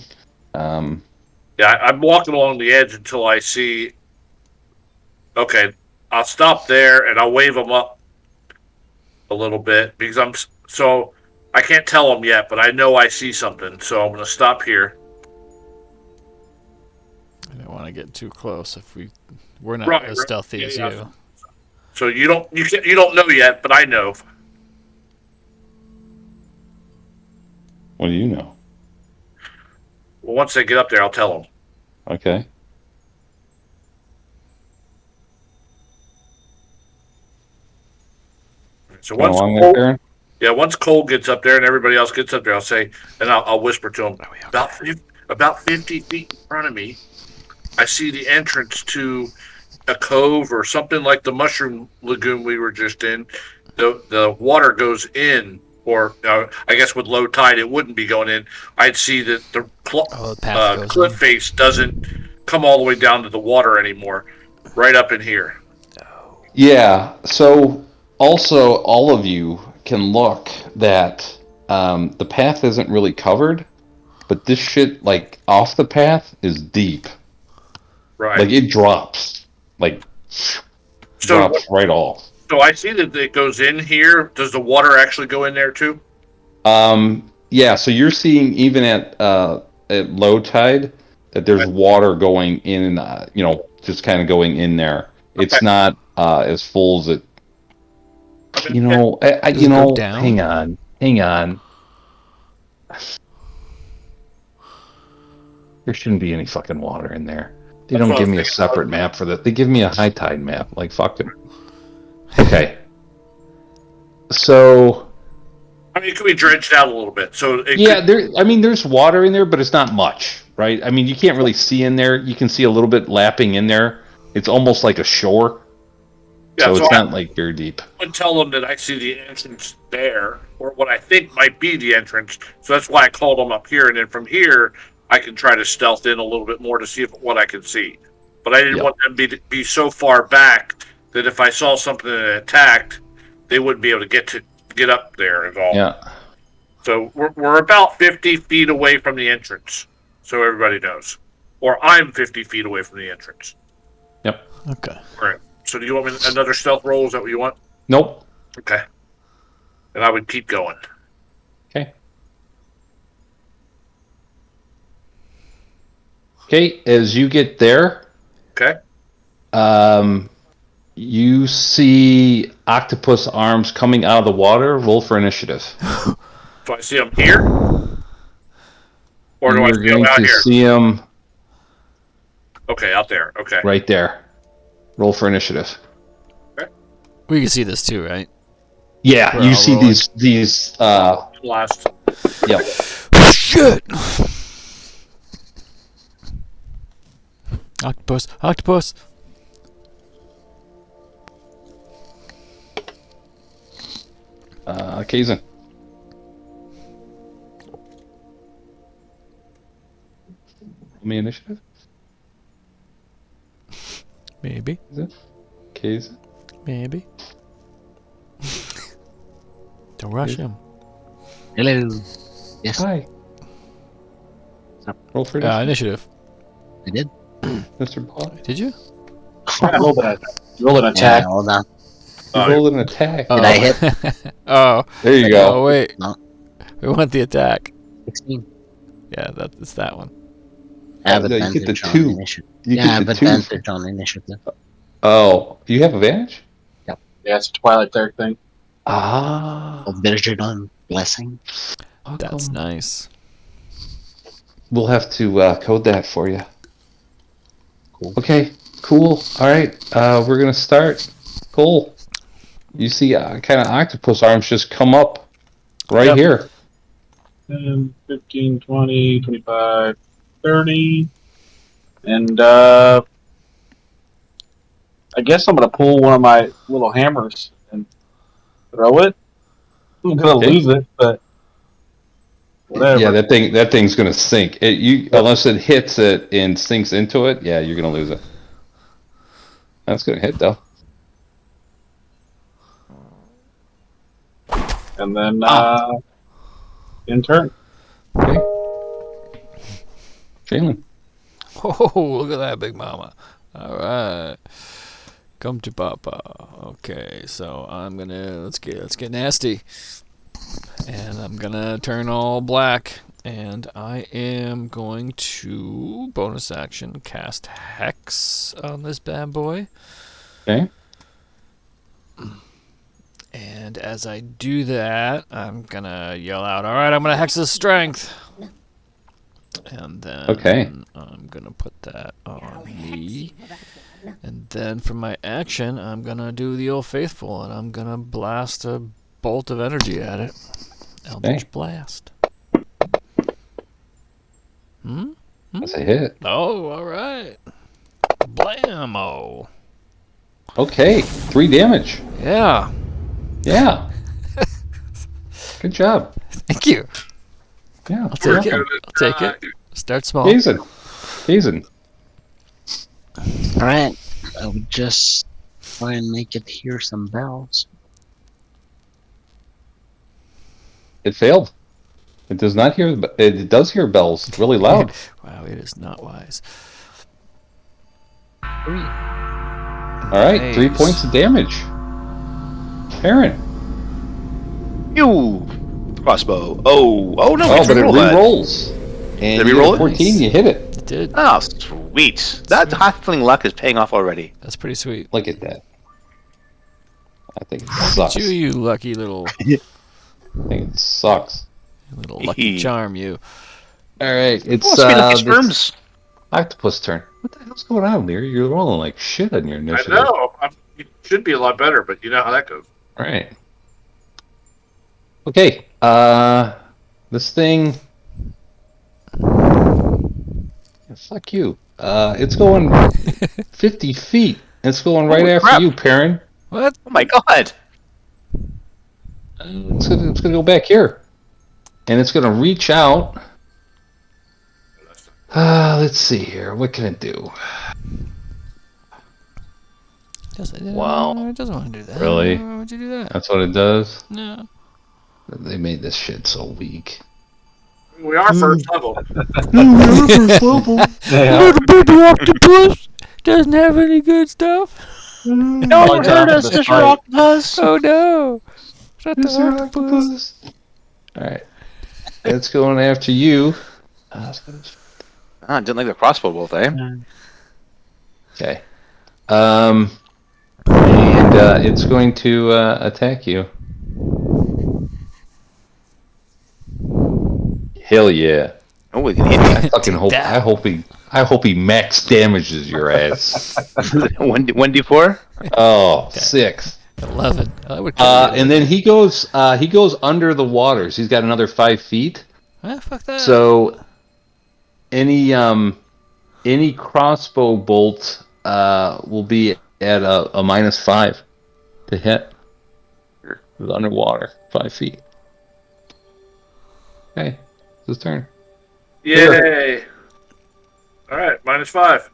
I'm walking along the edge until I see. Okay, I'll stop there and I'll wave them up a little bit because so I can't tell them yet, but I know I see something, so I'm going to stop here. I don't want to get too close if we're not Right, as right. stealthy Yeah, as yeah. you. So you don't know yet, but I know. What do you know? Well, once they get up there, I'll tell them. Okay. So Going once along there, Cole, Perrin? yeah, once Cole gets up there and everybody else gets up there, I'll say, and I'll whisper to him about 50 feet in front of me. I see the entrance to a cove or something like the mushroom lagoon we were just in. The water goes in, or I guess with low tide it wouldn't be going in. I'd see that the Oh, the path goes cliff in. face doesn't come all the way down to the water anymore. Right up in here. Yeah. So also, all of you can look that the path isn't really covered, but this shit, like off the path, is deep. Right. Like it drops, like So drops right off. So I see that it goes in here. Does the water actually go in there too? Yeah. So you're seeing even at low tide that there's water going in, just kind of going in there. It's Okay. not as full as it. Okay. Does it go down? Hang on. There shouldn't be any fucking water in there. They That's don't what I give was me a thinking. separate map for that. They give me a high tide map. Like, fuck them. Okay. So, I mean, it could be dredged out a little bit. So it yeah, could. there's water in there, but it's not much, right? I mean, you can't really see in there. You can see a little bit lapping in there. It's almost like a shore. Yeah. So So it's I not like very deep. would tell them that I see the entrance there, or what I think might be the entrance. So that's why I called them up here, and then from here I can try to stealth in a little bit more to see what I can see. But I didn't Yeah. want them to be so far back that if I saw something that attacked, they wouldn't be able to get up there at all. Yeah. So we're about 50 feet away from the entrance, so everybody knows. Or I'm 50 feet away from the entrance. Yep. Okay. All right. So do you want me another stealth roll? Is that what you want? Nope. Okay. And I would keep going. Okay. Okay. As you get there, Okay. you see octopus arms coming out of the water. Roll for initiative. Do I see them here? Or do I You're see them going out to here? see them Okay, out there. Okay. right there. Roll for initiative. We can see this too, right? Yeah, We're you all see rolling. these. Last. Yep. Shit! Octopus! Octopus! Kayzen. Roll me initiative. Maybe. Is it? Kayzen. Maybe. Don't rush him. Hello. Yes, Hi. Roll for initiative. Initiative. I did. Mr. Paul. Did you? Roll that. Roll an Yeah, attack. hold on. You rolled an attack. Oh. I hit? Oh. There you go. Oh, wait. No. We want the attack. 16. Yeah, that's that one. I have no, you get the advantage on 2. initiative. You Yeah, I get have the 2. advantage on initiative. Oh, do you have advantage? Yeah, it's a Twilight Cleric thing. Ah. Vigilant blessing. That's nice. We'll have to code that for you. Cool. Okay, cool. All right, we're gonna start. Cool. You see, kind of octopus arms just come up right Yep. here. 10, 15, 20, 25, 30. And I guess I'm going to pull one of my little hammers and throw it. I'm going to Okay. lose it, but whatever. Yeah, that thing's gonna sink. Unless it hits it and sinks into it. Yeah, you're gonna lose it. That's gonna hit though. And then in turn. Okay. Jalen. Oh, look at that, big mama. All right. Come to Papa. Okay, so I'm gonna let's get nasty, and I'm gonna turn all black And I am going to bonus action cast Hex on this bad boy. Okay. And as I do that, I'm gonna yell out, "All right, I'm gonna hex his strength." And then I'm gonna put that on me. And then for my action, I'm gonna do the Old Faithful, and I'm gonna blast a bolt of energy at it. Eldritch Blast. That's a hit. Oh, all right. Blammo. Okay, 3 damage. Yeah. Yeah. Good job. Thank you. Yeah. I'll take it. I'll take it. Start small. Kayzen. Alright. I would just try and make it hear some bells. It failed. It does not hear. It does hear bells really loud. Wow, it is not wise. 3. All right, Nice. 3 points of damage. Perrin. You crossbow. Oh no! Oh, but it re-roll that. re-rolls. And Did it you re-roll get a it? 14, you hit it. It did. Oh, sweet. That halfling luck is paying off already. That's pretty sweet. Look at that. I think it Look sucks. at you lucky little, I think it sucks. little lucky charm, you. All right, it's Oh, speaking of terms. Octopus turn. What the hell's going on, Lear? You're rolling like shit on your I initiative. know. It should be a lot better, but you know how that goes. All right. Okay. This thing. Fuck you. It's going 50 feet. It's going right Holy after crap. you, Perrin. What? Oh my god. It's gonna go back here, and it's gonna reach out. Let's see here. What can it do? Wow. It doesn't want to do that. Really? Why would you do that? That's what it does. No. They made this shit so weak. We are first level. Little baby octopus doesn't have any good stuff. Don't hurt us, Mr. Octopus. Oh no. Shut the Mr. octopus. All right. It's going after you. I didn't like the crossbow bolt, eh? Okay. And it's going to attack you. Hell yeah! Oh, it can hit I fucking hope. that. I hope he max damages your ass. me. 1d4? Oh, 6. 11. I would kill you. And then he goes under the waters. He's got another 5 feet. Fuck that. So any crossbow bolt will be at a -5 to hit. With underwater, 5 feet. Okay, it's his turn. Yay! All right, -5.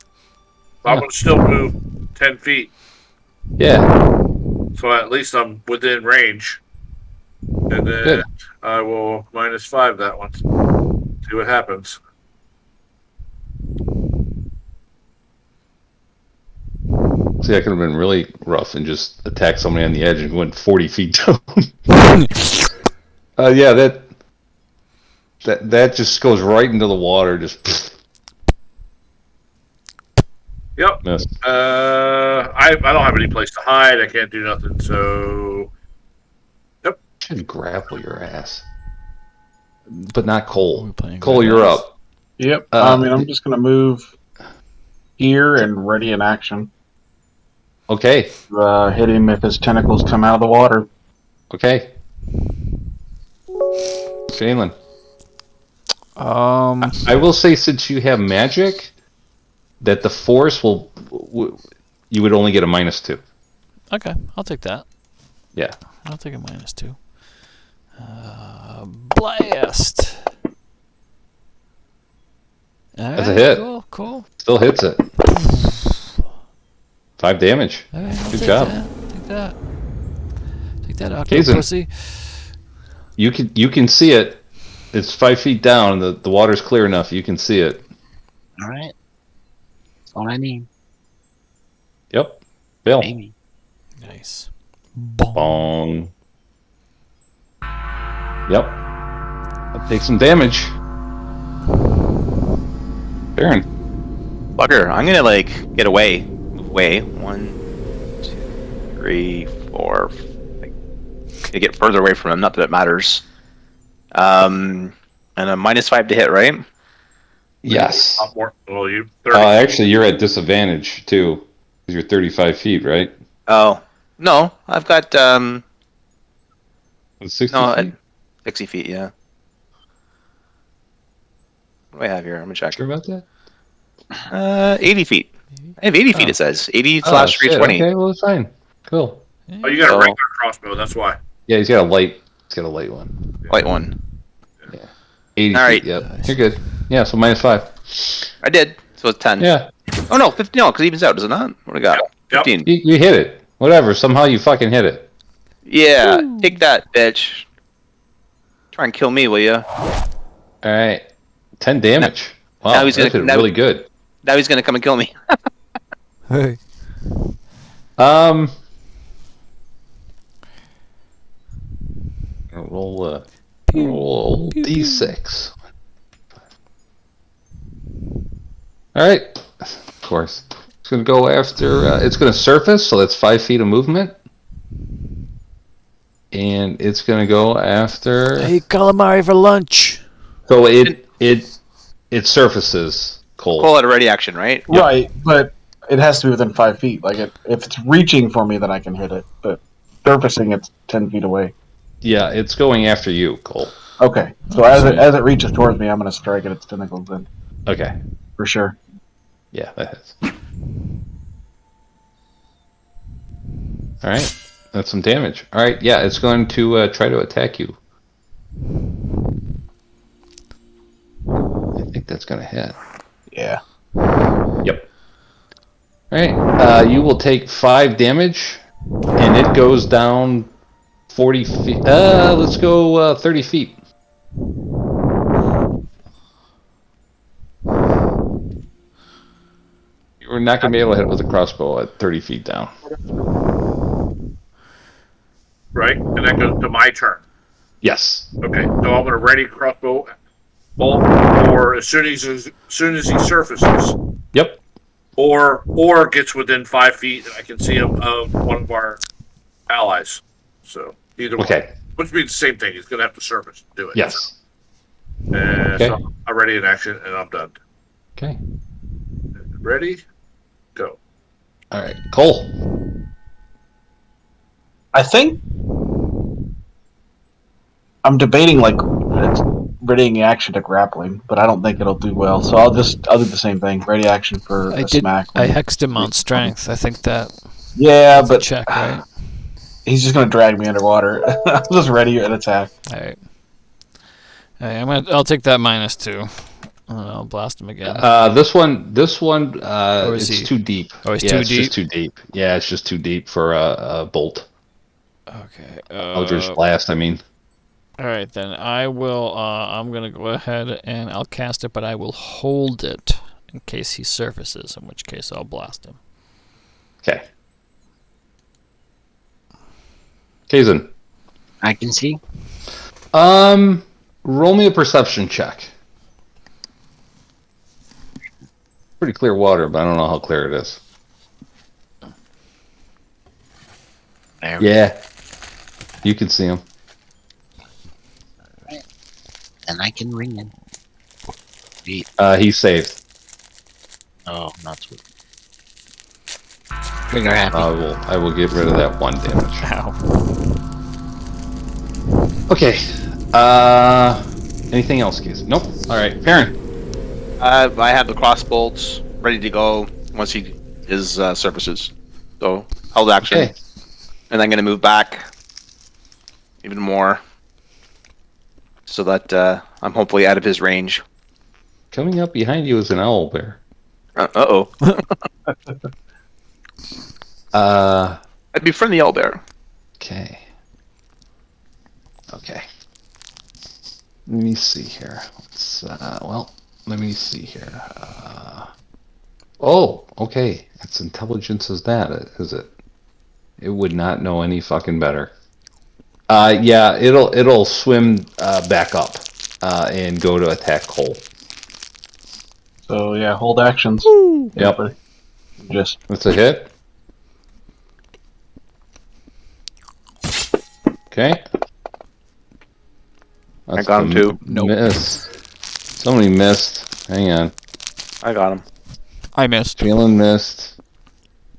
I'm Yeah. gonna still move 10 feet, Yeah, so at least I'm within range. And then Good. I will -5 that one. See what happens. see, that could have been really rough and just attack somebody on the edge and went 40 feet down. Yeah, that just goes right into the water. Just Yep. missed. I don't have any place to hide. I can't do nothing. So Should grapple your ass, but not Cole. We're playing Cole, good you're guys. up. Yep. I mean, I'm just going to move here and ready in action. Okay, Hit him if his tentacles come out of the water. okay. Jalen, I will say, since you have magic, that the force you would only get a -2. Okay, I'll take that. Yeah. I'll take a -2. Blast. That's a hit. Cool. Still hits it. 5 damage. All right, I'll Good take job. that. Take that, Kayzen. octopussy. You can see it. It's 5 feet down. The water's clear enough. You can see it. Alright. That's all I need. Yep. Bill. Maybe. Nice. Bong. Yep. That takes some damage. Perrin. Bugger, I'm gonna like get away. Move away. 1, 2, 3, 4. Like, to get further away from him, not that it matters. And a -5 to hit, right? Yes. More. Well, you 30. Actually, you're at disadvantage too, because you're 35 feet, right? Oh. No, I've got 60 no, feet? 60 feet, yeah. What do I have here? I'm gonna check. Sure about that? 80 feet. I have 80 feet, Oh. it says. 80 Oh, slash shit. 320. Okay, well, it's fine. Cool. Oh, you got a So- regular crossbow. That's why. Yeah, he's got a light. He's got a light one. Light one. 80 All feet. right. Yep. You're good. Yeah. So -5. I did. So it's 10. Yeah. Oh no, 15. No, because it evens out, does it not? What do I got? Yep. 15. You hit it. Whatever. Somehow you fucking hit it. Yeah, take that, bitch. Try and kill me, will ya? All right. 10 damage. Wow. now he's that gonna- did now- really good. Now he's gonna come and kill me. Hey. Roll d6. All right. Of course. It's gonna go after. It's gonna surface, so that's 5 feet of movement, and it's gonna go after. Hey, calamari for lunch. So it surfaces. Cole had a ready action, right? Right, but it has to be within 5 feet. Like, if it's reaching for me, then I can hit it. But surfacing, it's 10 feet away. Yeah, it's going after you, Cole. Okay, so as it reaches towards me, I'm going to strike at its tentacles then, Okay. for sure. Yeah, that hits. All right, that's some damage. All right, yeah, it's going to try to attack you. I think that's going to hit. Yeah. Yep. All right, you will take 5 damage, and it goes down 40 feet. Let's go 30 feet. You're not going to be able to hit it with a crossbow at 30 feet down. Right, and that goes to my turn. Yes. Okay, so I'm gonna ready crossbow bolt, or as soon as he surfaces, Yep. or gets within 5 feet, I can see him of one of our allies. So either one, Okay. which means the same thing. He's gonna have to surface to do it. Yes. And so I'm ready in action, and I'm done. Okay. Ready, go. All right, Cole. I think I'm debating like readying action to grappling, but I don't think it'll do well. So I'll do the same thing. Ready action for a smack. I hexed him on strength. I think that. Yeah, That's a but check, right? he's just gonna drag me underwater. I'm just ready an attack. All right. Hey, I'll take that -2. I'll blast him again. This one, is it's he- too deep. Oh, it's yeah, too it's deep? just too deep. Yeah, it's just too deep for a bolt. Okay. Eldritch Blast, I mean. All right, then I will. I'm gonna go ahead and I'll cast it, but I will hold it in case he surfaces. In which case, I'll blast him. Okay. Kayzen. I can see. Roll me a perception check. Pretty clear water, but I don't know how clear it is. There. Yeah. You can see him. And I can ring in. He's saved. Oh, not so. Trigger happy. I will get rid of that 1 damage. Ow. Okay. Anything else, Kayzen? Nope. All right, Perrin. I have the crossbolts ready to go once he is surfaces. So held action, Okay. and I'm gonna move back even more, so that I'm hopefully out of his range. Coming up behind you is an owl bear. Uh-oh. I'd be friendly owlbear. Okay. Okay. Let me see here. Let me see here. Oh, okay. Its intelligence is that, is it? It would not know any fucking better. Yeah, it'll swim back up and go to attack Cole. So yeah, hold actions. Yep. Everybody. Just That's a hit. Okay. That's got him a too. Nope. Miss. Somebody missed. Hang on. I got him. I missed. Jalen missed.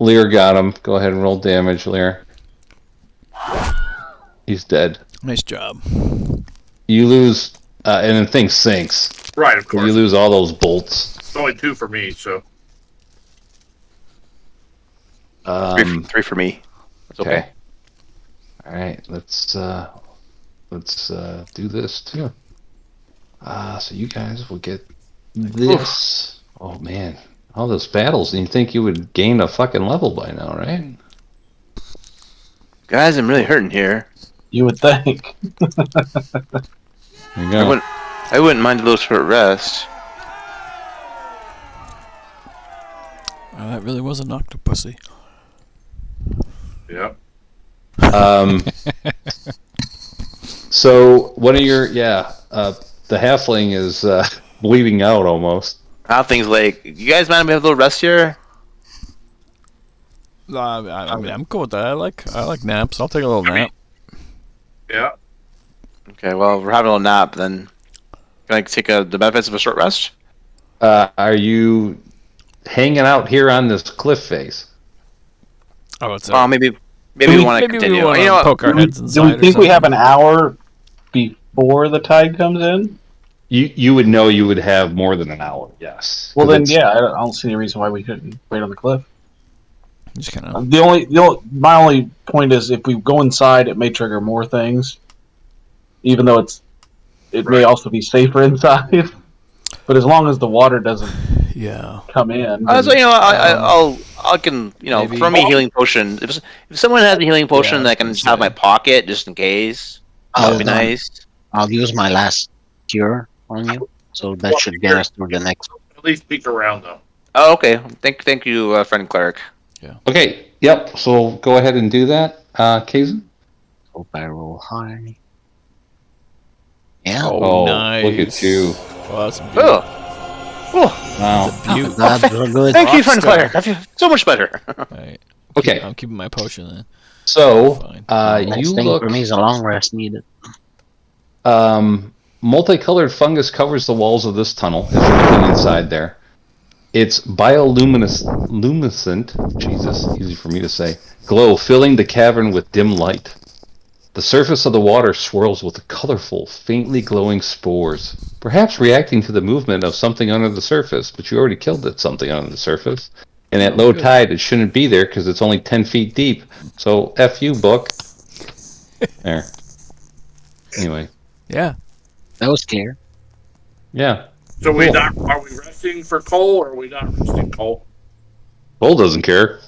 Lear got him. Go ahead and roll damage, Lear. He's dead. Nice job. You lose, and the thing sinks. Right, of So course. you lose all those bolts. It's only 2 for me, so. Three for me. That's okay. All right, let's do this too. So you guys will get this. Oh man, all those battles. And you think you would gain a fucking level by now, right? Guys, I'm really hurting here. you would think. There you go. I wouldn't mind a little short rest. Oh, that really was an octopussy. Yep. So one of your the halfling is bleeding out almost. How things like, you guys mind if we have a little rest here? I mean, I'm cool with that. I like naps. I'll take a little nap. Yeah. Okay, well, we're having a little nap, then can I take the benefits of a short rest? Are you hanging out here on this cliff face? Oh, it's Well, maybe we want to maybe continue. we want You know to what? poke our heads Do inside. we or think we have something. an hour before the tide comes in? You would know you would have more than an hour. Yes. Well, 'Cause then it's- yeah, I don't see any reason why we couldn't wait on the cliff. Just kind of. My only point is if we go inside, it may trigger more things, even though it may Right. also be safer inside. But as long as the water doesn't Yeah. come in, So then- you know, I can maybe- throw me a healing potion. If someone has a healing potion Yeah, that I can let's have in my say. pocket just in case, that'd be nice. I'll use my last cure on you, so that should get us through the next. At least peek around, though. Oh, okay. Thank you, friend cleric. Okay. Yep. So go ahead and do that, Kayzen. Hope I roll high. Yeah. Oh, Oh, nice. look at you. Well, that's beautiful. Oh, Wow. Beaut. That's real good. thank you, friend Rockstar. cleric. I feel so much better. Right. Okay. I'm keeping my potion then. So Fine. you Next thing look. for me is a long rest needed. Multicolored fungus covers the walls of this tunnel. If you're looking inside there, it's bioluminescent. Jesus, easy for me to say. Glow filling the cavern with dim light. The surface of the water swirls with colorful, faintly glowing spores, perhaps reacting to the movement of something under the surface. But you already killed that something under the surface, and at low tide, it shouldn't be there because it's only 10 feet deep. So F you, book. There. Anyway, Yeah. That was clear. yeah. So Cool. are we resting for Cole, or are we not resting Cole? Bull doesn't care.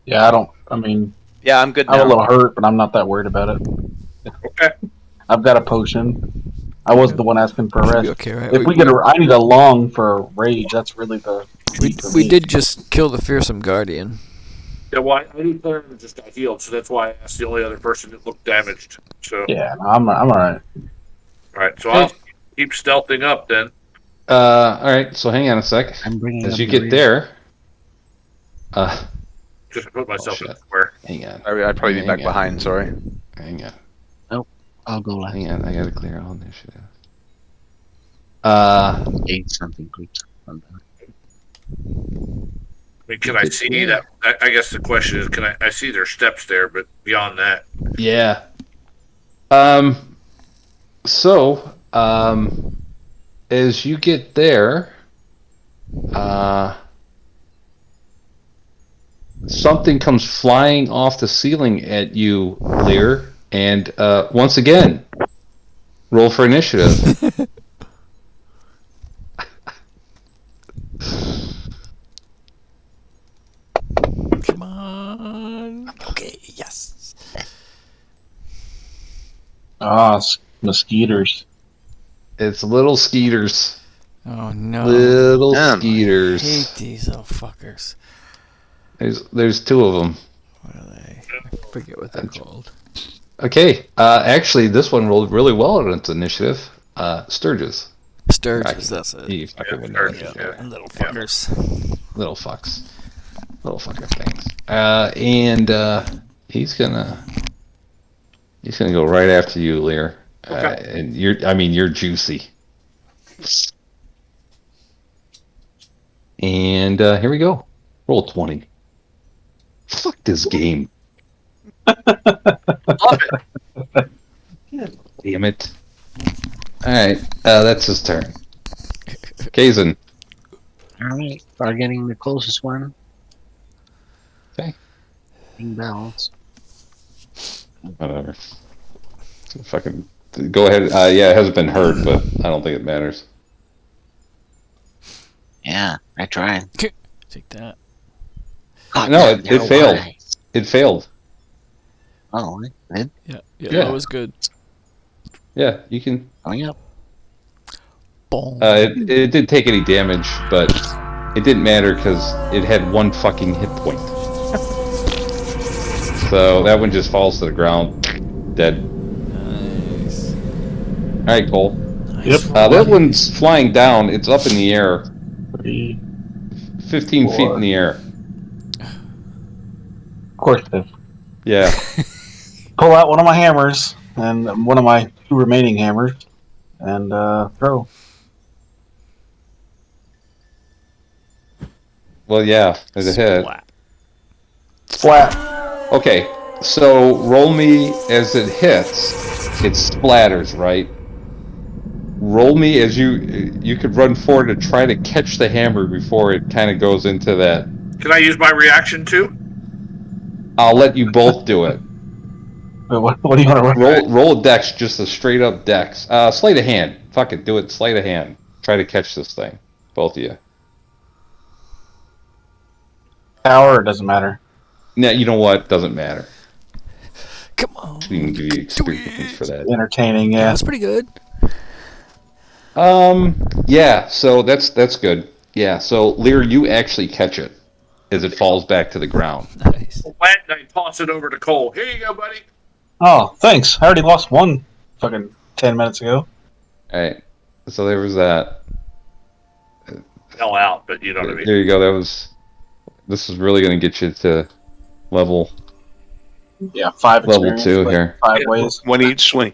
yeah, I don't. I mean, Yeah, I'm good I'm a now. little hurt, but I'm not that worried about it. Okay. I've got a potion. I was the one asking for a Should be rest. okay, right? If we get I need a long for a rage. That's really the. we, key for we me. did just kill the fearsome guardian. Yeah, well, I knew Perrin just got healed, so that's why I asked the only other person that looked damaged. So, Yeah, no, I'm all right. all right, so I'll keep stealthing up then. All right, so hang on a sec. I'm bringing As up you the get rear. there, Just to put myself in shit. the square. hang on, I'd probably be Hang back on. behind. Sorry. hang on, I'll go left. hang on. I gotta clear all initiative. Gate something creeps up on that. I mean, can I see that? I guess the question is, can I see their steps there, but beyond that, Yeah. So, as you get there, something comes flying off the ceiling at you, Lear, and once again, roll for initiative. Come on. Okay, yes. Mosquitoes. It's little skeeters. Oh no. Little Damn. I skeeters. hate these little fuckers. There's two of them. What are they? I forget what they're called. Okay, actually, this one rolled really well on its initiative. Sturges. Sturges, that's it. You fucking would know Sturges, that. yeah. Little fuckers. Little fucks. Little fucker things. And he's gonna go right after you, Lear. Okay. And you're juicy. And here we go. Roll 20. Fuck this game. Love it. Damn it. Alright, that's his turn. Kayzen. Alright, targeting the closest one. Okay. Ring bells. Whatever. Fucking go ahead. Yeah, it hasn't been hurt, but I don't think it matters. Yeah, I tried. Take that. God, No, damn, it they're failed. wide. It failed. Oh, it did? Yeah, Yeah. yellow is good. Yeah, you can. Going up. Boom. It didn't take any damage, but it didn't matter because it had one fucking hit point. So that one just falls to the ground, dead. Nice. All right, Cole. Yep. That one's flying down. It's up in the air, 3, 15 feet in the air. Of course, it is. Yeah. Pull out one of my hammers and one of my 2 remaining hammers, and throw. Well, yeah, there's a hit. Splat. Splat. Okay, so roll me as it hits. It splatters, right? Roll me as you could run forward to try to catch the hammer before it kind of goes into that. Can I use my reaction too? I'll let you both do it. Wait, what do you want to run? Roll a dex, just a straight up dex. Sleight of hand. Fuck it, do it. Sleight of hand. Try to catch this thing, both of you. Power, it doesn't matter. Now you know what? Doesn't matter. Come on. We can give you experience for that. Entertaining, Yeah, yeah. that's pretty good. Yeah. So that's good. Yeah. So Lear, you actually catch it as it falls back to the ground. Nice. Wet, and I toss it over to Cole. Here you go, buddy. Oh, thanks. I already lost one fucking 10 minutes ago. All right. So there was that. Fell out, but you know what I mean. There you go. This is really going to get you to level Yeah, 5 level experience. 2 like here. 5 ways. One each swing.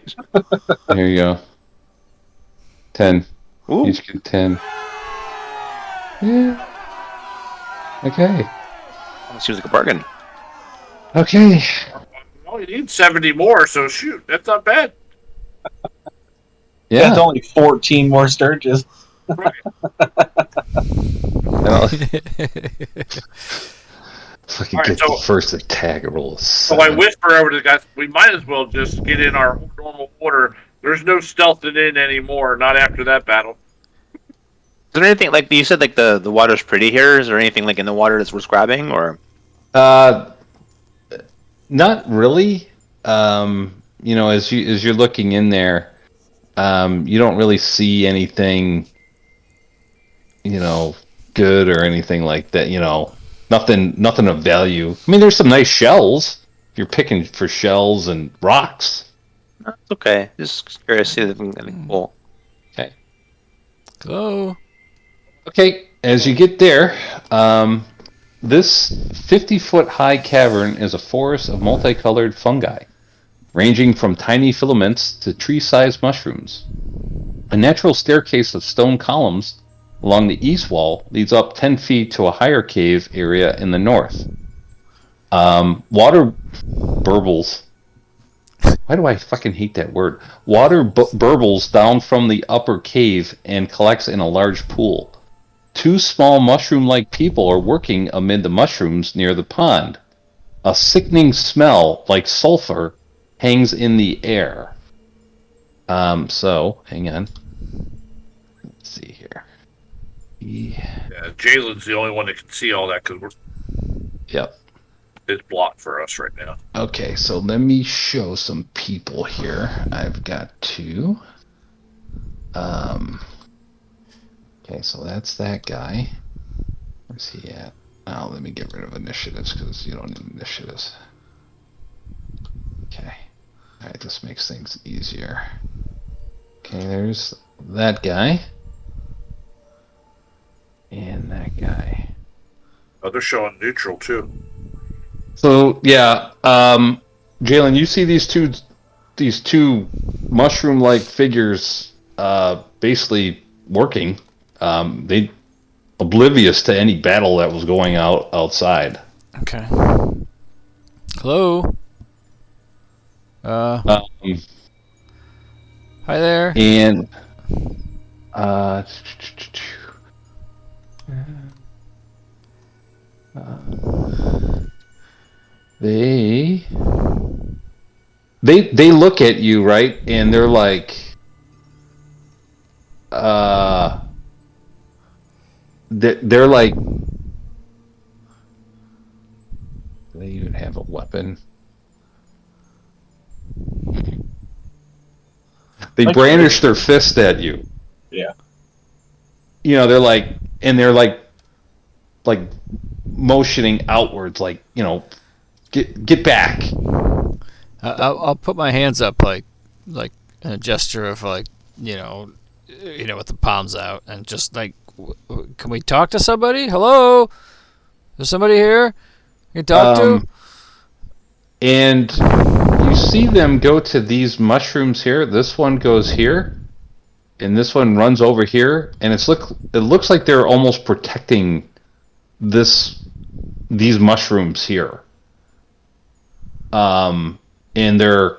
Here you go. 10. Ooh. Each get 10. Yeah. Okay. Seems like a bargain. Okay. Well, you need 70 more, so shoot, that's not bad. Yeah, it's Yeah. only 14 more Sturges. Fucking Alright, get so- the first attack roll. So I whisper over to the guys, we might as well just get in our normal order. There's no stealthing in anymore, not after that battle. Is there anything like you said? Like the water's pretty here. Is there anything like in the water that's worth grabbing, or Not really. As you're looking in there, you don't really see anything, good or anything like that. Nothing of value. I mean, there's some nice shells. If you're picking for shells and rocks. it's okay? Just curious to see if anything cool. Okay. Go. Okay. As you get there, this 50-foot high cavern is a forest of multicolored fungi, ranging from tiny filaments to tree-sized mushrooms. A natural staircase of stone columns along the east wall leads up 10 feet to a higher cave area in the north. Water burbles. Why do I fucking hate that word? Water burbles down from the upper cave and collects in a large pool. 2 small mushroom-like people are working amid the mushrooms near the pond. A sickening smell like sulfur hangs in the air. So, hang on. Let's see here. Yeah, Jalen's the only one that can see all that because Yep. it's blocked for us right now. Okay, so let me show some people here. I've got 2. Okay, so that's that guy. Where's he at? Oh, let me get rid of initiatives because you don't need initiatives. Okay. Alright, this makes things easier. Okay, there's that guy. And that guy. Oh, they're showing neutral too. So yeah, Jalen, you see these two mushroom-like figures basically working. They oblivious to any battle that was going outside. Okay. Hello. Um, Hi there. and they look at you, right, and they're like, they're like, do they even have a weapon? They Like- brandish their fist at you. Yeah. You know, they're like motioning outwards, like, you know, get back. I'll put my hands up like in a gesture of like you know with the palms out and just like can we talk to somebody? Hello, there's somebody here you can talk to. And you see them go to these mushrooms here. This one goes here, and this one runs over here, and it looks like they're almost protecting these mushrooms here. And they're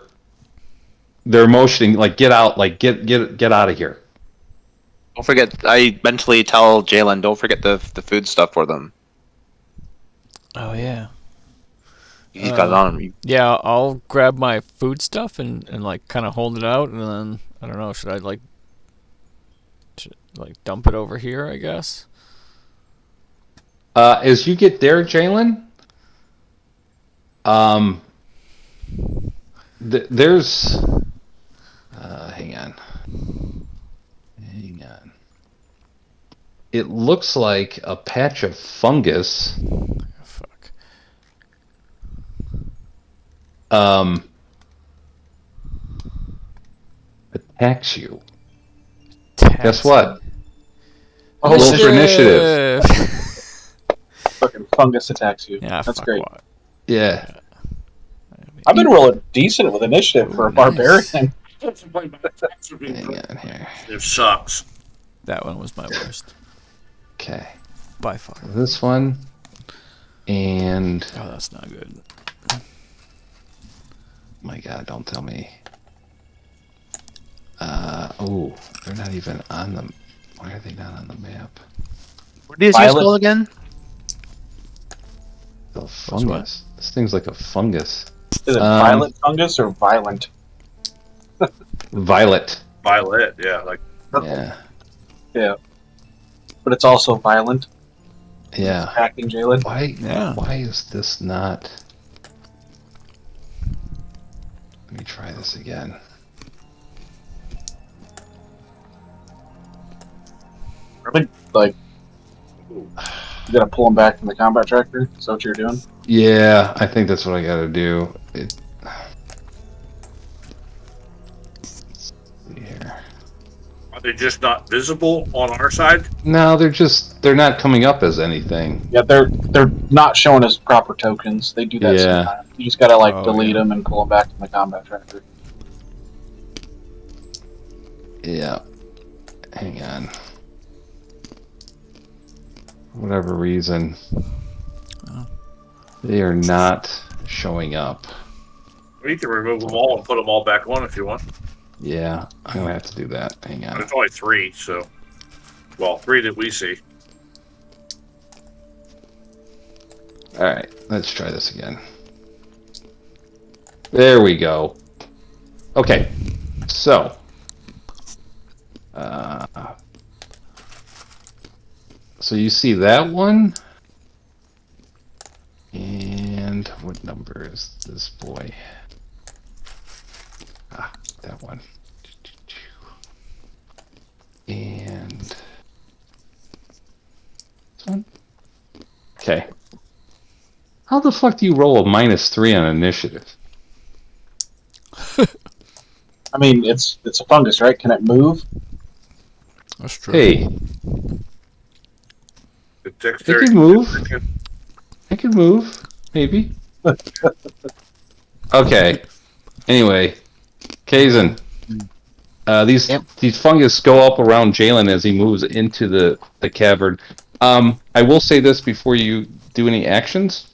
motioning like get out, like get out of here. Don't forget, I mentally tell Jalen, don't forget the food stuff for them. Oh yeah. He's got it on him. Yeah, I'll grab my food stuff and like kind of hold it out, and then I don't know, should I like dump it over here? I guess. As you get there, Jalen, there's hang on. It looks like a patch of fungus. Fuck. Attacks you. Taxi. Guess what? Oh, Roll for initiative. fucking fungus attacks you. Yeah, That's fuck great. what. Yeah. I've been rolling decent with initiative for a Nice. barbarian. Hang on here. It sucks. That one was my worst. Okay. By far. This one. And Oh, that's not good. my God, don't tell me. Oh, they're not even on the. Why are they not on the map? What is yours called again? The fungus. This thing's like a fungus. Is it violet fungus or violent? Violet. Violet, yeah, like Yeah. Yeah. But it's also violent. Yeah. Attacking Jalen. Why is this not? Let me try this again. Really? Like, you gotta pull him back from the combat tracker? Is that what you're doing? Yeah, I think that's what I gotta do. Let's see here. are they just not visible on our side? No, they're not coming up as anything. Yeah, they're not showing as proper tokens. They do that Yeah. sometimes. You just gotta like Oh, delete yeah. them and pull them back from the combat tracker. Yeah. Hang on. For whatever reason, they are not showing up. Or you can remove them all and put them all back on if you want. Yeah, I'm gonna have to do that. Hang on. There's only 3, so. Well, 3 that we see. Alright, let's try this again. There we go. Okay, so. So you see that one? And what number is this boy? Ah, that one. And this one? Okay. How the fuck do you roll a -3 on initiative? I mean, it's a fungus, right? Can it move? That's true. Hey, It Dexterity. can move. It can move. Maybe. Okay. Anyway, Kayzen. These fungus go up around Jalen as he moves into the cavern. I will say this before you do any actions.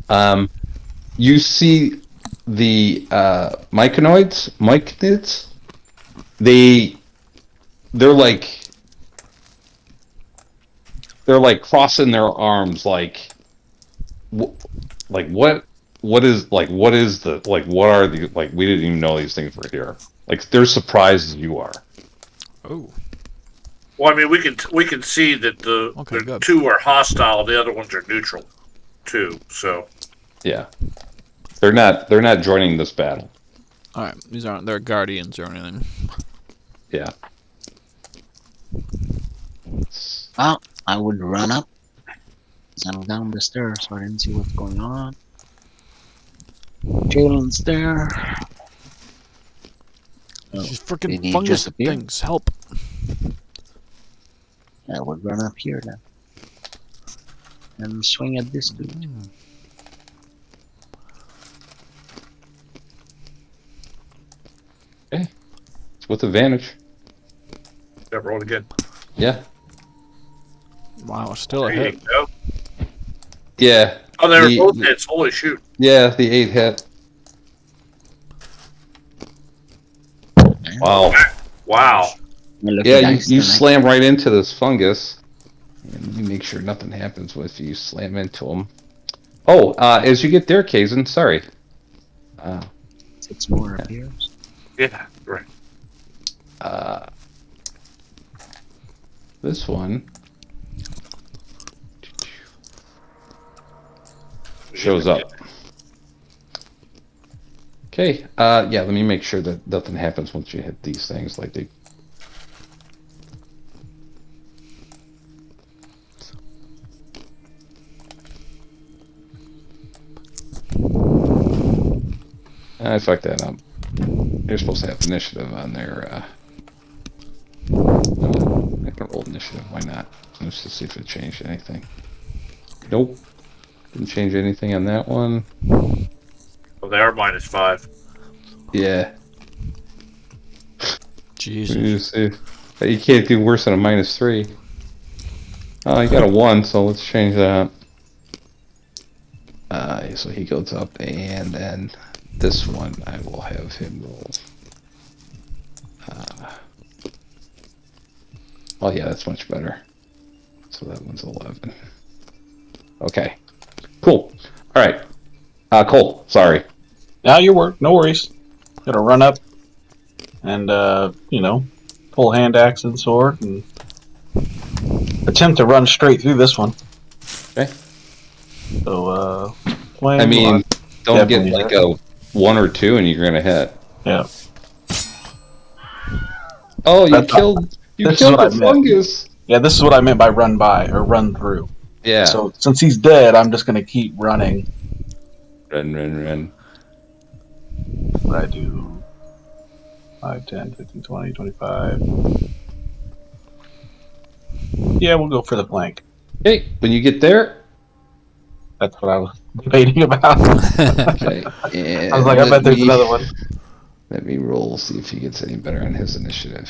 You see the Myconids. They're like crossing their arms, like what is what are the we didn't even know these things were here. Like they're surprised as you are. Oh. Well, I mean, we can see that the good. two are hostile. The other ones are neutral, too. So Yeah, they're not joining this battle. All right. These aren't their guardians or anything. Yeah. Well, I would run up. I'm down the stairs, so I didn't see what's going on. Jalen's there. Oh, These did freaking he fungus disappear? things. Help. I would run up here then. And swing at this dude. Okay. It's with advantage. yeah, roll it again. Yeah. Wow, still a There you hit. go. Yeah. Oh, they were both hits. Holy shoot! Yeah, the 8 hit. Wow. Wow. Yeah, you slam right into this fungus. And you make sure nothing happens if you slam into them. Oh, as you get there, Kayzen, sorry. 6 more appears. Yeah, right. This one shows up. Okay, yeah, let me make sure that nothing happens once you hit these things like they... I fucked that up. You're supposed to have initiative on their, I can roll initiative, why not? Just to see if it changed anything. Nope. Didn't change anything on that one. Well, they are -5. Yeah. Jesus. You can't do worse than a -3. Oh, you got a 1, so let's change that. So he goes up, and then this one I will have him roll. Oh yeah, that's much better. So that one's 11. Okay. Cool. All right. Cole, sorry. Now your work, no worries. Gotta run up and pull hand axe and sword and attempt to run straight through this one. Okay. So I mean, don't get definitely like hit. a 1 or 2 and you're gonna hit. Yeah. Oh, you That's killed this is the what I meant. fungus. Yeah, this is what I meant by run by or run through. Yeah. So since he's dead, I'm just gonna keep running. Run. What I do 5, 10, 15, 20, 25. Yeah, we'll go for the flank. Okay, when you get there, That's what I was debating about. okay. And I was like, I bet there's another one. Let me roll, see if he gets any better on his initiative.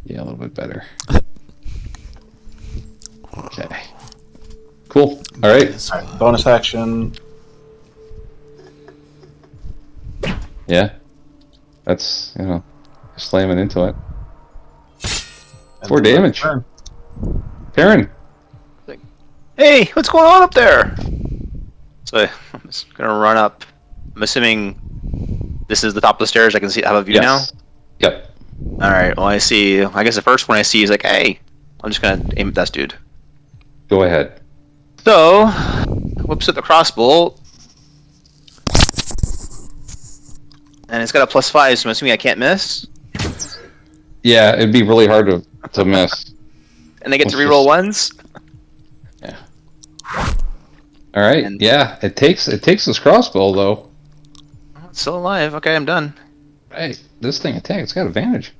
Yeah, a little bit better. Okay. Cool. All right. All right, bonus action. Yeah. That's, slamming into it. And 4 then damage. turn. Perrin. Hey, what's going on up there? So I'm just gonna run up. I'm assuming this is the top of the stairs. I can have a view Yes. Yep. now. All right. Well, I see. I guess the first one I see is like, hey, I'm just gonna aim at that dude. Go ahead. So, whips at the crossbow, and it's got a +5. So I'm assuming I can't miss. Yeah, it'd be really hard to miss. And I get to Let's reroll just- ones. Yeah. All right. And- Yeah, it takes this crossbow though. Oh, it's still alive. Okay, I'm done. Right. This thing attacks. It's got advantage.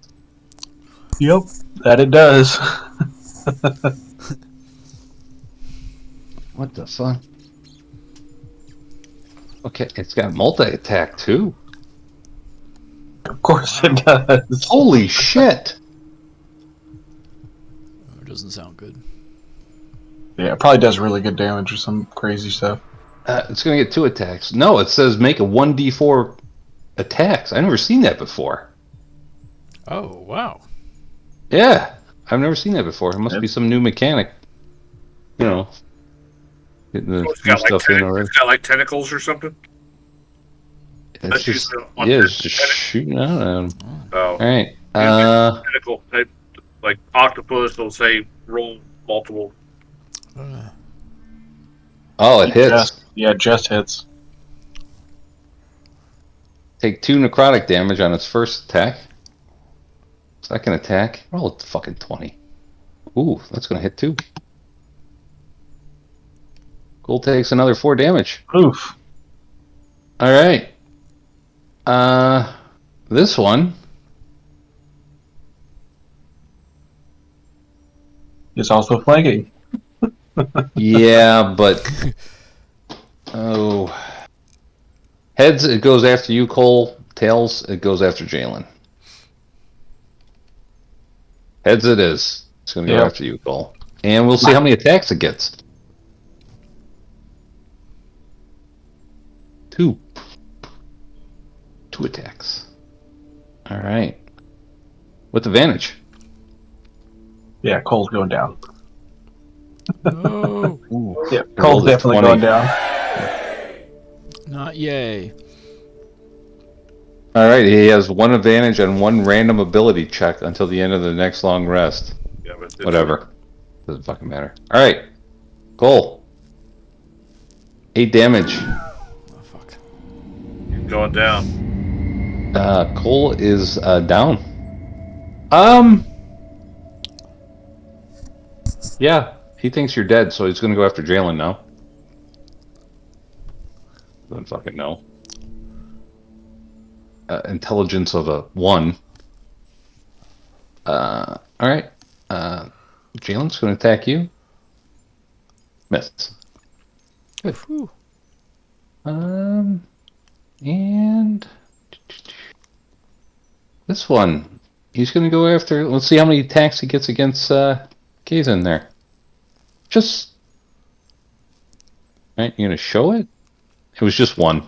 Yep, that it does. What the fuck? Okay, it's got multi-attack too. Of course it does. Holy shit! Oh, it doesn't sound good. Yeah, it probably does really good damage or some crazy stuff. It's gonna get 2 attacks. No, it says make a 1d4 attacks. I've never seen that before. Oh, wow. Yeah, I've never seen that before. It must be Yep. some new mechanic. You know, getting the So it's new got like stuff in already. it's got like tentacles or something. It's That's just, usually on yeah, it's just shooting out at him. Oh, All right. tentacle type, like octopus. They'll say roll multiple. Oh, it hits. Just hits. Take 2 necrotic damage on its first attack. Second attack. Roll a fucking 20. Ooh, that's gonna hit too. Gold takes another 4 damage. Oof. All right. This one. It's also flanking. Yeah, but oh, heads it goes after you, Cole. Tails it goes after Jalen. Heads it is. It's gonna go Yep. after you, Cole. And we'll see how many attacks it gets. 2. 2 attacks. All right. With advantage. Yeah, Cole's going down. Oh, Yeah, Rolled Cole's a definitely 20. going down. not yay. All right. He has 1 advantage on 1 random ability check until the end of the next long rest. Yeah, but it's Whatever. Doesn't fucking matter. All right. Cole. 8 damage. Oh, fuck. going down. Cole is down. Yeah, he thinks you're dead, so he's gonna go after Jalen now. Doesn't fucking know. Intelligence of a 1. All right. Jalen's gonna attack you. Miss. Good. Whew. And this one, he's gonna go after. Let's see how many attacks he gets against Kayzen there. Just right. You're gonna show it. It was just 1.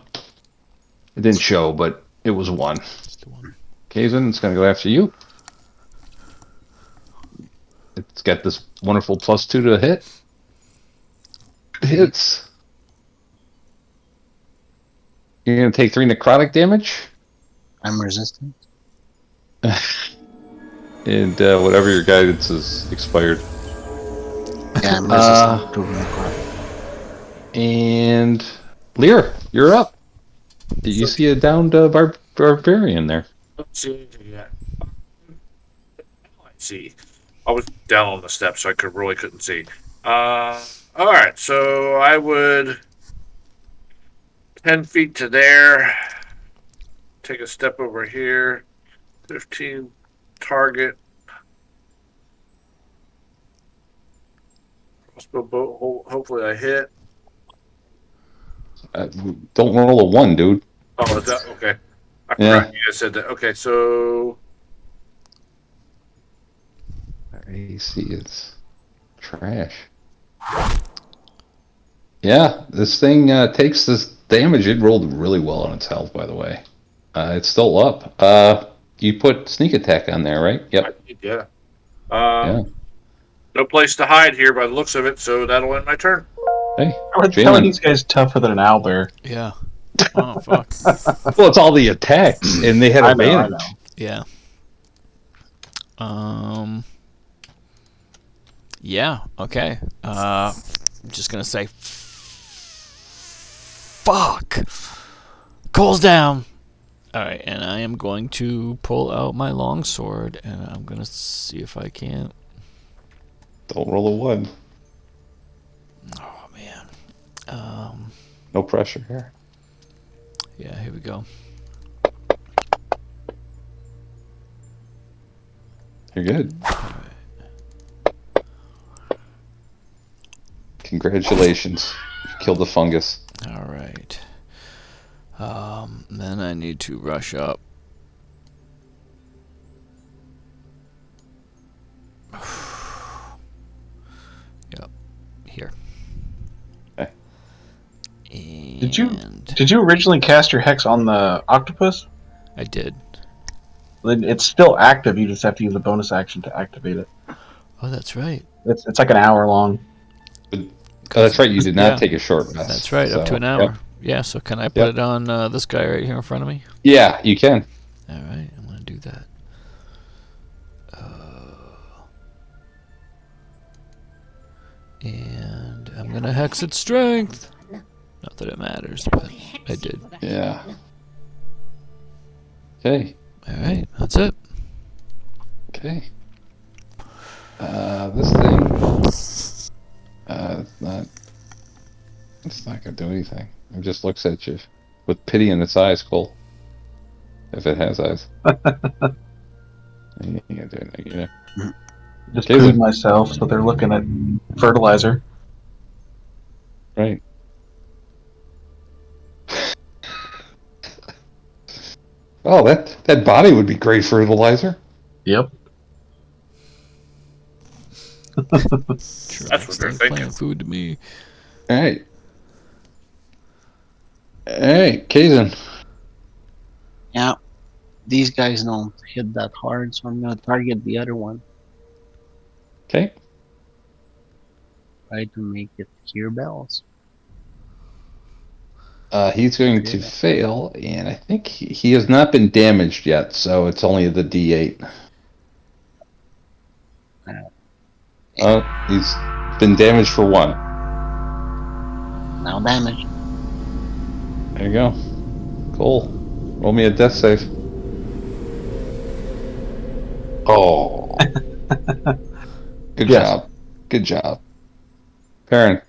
It didn't show, but it was 1. Just the one. Kayzen, it's gonna go after you. It's got this wonderful +2 to hit. Hits. You're gonna take 3 necrotic damage. I'm resistant. And whatever your guidance is expired. Yeah, I'm resistant to necrotic. And Lear, you're up. You see a downed barbarian there. Let's see anything yet. I see. I was down on the steps, so I couldn't see. All right, so I would 10 feet to there. Take a step over here. 15 target. Crossbow bolt. Hopefully, I hit. Don't roll a 1, dude. Oh, is that okay? I Yeah. forgot you guys said that. Okay, so Our AC is trash. Yeah, this thing takes this damage. It rolled really well on its health, by the way. It's still up. You put sneak attack on there, right? Yep. yeah. Yeah. No place to hide here by the looks of it, so that'll end my turn. Hey, I would tell Jalen. these guys tougher than an owlbear. Yeah. Oh, fuck. Well, it's all the attacks, and they had I know, I advantage. know. Yeah. Yeah, okay. I'm just gonna say fuck. Cole's down. Alright, and I am going to pull out my longsword and I'm gonna see if I can't. Don't roll a 1. Oh man. No pressure here. Yeah, here we go. You're good. Congratulations. You killed the fungus. All right. Then I need to rush up. Yep. Here. Okay. And Did you originally cast your hex on the octopus? I did. Then it's still active. You just have to use a bonus action to activate it. Oh, that's right. It's like an hour long. Oh, that's right. You did not Yeah. take a short rest. That's right. Up to so, an hour. Yep. Yeah. So can I put it on this guy right here in front of me? Yeah, you can. All right. I'm gonna do that. And I'm gonna hex its strength. Not that it matters, but I did. Yeah. Okay. All right. That's it. Okay. This thing. It's not gonna do anything. It just looks at you with pity in its eyes, Cole. If it has eyes. You ain't gonna do anything, you know. Just Kayzen. proved myself, so they're looking at fertilizer. Right. Oh, that body would be great fertilizer. Yep. That's what they're thinking. Plant food to me. All right. Hey, Kayzen. Yeah. These guys don't hit that hard, so I'm gonna target the other one. Okay. Try to make it hear bells. He's going to fail, and I think he has not been damaged yet, so it's only the D8. He's been damaged for 1. Now damage. There you go. Cool. Roll me a death save. Oh. Good Yes. job. Good job. Perrin.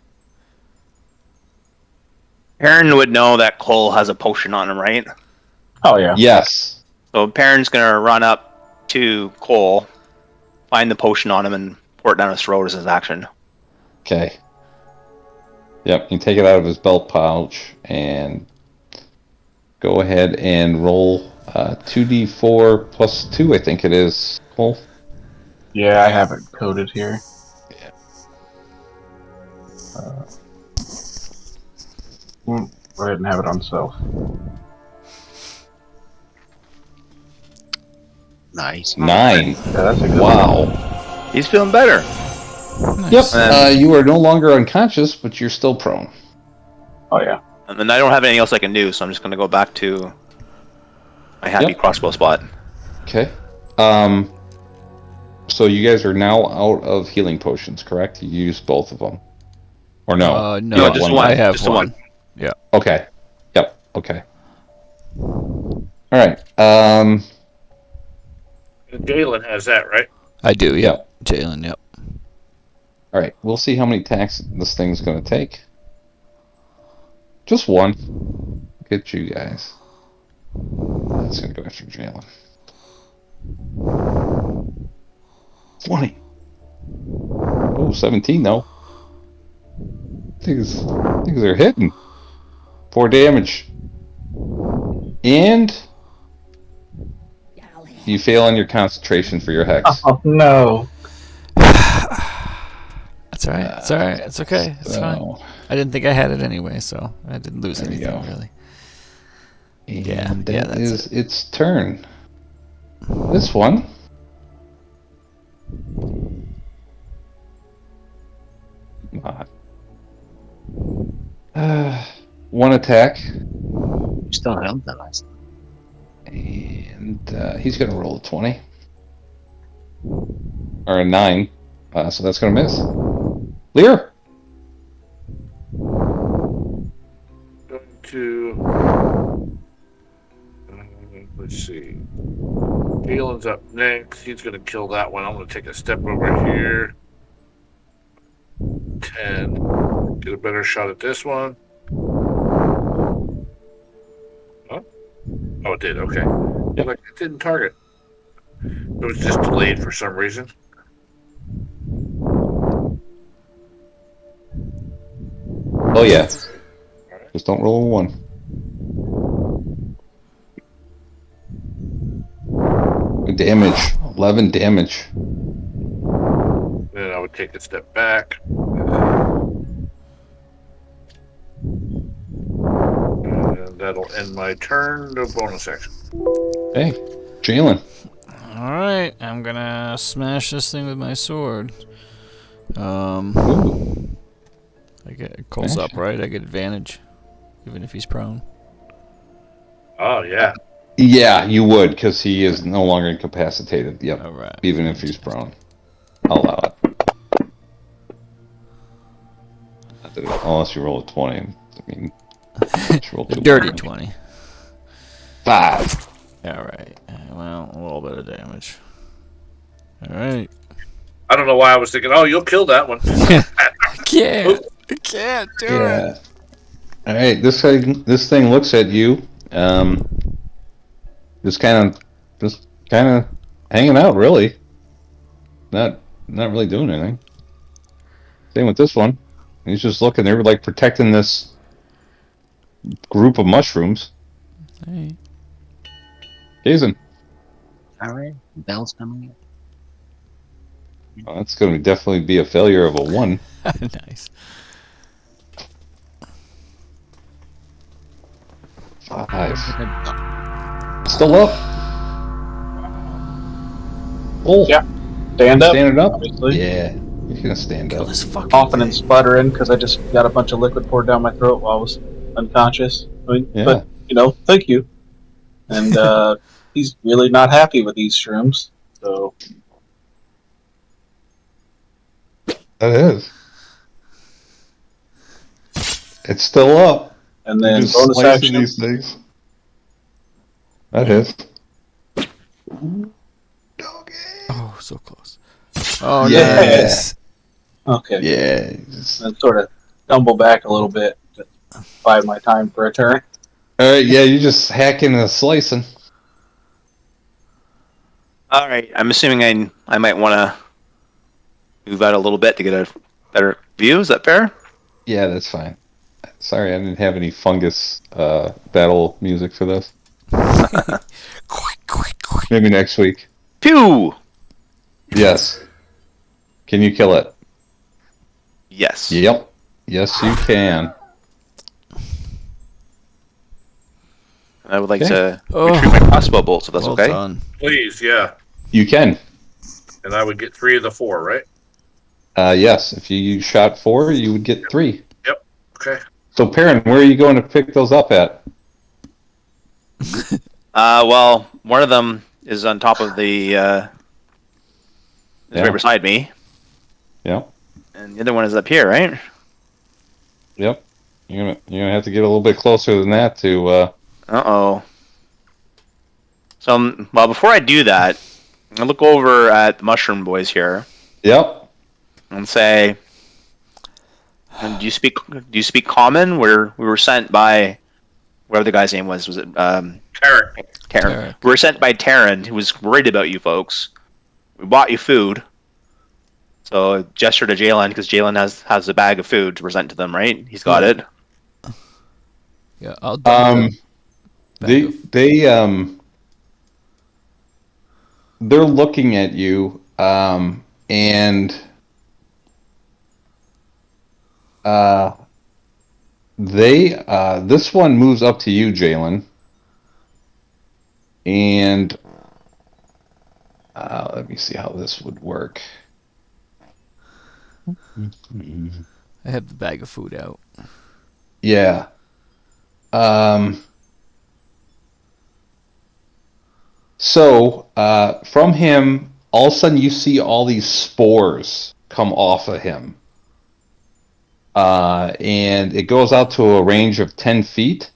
Perrin would know that Cole has a potion on him, right? Oh yeah. Yes. So Perrin's gonna run up to Cole, find the potion on him, and pour it down his throat as his action. Okay. Yep, you take it out of his belt pouch and go ahead and roll 2d4 plus 2, I think it is. Cole? Yeah, I have it coded here. Yeah. Go ahead and have it on self. Nice. 9. Yeah, that's a good one. Wow. He's feeling better. Nice. Yep, you are no longer unconscious, but you're still prone. Oh yeah. And then I don't have anything else I can do, so I'm just gonna go back to my happy crossbow spot. Okay. So you guys are now out of healing potions, correct? You used both of them. Or no? No, You have just I one. have Just the one. one. Yeah. Okay. Yep. Okay. All right. Jalen has that, right? I do. Yep. Jalen. Yep. All right. We'll see how many attacks this thing's going to take. Just one. Look at you guys. That's going to go after Jalen. 20. Oh, 17 though. Things are hitting. 4 damage. And you fail on your concentration for your hex. Oh no. That's all right. It's all right. It's okay. It's fine. I didn't think I had it anyway, so I didn't lose There you anything go. really. And Yeah, that that's is its turn. This one. Come on. 1 attack. Still held that last. And he's going to roll a 20. Or a 9. So that's going to miss. Lear. Going to. Let's see. Jalen's up next. He's going to kill that one. I'm going to take a step over here. 10. Get a better shot at this one. Oh, it did. Okay. Yep. Like it didn't target. It was just delayed for some reason. Oh yeah. Just don't roll a 1. Good damage. 11 damage. Then I would take a step back. And that'll end my turn. No bonus action. Hey, Jalen. Alright, I'm gonna smash this thing with my sword. Ooh. I get Cole's Smash up, right? I get advantage. Even if he's prone. Oh, yeah. Yeah, you would, because he is no longer incapacitated. Yep. Alright. Even if he's prone. I'll allow it. Not that unless you roll a 20. I mean, just roll The 2 dirty damage. 20. 5. Alright. Well, a little bit of damage. Alright. I don't know why I was thinking, oh, you'll kill that one. I can't do it. Yeah. All right. This thing looks at you. Just kind of hanging out, really. Not really doing anything. Same with this one. He's just looking. They're like protecting this group of mushrooms. Hey. Kayzen. Alright, bell's coming. Oh, that's going to definitely be a failure of a 1. Nice. 5. Still up. Oh, Yeah. Stand up. standing up. Obviously. Yeah, he's gonna stand Kill up. this fucking Coughing and thing. sputtering because I just got a bunch of liquid poured down my throat while I was unconscious. I mean, Yeah. but thank you. And he's really not happy with these shrooms. So That is. It's still up. and You're then just bonus slicing action. these things. That is. Oh, so close. Oh, Yeah. nice. Okay. Yeah. Just... And sort of stumble back a little bit to buy my time for a turn. All right. Yeah, you're just hacking and slicing. All right. I'm assuming I might want to move out a little bit to get a better view. Is that fair? Yeah, that's fine. Sorry, I didn't have any fungus battle music for this. Maybe next week. Pew! Yes. Can you kill it? Yes. Yep. Yes, you can. I would like Okay. to Oh. retrieve my crossbow bolts, if that's Well okay. done. Please, yeah. You can. And I would get 3 of the 4, right? Yes. If you shot 4, you would get 3. Okay. So, Perrin, where are you going to pick those up at? Well, one of them is on top of the. Is Yeah. right beside me, Yep. and the other one is up here, right? Yep. You're gonna have to get a little bit closer than that to. Uh-oh. So, well, before I do that, I look over at the mushroom boys here Yep. and say, "Do you speak common? We were sent by whatever the guy's name was. Was it Tarek. Terran? Tarek. We were sent by Terran, who was worried about you folks. We bought you food." So gesture to Jalen because Jalen has a bag of food to present to them, right? He's got it. Yeah, I'll dump it. They're looking at you, and this one moves up to you, Jalen, and let me see how this would work. I have the bag of food out. Yeah. So, from him, all of a sudden you see all these spores come off of him. And it goes out to a range of 10 feet.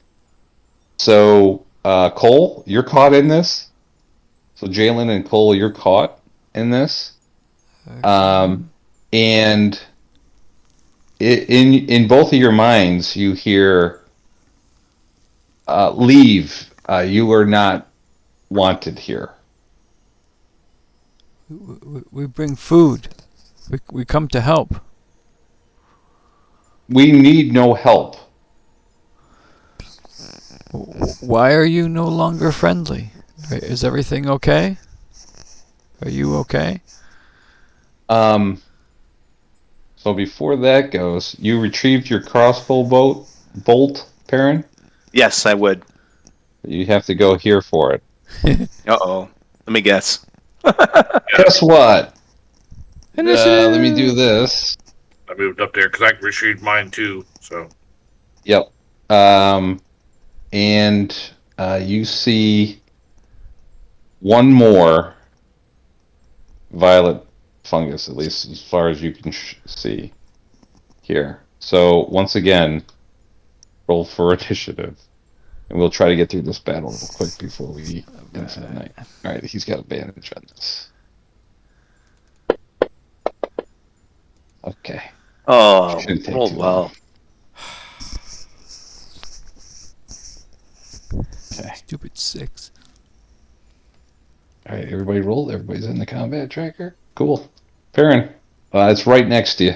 So, Cole, you're caught in this. So, Jalen and Cole, you're caught in this. And in both of your minds, you hear, leave. You are not wanted here. We bring food. We come to help. we need no help. Why are you no longer friendly? Is everything okay? Are you okay? So before that goes, you retrieved your crossbow bolt, Perrin. Yes, I would. You have to go here for it. Uh-oh. Let me guess. Guess what? Initiative! Let me do this. I moved up there because I retrieved mine too. So Yep. And you see one more violet fungus, at least as far as you can see here. So once again, roll for initiative, and we'll try to get through this battle real quick before we end for the night. All right, he's got advantage on this. Okay. Oh, Shouldn't take rolled too well. long. Okay. Stupid 6. All right, everybody roll. Everybody's in the combat tracker. Cool. Perrin, it's right next to you.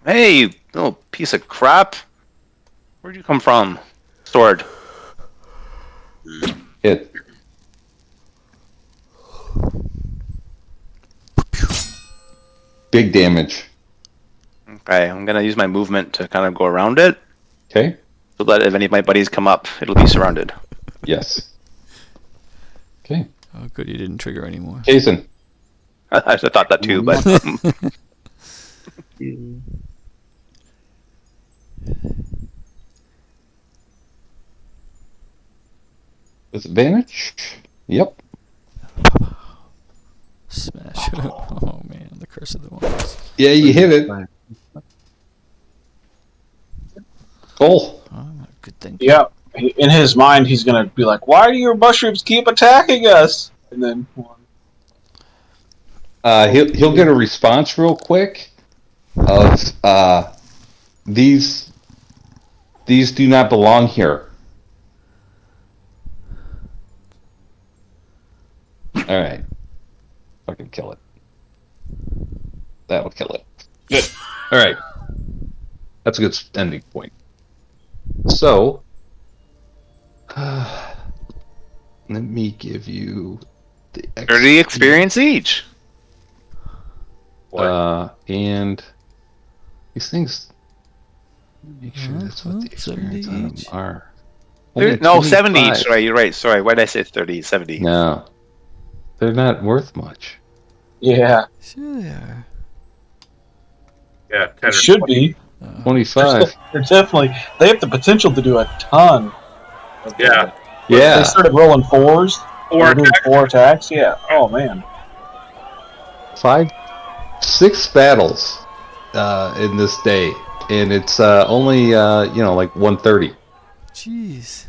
Hey, you little piece of crap. Where'd you come from? Sword. Hit. Big damage. Okay, I'm gonna use my movement to kind of go around it, Okay. so that if any of my buddies come up, it'll be surrounded. Yes. Okay. Oh, good, you didn't trigger anymore. Kayzen. I thought that too, but With advantage? Yep. Smash it up. Oh man, the curse of the ones. Yeah, you hit it. Cool. Oh, good thing. Yeah. In his mind, he's gonna be like, "Why do your mushrooms keep attacking us?" And then, He'll get a response real quick of these do not belong here. All right. Fucking kill it. That'll kill it. Good. All right. That's a good ending point. So, let me give you the 30 experience each. and these things. Make sure that's what the 70 experience on them each. are. No, 70 each. 25. Sorry, you're right. Sorry, why did I say 30? 70. No, they're not worth much. yeah, Sure they are. yeah, 10 or it should 20. be. 25. They're definitely. They have the potential to do a ton. Yeah. Yeah. They started rolling fours. Or They're doing 4 attacks. Yeah. Oh man. 6 battles in this day, and it's only like 130. Jeez.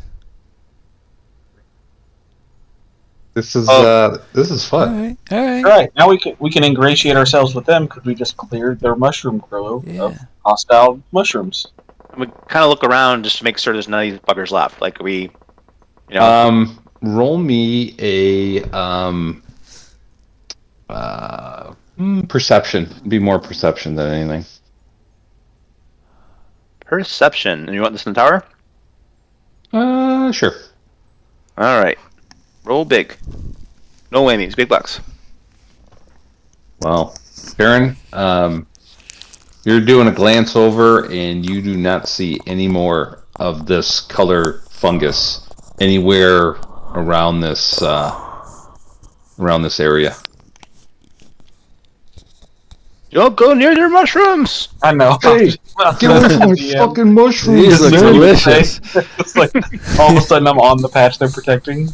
This is All fun. right. All right. All right. Now we can ingratiate ourselves with them because we just cleared their mushroom grove of Yeah. hostile mushrooms. I'm gonna kind of look around just to make sure there's none of these buggers left. Like, we, you know. Roll me a perception. Be more perception than anything. Perception. And you want this in the tower? Sure. All right. Roll big. No whammies. Big bucks. Well, Perrin, you're doing a glance over, and you do not see any more of this color fungus anywhere around this area. Don't go near their mushrooms. I know. Hey, get away from my Yeah. fucking mushrooms, These look man. delicious. It's like all of a sudden I'm on the patch they're protecting.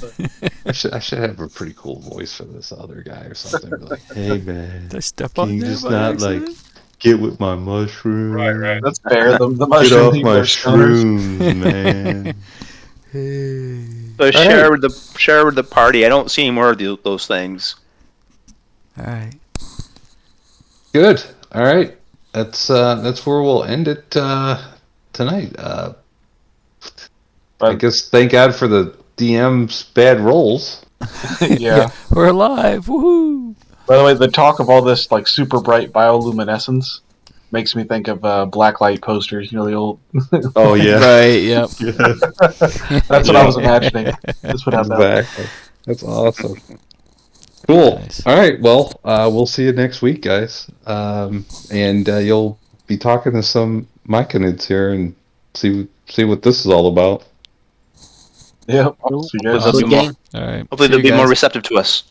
I should have a pretty cool voice for this other guy or something. Be like, hey man, Did I step can on you there just by not accident? like get with my mushroom? Right. That's fair. The Get mushroom off people my are stoners. shrooms, man. Hey. So share with the party. I don't see any more of those things. All right. Good. All right. That's where we'll end it tonight. I guess thank God for the DM's bad rolls. Yeah. We're alive. Woohoo. By the way, the talk of all this like super bright bioluminescence makes me think of blacklight posters. You know, the old. Oh yeah. Right. Yep. That's what I was imagining. This would have that. Exactly. That's awesome. Cool. Nice. All right. Well, we'll see you next week, guys. And you'll be talking to some Myconids here and see what this is all about. Yep. Cool. See you guys. They'll be Good more, game. All right. hopefully See they'll you be more guys. receptive to us.